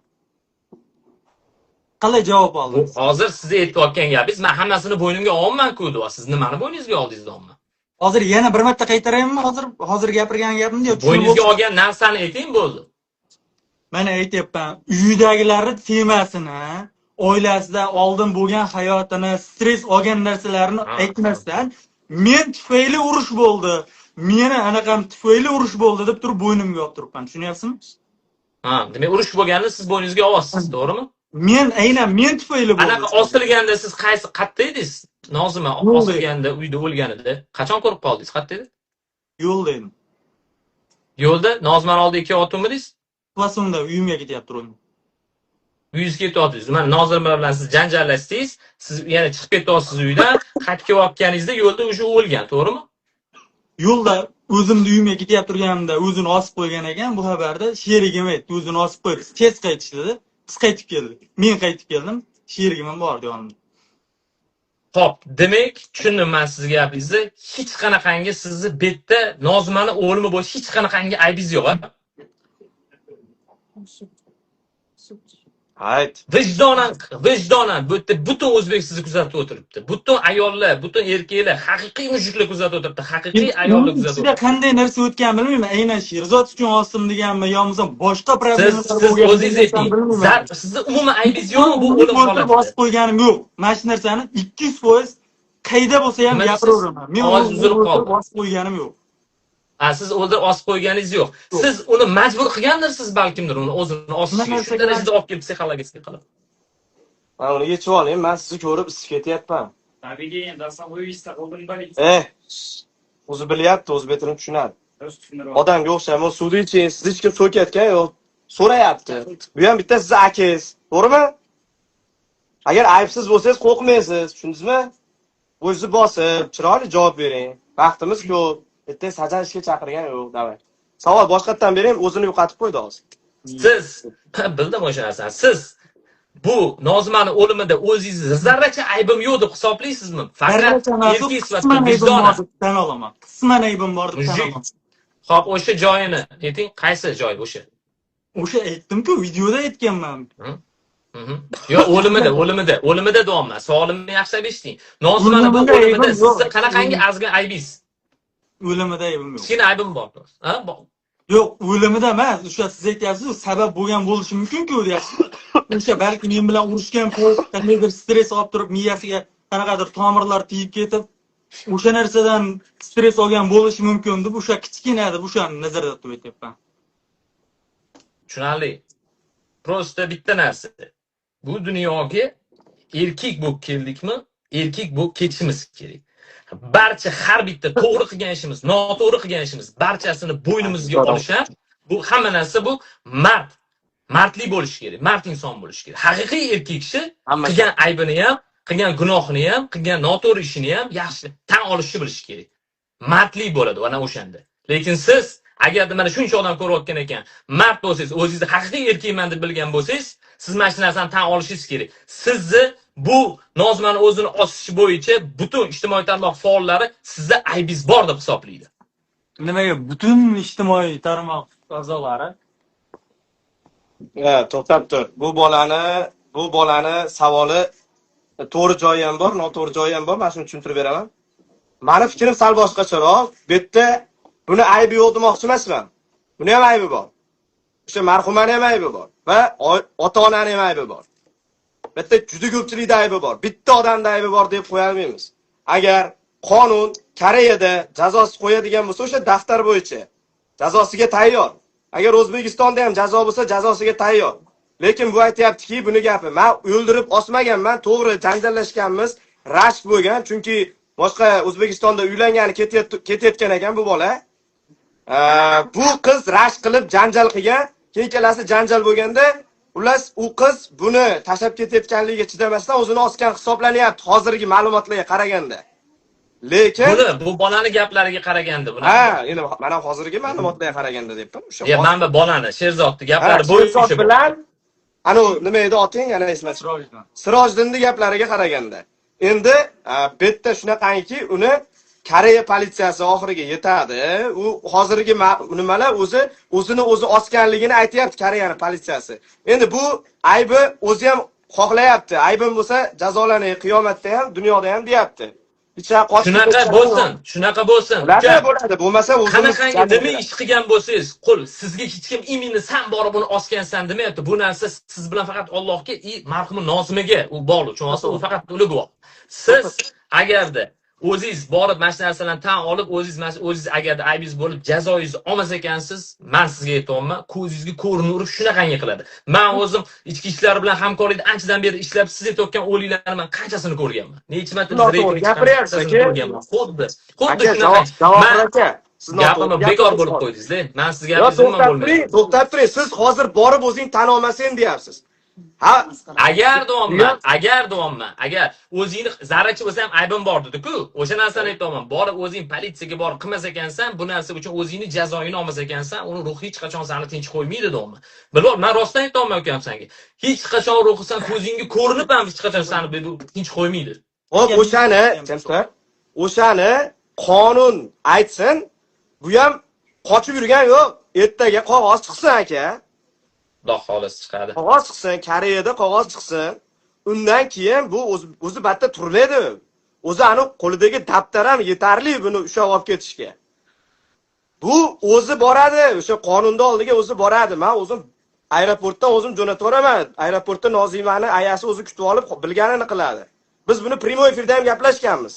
Qalay javob oldingiz? Hozir siz aytayotgan gapingiz, men hammasini bo'ynimga olmayman-ku deb, siz nimani bo'yningizga oldingiz deyapman. Hozir yana bir marta qaytaraymi? Hozir gapirgan gapimni yo'q. Bo'yningizga olgan narsani ayting bo'ldi. Mana aytyapman, uyidagilarni temasini, oilasida oldin bo'lgan hayotini, stress olgan narsalarini aytmasdan, men tufayli urush bo'ldi, meni anaqam tufayli urush bo'ldi deb turib bo'ynimga olib turibman, tushunyapsizmi? Demak urush bo'lganini siz bo'yningizga olyapsiz, to'g'rimi? Aynan men tufayli bo'ldi. Anaqa osilganda siz qayerda edingiz? Nozima osilganda, uyda o'lganida qachon ko'rib qoldingiz? Qayerda edi? Yo'lda edim. Yo'lda Nozimani oldida ketyaptimiz? Vasunda uyimga ketyapti ro'yim. Uyingizga ketyapsiz. Mana Nozim bilan siz janjallashdingiz, siz yana chiqib ketyapsiz uydan, qaytib kelayotganingizda yo'lda o'sha o'lgan, to'g'rimi? Yo'lda o'zimni uyimga ketyap turganimda o'zini osib qo'ygan ekan, bu xabarda sherigim aytdi, o'zini osib qo'ydi. Tez qaytishdi. Biz qaytib keldik. Men qaytib keldim, sherigim ham bor yonimda. Xo'p, demak, tushundim men sizga gapingizni. Hech qanaqangi sizni betda Nozimani o'limi bo'yicha hech qanaqangi aybingiz yo'q, ha? Hayt. Vijdonan butun o'zbek sizni kuzatib o'tiribdi. Butun ayollar, butun erkaklar, haqiqiy mushuklar kuzatib o'tiribdi. Haqiqiy ayollar kuzatib o'tiribdi. Qanday narsa o'tgan bilmayman. Aynan Sherzod uchun osdim deganmi, yo'qmi boshqa problemalar bo'lgan. Siz o'zingiz ayting. Sizni umuman aybingiz yo'qmi bu o'lim holatida? Bosib qo'yganim yo'q. Mana shu narsani 200% qayda bo'lsa ham gapiraveraman. Men o'zim bosib qo'yganim yo'q. Siz o'ldirib osib qo'yganingiz yo'q. Siz uni majbur qilgandirsiz balkimdir, uni o'zini osishga. Shu darajada olib kelib psixologiyasiga qilib. Men uni yechib olayim, men sizni ko'rib isib ketyapman. Tabiiy endi asoyista qo'ldan baling. O'zi bilyapti, o'z betini tushunadi. Odamga o'xshaymi, suvni iching, siz hech kim so'kayotgan yo'q. So'rayapti. Bu ham bitta siz akangiz, to'g'rimi? Agar aybsiz bo'lsangiz qo'rqmaysiz, tushundingizmi? O'zingizni bosib, chiroyli javob bering. Vaqtimiz ko'p. Bitta sajal ishga chaqirgan yo'q, davay. Savol boshqatdan bering, o'zini yo'qotib qo'ydi hozir. Siz bildim o'sha narsani. Siz bu Nozimani o'limida o'zingizni zarracha aybim yo'q deb hisoblaysizmi? Faqat erkak sifatida vijdona. Tan olaman. Qisman aybim bor deb tan olaman. Xo'p, o'sha joyini ayting, qaysi joy o'sha? O'sha aytdim-ku, videoda aytganman. Yo, o'limida deyapman. Savolimni yaxshilab eshiting. Nozimani bu o'limida sizni qanaqangi azgan aybingiz? O'limida aybim yo'q. Kichkina aybim bor. Ha? Yo'q, o'limida emas. O'sha siz aytyapsiz, sabab bo'lgan bo'lishi mumkin-ku, deyapsiz. O'sha balki men bilan urushgan qandaydir stress olib turib, miyasiga qanaqadir tomirlar tegib ketib, o'sha narsadan stress olgan bo'lishi mumkin deb o'sha kichkina deb o'shani nazarda tutib aytyapman. Tushunarli. Prosta bitta narsa. Bu dunyoga erkak bo'lib keldikmi, erkak bo'lib ketishimiz kerak. Barcha har bitta to'g'ri qilgan ishimiz, noto'g'ri qilgan ishimiz barchasini bo'ynimizga olishar. Bu hamma narsa bu mardlik bo'lishi kerak, mard inson bo'lishi kerak. Haqiqiy erkak kishi qilgan aybini ham, qilgan gunohini ham, qilgan noto'g'ri ishini ham yaxshi tan olishni bilishi kerak. Mardlik bo'ladi ana o'shanda. Lekin siz agarda mana shuncha odam ko'rayotgan ekan, mard bo'lsangiz, o'zingizni haqiqiy erkakman deb bilgan bo'lsangiz, siz mana shu narsani tan olishingiz kerak. Sizni bu Nozimani o'zini osishi bo'yicha butun ijtimoiy tarmoq faollari sizda aybingiz bor deb hisoblaydi. Nimaga butun ijtimoiy tarmoq a'zolari? To'xtab tur. Bu bolani savoli to'g'ri joyi ham bor, noto'g'ri joyi ham bor. Men shuni tushuntirib beraman. Meni fikrim sal boshqacharoq. Bu yerda buni aybi yo'q demoqchi emasman. Buni ham aybi bor. O'sha marhumaning ham aybi bor va ota-onaning ham aybi bor. Bitta juda ko'pchilikda aybi bor. Bitta odamda aybi bor deb qo'ya olmaymiz. Agar qonun Koreyada jazosi qo'yadigan bo'lsa, o'sha daftar bo'yicha jazosiga tayyor. Agar O'zbekistonda ham jazo bo'lsa, jazosiga tayyor. Lekin bu aytayaptiki, buni gapi. Men o'ldirib osmaganman, to'g'ri janjallashganmiz, rashk bo'lgan, chunki boshqa O'zbekistonda uylangani ketayotgan ekan bu bola. Bu qiz rashk qilib janjal qilgan, keyin kelasi janjal bo'lganda, ulas u qiz buni tashlab ketayotganligiga chidamasdan o'zini osgan hisoblanyapti hozirgi ma'lumotlarga qaraganda. Lekin bu bolani gaplariga qaraganda buni. Endi mana hozirgi ma'lumotlarga qaraganda debman. O'sha mana bolani Sherzodning gaplari bo'yicha bilan nima edi oting, yana esma Sirojdinning gaplariga qaraganda. Endi bu yerda shunaqangi uni Koreya politsiyasi oxiriga yetadi. U hozirgi nimalar o'zini osganligini aytayapti Koreyaning politsiyasi. Endi bu aybi o'zi ham xohlayapti. Aybim bo'lsa jazolanay, qiyomatda ham, dunyoda ham deyapti. Shunaqa bo'lsin. Bo'ladi. Bo'lmasa qanaqangi nima ish qilgan bo'lsangiz, qul sizga hech kim imini sen borib uni osgansan demayapti. Bu narsa siz bilan faqat Allohga, marhum Nozimaga u bog'liq. Chunki u faqat uni guvoh. Siz agarda o'zingiz borib mana shu narsalarni tan olib, o'zingiz agarda aybingiz bo'lib jazoingizni olmas ekansiz, men sizga aytayapman, ko'zingizga ko'rinib urib shunaqangi qiladi. Men o'zim ichki ishlar bilan hamkorlikda anchadan beri ishlab, siz aytayotgan o'liklarni men qanchasini ko'rganman. Necha marta biz gapiryapsiz aka. Xuddi shunaqa. Gapimni bekor bo'lib qo'ydingiz-da. Men sizga gapingizni bo'lmaydi. To'xtab turing. Siz hozir borib o'zing tan olmasang deyapsiz. Agar o'zingni zarracha bo'lsa ham aybim bor dedi-ku. O'sha narsani aytayapman. Borib o'zing politsiyaga borib qilmas ekansan, bu narsa uchun o'zingni jazoingni olmas ekansan, uni ruhi hech qachon seni tinch qo'ymaydi deyapman. Bilib, men rostdan aytayapman ukam senga. Hech qachon ruhi sen ko'zingga ko'rinib ham hech qachon seni tinch qo'ymaydi. Xo'p, o'shani qonun aytsin. Bu ham qochib yurgan yo'q. Ertaga qog'oz chiqsin aka. Xudo xolos chiqadi. Qog'oz chiqsin, Koreyada qog'oz chiqsin. Undan keyin bu o'zi batta turmaydi. O'zi ani qo'lidagi daftar ham yetarli buni ushlab olib ketishga. Bu o'zi boradi, o'sha qonunda oldiga o'zi boradi. Men o'zim aeroportdan o'zim jo'natib boraman. Aeroportda Nozimani ayasi o'zi kutib olib bilganini qiladi. Biz buni primoy efirda ham gaplashganmiz.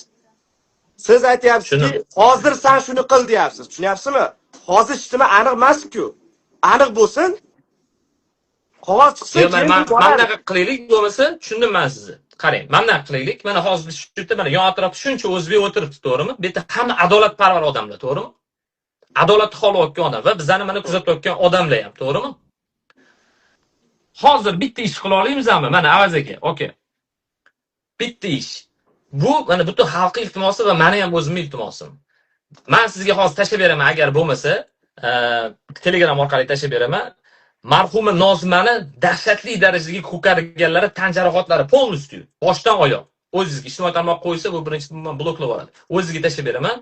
Siz aytyapsizki, hozir sen shuni qil deyapsiz. Tushunyapsizmi? Hozir ishtimi aniq emas-ku. Aniq bo'lsin. Qog'oz chiqsin. Mana qilaylik bo'lmasa, tushundim men sizni. Qarang, mana qilaylik. Mana hozir shu yerda mana yon atrofda shuncha o'zbek o'tiribdi, to'g'rimi? Bu yerda hamma adolatparvar odamlar, to'g'rimi? Adolatni xohlayotgan odam va bizani mana kuzatayotgan odamlar ham, to'g'rimi? Hozir bitta ish qila olamizmi? Mana Avaz aka, okay. Bitta ish. Bu mana butun xalqning iltimosi va meni ham o'zimning iltimosim. Men sizga hozir tashlab beraman, agar bo'lmasa, Telegram orqali tashlab beraman. marhuma Nozimani dahshatli darajadagi ko'karganlari tan jarohatlari polностью boshdan oyoq. O'zingizga ijtimoiy tarmoq qo'ysa, bu birinchi bloklab oladi. O'zingizga tashlab beraman.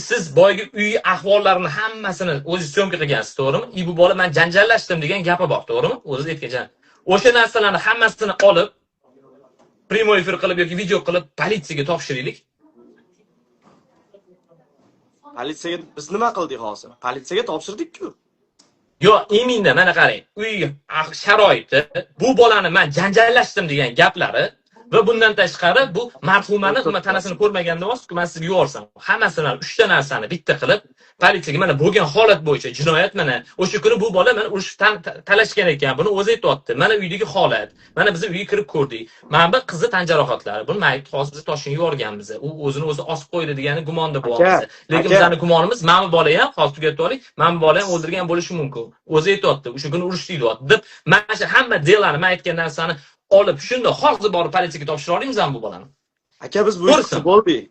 Siz boyagi uy ahvollarini hammasini o'zingiz syomka qilgansiz, to'g'rimi? Bu bola men janjallashdim degan gapi bor, to'g'rimi? O'zingiz aytgan. O'sha narsalarni hammasini olib prямой efir qilib yoki video qilib politsiyaga topshiraylik. Politsiyaga biz nima qildik hozir? Politsiyaga topshirdik-ku. Yo, eminda mana qarang. Uy sharoiti, bu bolani men janjallashdim degan gaplari va bundan tashqari bu marhumani tanasini ko'rmaganda emas-ku, men sizga yuborsam. Hammasini 3 ta narsani bitta qilib politsiyaga mana bo'lgan holat bo'yicha jinoyat mana o'sha kuni bu bola mana urush talashgan ekan. Buni o'zi aytibdi. Mana uydagi holat. Mana biz uyga kirib ko'rdik. Mana bu qizi tan jarohatlari. Buni mayit hozir biz Toshkentga yuborganmiz. U o'zini o'zi osib qo'ydi degani gumonda bo'lyapmiz. Lekin bizning gumonimiz mana bu bola ham hozir tugatib oling. Mana bu bola ham o'ldirgan bo'lishi mumkin. O'zi aytibdi. O'sha kuni urush deyapti deb mana shu hamma delani men aytgan narsani olib shunda hozir borib politsiyaga topshira olamizmi bu bolani? Aka biz bu ishni bo'ldik.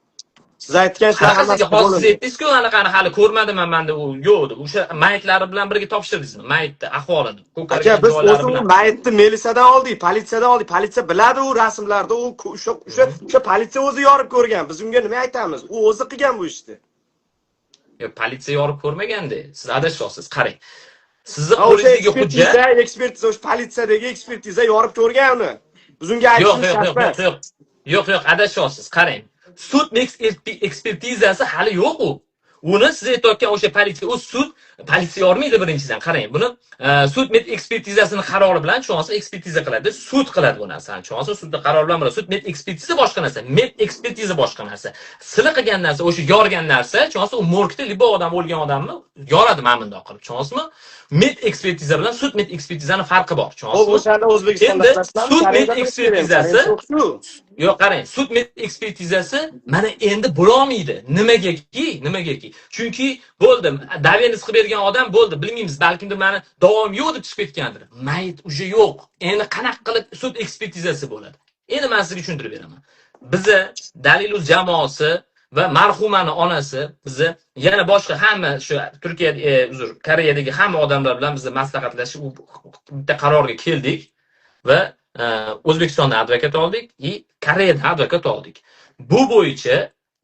Siz aytgan ishlar hammasi hozir aytdingiz-ku, anaqani hali ko'rmadim menda u yo'qdi. O'sha mayitlari bilan birga topshirdingizmi? Mayitni ahvolini, aka biz o'zi mayitni militsiyadan oldik, politsiyadan oldik. Politsiya biladi u rasmlarda, u o'sha politsiya o'zi yorib ko'rgan. Biz unga nima aytamiz? U o'zi qilgan bu ishni. Yo, politsiya yorib ko'rmaganda. Siz adashyapsiz, qarang. Sizni qo'lingizdagi hujjat, ekspertiza, o'sha politsiyadagi ekspertiza yorib ko'rgan uni. Biz unga aytishimiz yo'q, adashyapsiz, qarang. Sud ekspertizasi hali yo'q u. Uni siz aytayotgan o'sha politsiya, u sud politsiya yormaydi birinchidan. Qarang, buni sud med ekspertizasini qarori bilan cho'nsa ekspertiza qiladi, sud qiladi bu narsani. Cho'nsa sudda qaror bilan bo'ladi. Sud med ekspertiza boshqa narsa, med ekspertiza boshqa narsa. Sizlar qilgan narsa, o'sha yorgan narsa, cho'nsa u morgda libo odam o'lgan odamni yoradi mana bundoq qilib. Cho'nsmi? Med ekspertiza bilan sud med ekspertizani farqi bor. Cho'nsa o'shani O'zbekistonda sud med ekspertizasi yo'q, qarang, sud med ekspertizasi mana endi bo'lolmaydi. Nimagaki? Chunki bo'ldim, daveniz qilib bergan odam bo'ldi, bilmaymiz, balkimdir meni davom yo'q deb chiqib ketgandir. Mayit uje yo'q. Endi qanaqa qilib sud ekspertizasi bo'ladi? Endi men sizga tushuntirib beraman. Bizi Daliluz jamoasi va marhumani onasi, bizi yana boshqa hamma shu Turkiya, Koreyadagi hamma odamlar bilan biz maslahatlashib bitta qarorga keldik va O'zbekistondan advokat oldik, Koreyadan advokat oldik. Bu bo'yicha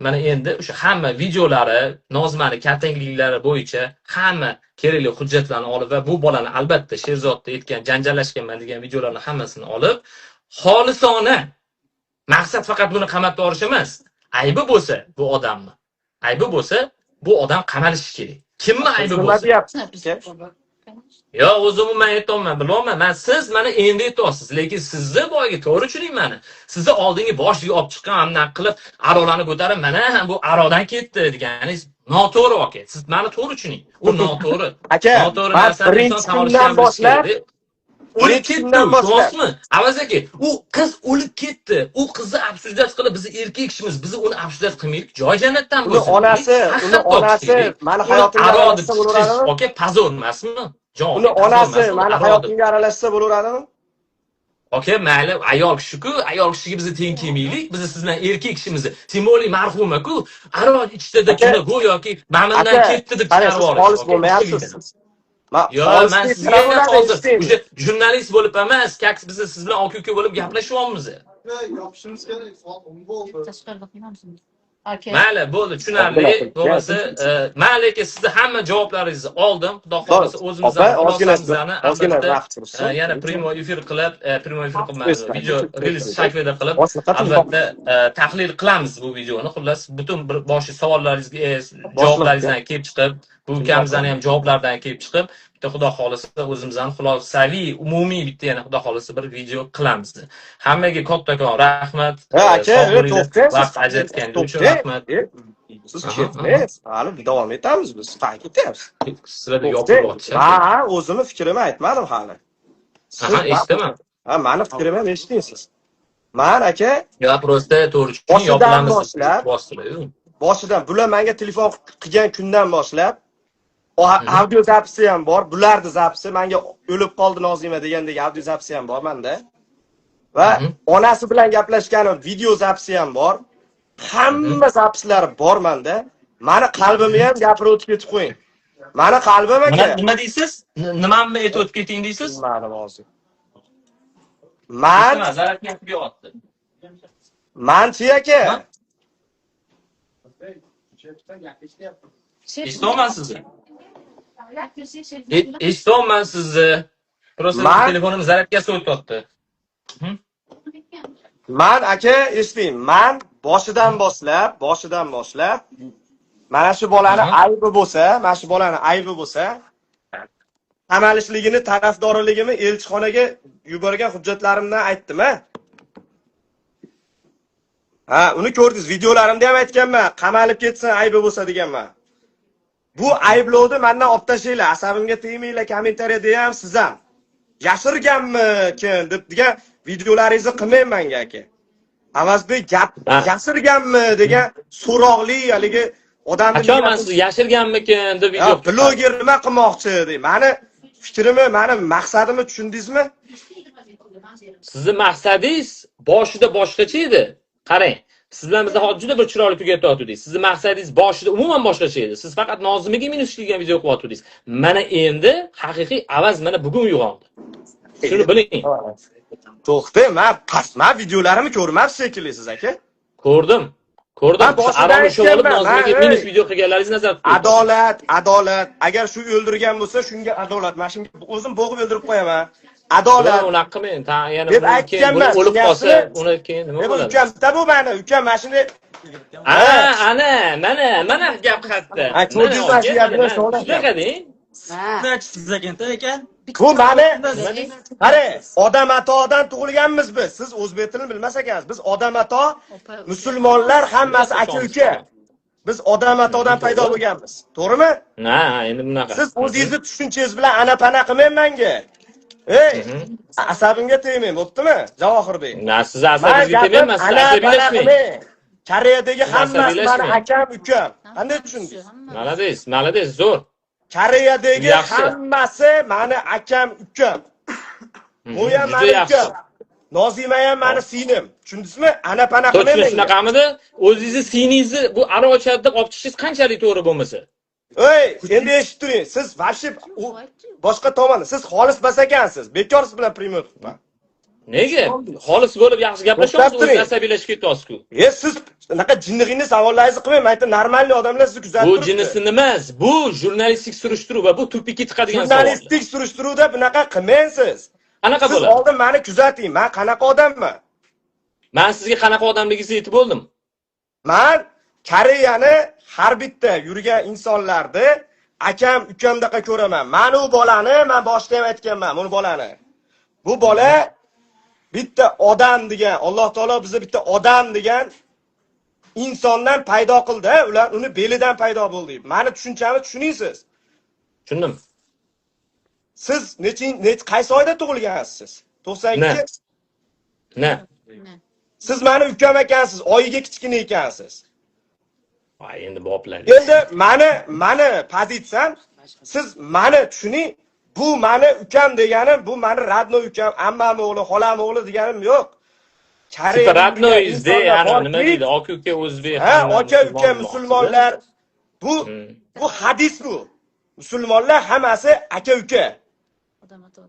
mana endi o'sha hamma videolari, Nozimani kaltangliklari bo'yicha hamma kerakli hujjatlarni olib va bu bolani albatta Sherzodda aytgan janjallashganman degan videolarni hammasini olib, xolisona maqsad faqat buni qamatib olish emas. Aybi bo'lsa bu odamni, aybi bo'lsa bu odam qamalishi kerak. Kimmi aybi bo'lsa? Yo, o'zimni men aytolmayman, bilmayman. Men siz mana endi aytyapsiz, lekin sizni boyga to'g'ri tushuning meni. Sizni oldingi boshiga olib chiqqan hamdan qilib, arolarni ko'tarib, mana bu arodan ketdi deganingiz noto'g'ri aka. Siz meni to'g'ri tushuning. U noto'g'ri. Aka, noto'g'ri narsani inson tan olishdan boshlab o'lib ketdi, to'g'rimi? Avaz aka, u qiz o'lib ketdi. U qizni absurdat qilib, biz erkak kishimiz, biz uni absurdat qilmaylik. Joy jannatdan bo'lsin. Uni onasi meni hayotimga aralashsa bo'laveradimi? Aka, pazor emasmi? Uni onasi meni hayotimga aralashsa bo'laveradimi? Aka, mayli, ayol kishi-ku, ayol kishiga biz teng kelmaylik. Biz siz bilan erkak kishimiz, timoli marhuma-ku, arol ichida kuni go'yoki ma'mindan ketdi deb chiqarib yuboradi. Xolis bo'lmayapsiz. Yo, men sizga hozir o'sha jurnalist bo'lib emas, kaks biz siz bilan oq-uka bo'lib gaplashyapmiz. Yopishimiz kerak, soat 10 bo'ldi. Tashqarida qilmamsizmi? Mayli, bo'ldi, tushunarli. Bo'lmasa, mayli aka, sizni hamma javoblaringizni oldim. Xudo xolasa o'zimizdan xulosamizni albatta yana prямой efir qilib, video release shaklida qilib, albatta tahlil qilamiz bu videoni. Xullas, butun boshi savollaringizga javoblaringizdan kelib chiqib, bu ukamizdan ham javoblardan kelib chiqib, bitta xudo xolasa o'zimizdan xulosaviy, umumiy bitta yana xudo xolasa bir video qilamiz. Hammaga kattakon rahmat. Aka, vaqt ajratganingiz uchun rahmat. Siz ketmaysiz. Hali davom etamiz biz. Qani ketyapsiz. Sizlarga yopib o'tishadi. Ha, o'zimni fikrimni aytmadim hali. Eshitaman. Ha, meni fikrimni ham eshiting siz. Men aka, yo, prosta to'g'ri tushunib yopilamiz. Boshidan bular menga telefon qilgan kundan boshlab audio zapisi ham bor. Bularni zapisi menga o'lib qoldi Nozima degandek audio zapisi ham bor menda. Va onasi bilan gaplashganim video zapisi ham bor. Hamma zapislari bor menda. Meni qalbimni ham gapirib o'tib ketib qo'ying. Mani qalbim aka. Nima deysiz? Nimamni aytib o'tib keting deysiz? Mani hozir. Man Zarar gapib yo'qotdi. manchi aka. Eshitolman sizni. Eshitolman sizni. Просто telefonim zaryadga o'tyapti. Man aka eshiting. Man boshidan boshlab mana shu bolani aybi bo'lsa, mana shu bolani aybi bo'lsa, qamalishligini, tarafdorligimni elchixonaga yuborgan hujjatlarimdan aytdim-a. Ha, uni ko'rdingiz, videolarimda ham aytganman, qamalib ketsin aybi bo'lsa deganman. Bu ayblovni mendan olib tashlaylar, asabimga tegmanglar, kommentariyada ham siz ham. Yashirganmikin deb degan videolaringizni qilmang menga aka. Avazbek gap yashirganmi degan so'roqli haligi odamni qachon men sizni yashirganmikin deb video bloger nima qilmoqchi deb. Meni fikrimni, meni maqsadimni tushundingizmi? Sizni maqsadingiz boshida boshqacha edi. Qarang, siz bilan bizda hozir juda bir chiroyli tugatayotgandik. Sizni maqsadingiz boshida umuman boshqacha edi. Siz faqat Nozimaga minus qilgan video qilyaptidingiz. Mana endi haqiqiy avaz mana bugun uyg'ondi. Shuni biling. To'xta, men videolarimni ko'rmabsiz shekilli siz aka. Ko'rdim. Aromi shu olib Nozimaga minus video qilganlaringiz nazarda tuting. Adolat. Agar shu o'ldirgan bo'lsa, shunga adolat. Men shunga o'zim bo'g'ib o'ldirib qo'yaman. Adolat. Unaqa qilmang. Yana keyin o'lib qolsa, uni keyin nima bo'ladi? Ukam, bu meni ukam mana shunday. Mana gap qayerda? Ko'rdingizmi shu gapni? Shunaqading. Siz aka. Bu meni qara, odam atodan tug'ilganmiz biz. Siz o'zbek tilini bilmas ekansiz. Biz odam ato, musulmonlar hammasi aka-uka. Biz odam atodan paydo bo'lganmiz. To'g'rimi? Ha, endi bunaqa. Siz o'zingizni tushunchangiz bilan ana-pana qilmang menga. Ey, asabimga tegmang, bo'ptimi? Javohirbek. Na, siz asabingizga tegmayman, siz asabiylashmang. Koreyadagi hammasi meni akam, ukam. Qanday tushundingiz? Malades, zo'r. Koreyadagi hammasi meni akam, ukam. Bu ham meni ukam. Nozima ham meni singlim. Tushundingizmi? Ana-pana qilmang. Shunaqamidi? O'zingizni singlingizni bu arochada olib chiqishingiz qanchalik to'g'ri bo'lmasa? Ey, endi eshitib turing. Siz vobshe boshqa tomonda. Siz xolis bas ekansiz. Bekor siz bilan premyer qilman. Nega? Xolis bo'lib yaxshi gaplashyapsiz, o'zingiz asabiylashib ketyapsiz-ku. Siz unaqa jinnig'ingiz savollaringizni qilmang. Men aytdim, normalniy odamlar sizni kuzatib turibdi. Bu jinnisi emas, bu jurnalistik surishtiruv va bu tupikka tiqadigan savol. Jurnalistik surishtiruvda bunaqa qilmang siz. Qanaqa bo'ladi? Siz oldin meni kuzating. Men qanaqa odamman? Men sizga qanaqa odamligingizni aytib bo'ldim. Men Koreyani har bitta yurgan insonlarni akam, ukamdaqa ko'raman. Mana u bolani men boshida ham aytganman, bu bolani. Bu bola bitta odam degan, Alloh taolo bizni bitta odam degan insondan paydo qildi. Ular uni belidan paydo bo'ldi. Meni tushunchamni tushuningsiz. Tushundim. Siz qaysi oyda tug'ilgansiz? 92. Ne? Siz meni ukam ekansiz, oyiga kichkina ekansiz. Voy, endi boplar. Endi meni pozitsiyam, siz meni tushuning. Bu meni ukam deganim, bu meni radnoy ukam, ammam o'g'li, xolam o'g'li deganim yo'q. Super radnoyizda, ya'ni nima deydi? Aka-uka o'zbek. Ha, aka-uka musulmonlar. Bu hadis bu. Musulmonlar hammasi aka-uka.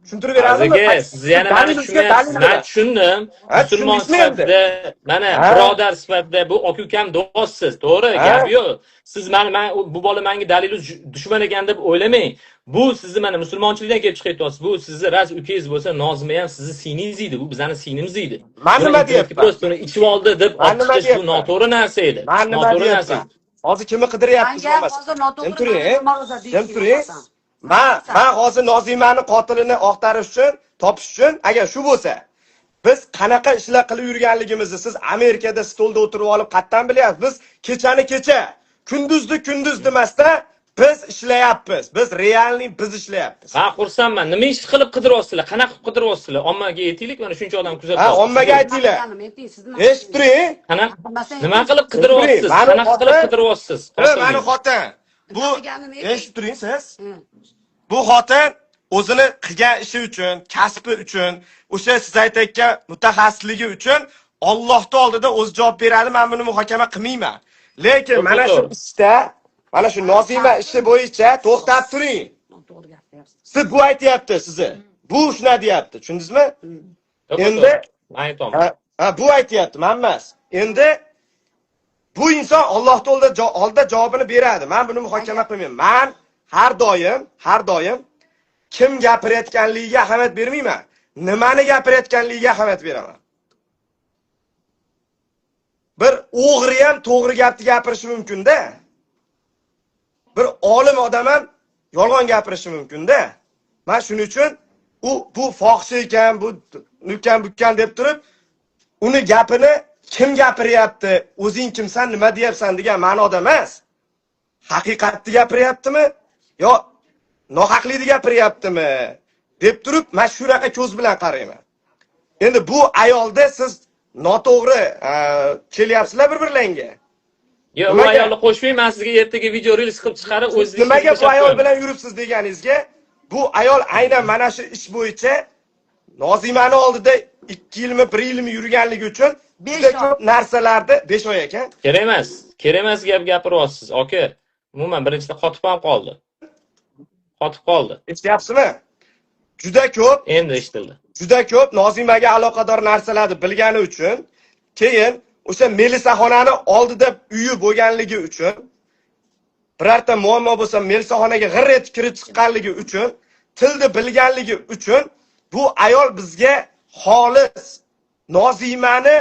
Tushuntirib beradimmi? Siz yana meni tushunmayapsiz. Men tushundim. Musulmon sifatida, mana birodar sifatida bu aka-ukam do'stsiz, to'g'ri? Gap yo'q. Siz men bu bola menga dalil dushman ekan deb o'ylamang. Bu sizni mana musulmonchilikdan kelib chiqayapsiz. Bu sizni raz ukangiz bo'lsa, Nozima ham sizni singlingiz edi. Bu bizning singlimiz edi. Men nima deyapman? Prosta uni ichib oldi deb otqish bu noto'g'ri narsa edi. Noto'g'ri narsa. Hozir kimni qidiryapsiz bo'lmasa? Kim turing? Men hozir Nozimani qotilini oqtarish uchun, topish uchun, agar shu bo'lsa, biz qanaqa ishlar qilib yurganligimizni siz Amerikada stolda o'tirib olib qattan bilyapsiz. Biz kechani kecha, kunduzni kunduz demasda biz ishlayapmiz. Biz realni biz ishlayapmiz. Ha, xursandman. Nima ish qilib qidiryapsizlar? Qanaqa qidiryapsizlar? Ommaga aytaylik, mana shuncha odam kuzatyapti. Ha, ommaga aytinglar. Eshitib turing. Nima qilib qidiryapsiz? Qanaqa qilib qidiryapsiz? Meni xotin. Bu eshitib turing siz. Bu xotin o'zini qilgan ishi uchun, kasbi uchun, o'sha siz aytayotgan mutaxassisligi uchun Allohning oldida o'z javob beradi. Men buni muhokama qilmayman. Lekin mana shu ishda Mana shu Nozima ishi bo'yicha to'xtab turing. To'g'ri gapiryapsiz. Siz bu aytyapti sizni. Bu shuna deyapti, tushundingizmi? Endi bu aytyapti, men emas. Endi bu inson Alloh oldida javobini beradi. Men buni muhokama qilmayman. Men har doim kim gapirayotganligiga ahamiyat bermayman. Nimani gapirayotganligiga ahamiyat beraman. Bir o'g'ri ham to'g'ri gapni gapirishi mumkin-da. Bir olim odam ham yolg'on gapirishi mumkin-da. Men shuning uchun bu fohish ekan, bu nukan deb turib, uni gapini kim gapiryapti, o'zing kimsan, nima deyapsan degan ma'noda emas. Haqiqatni gapiryaptimi yo nohaqlikni gapiryaptimi deb turib, men shunaqa ko'z bilan qarayman. Endi bu ayolda siz noto'g'ri kelyapsizlar bir-birlariga. Yo, bu ayolni qo'shmay, men sizga ertaga video reel qilib chiqarib o'zingiz nimaga bu ayol bilan yuribsiz deganingizga, bu ayol aynan mana shu ish bo'yicha Nozimani oldida 2 yilmi, 1 yilmi yurganligi uchun juda ko'p narsalarni 5 oy ekan. Kerak emas gap gapiryapsiz, aka. Umuman birinchidan qotib ham qoldi. Eshityapsizmi? Juda ko'p, endi eshitildi. Juda ko'p Nozimaga aloqador narsalarni bilgani uchun, keyin o'sha Melisaxonani oldida uyi bo'lganligi uchun, birorta muammo bo'lsa Melisaxonaga g'irret kirib chiqqanligi uchun, tilni bilganligi uchun bu ayol bizga xolis Nozimani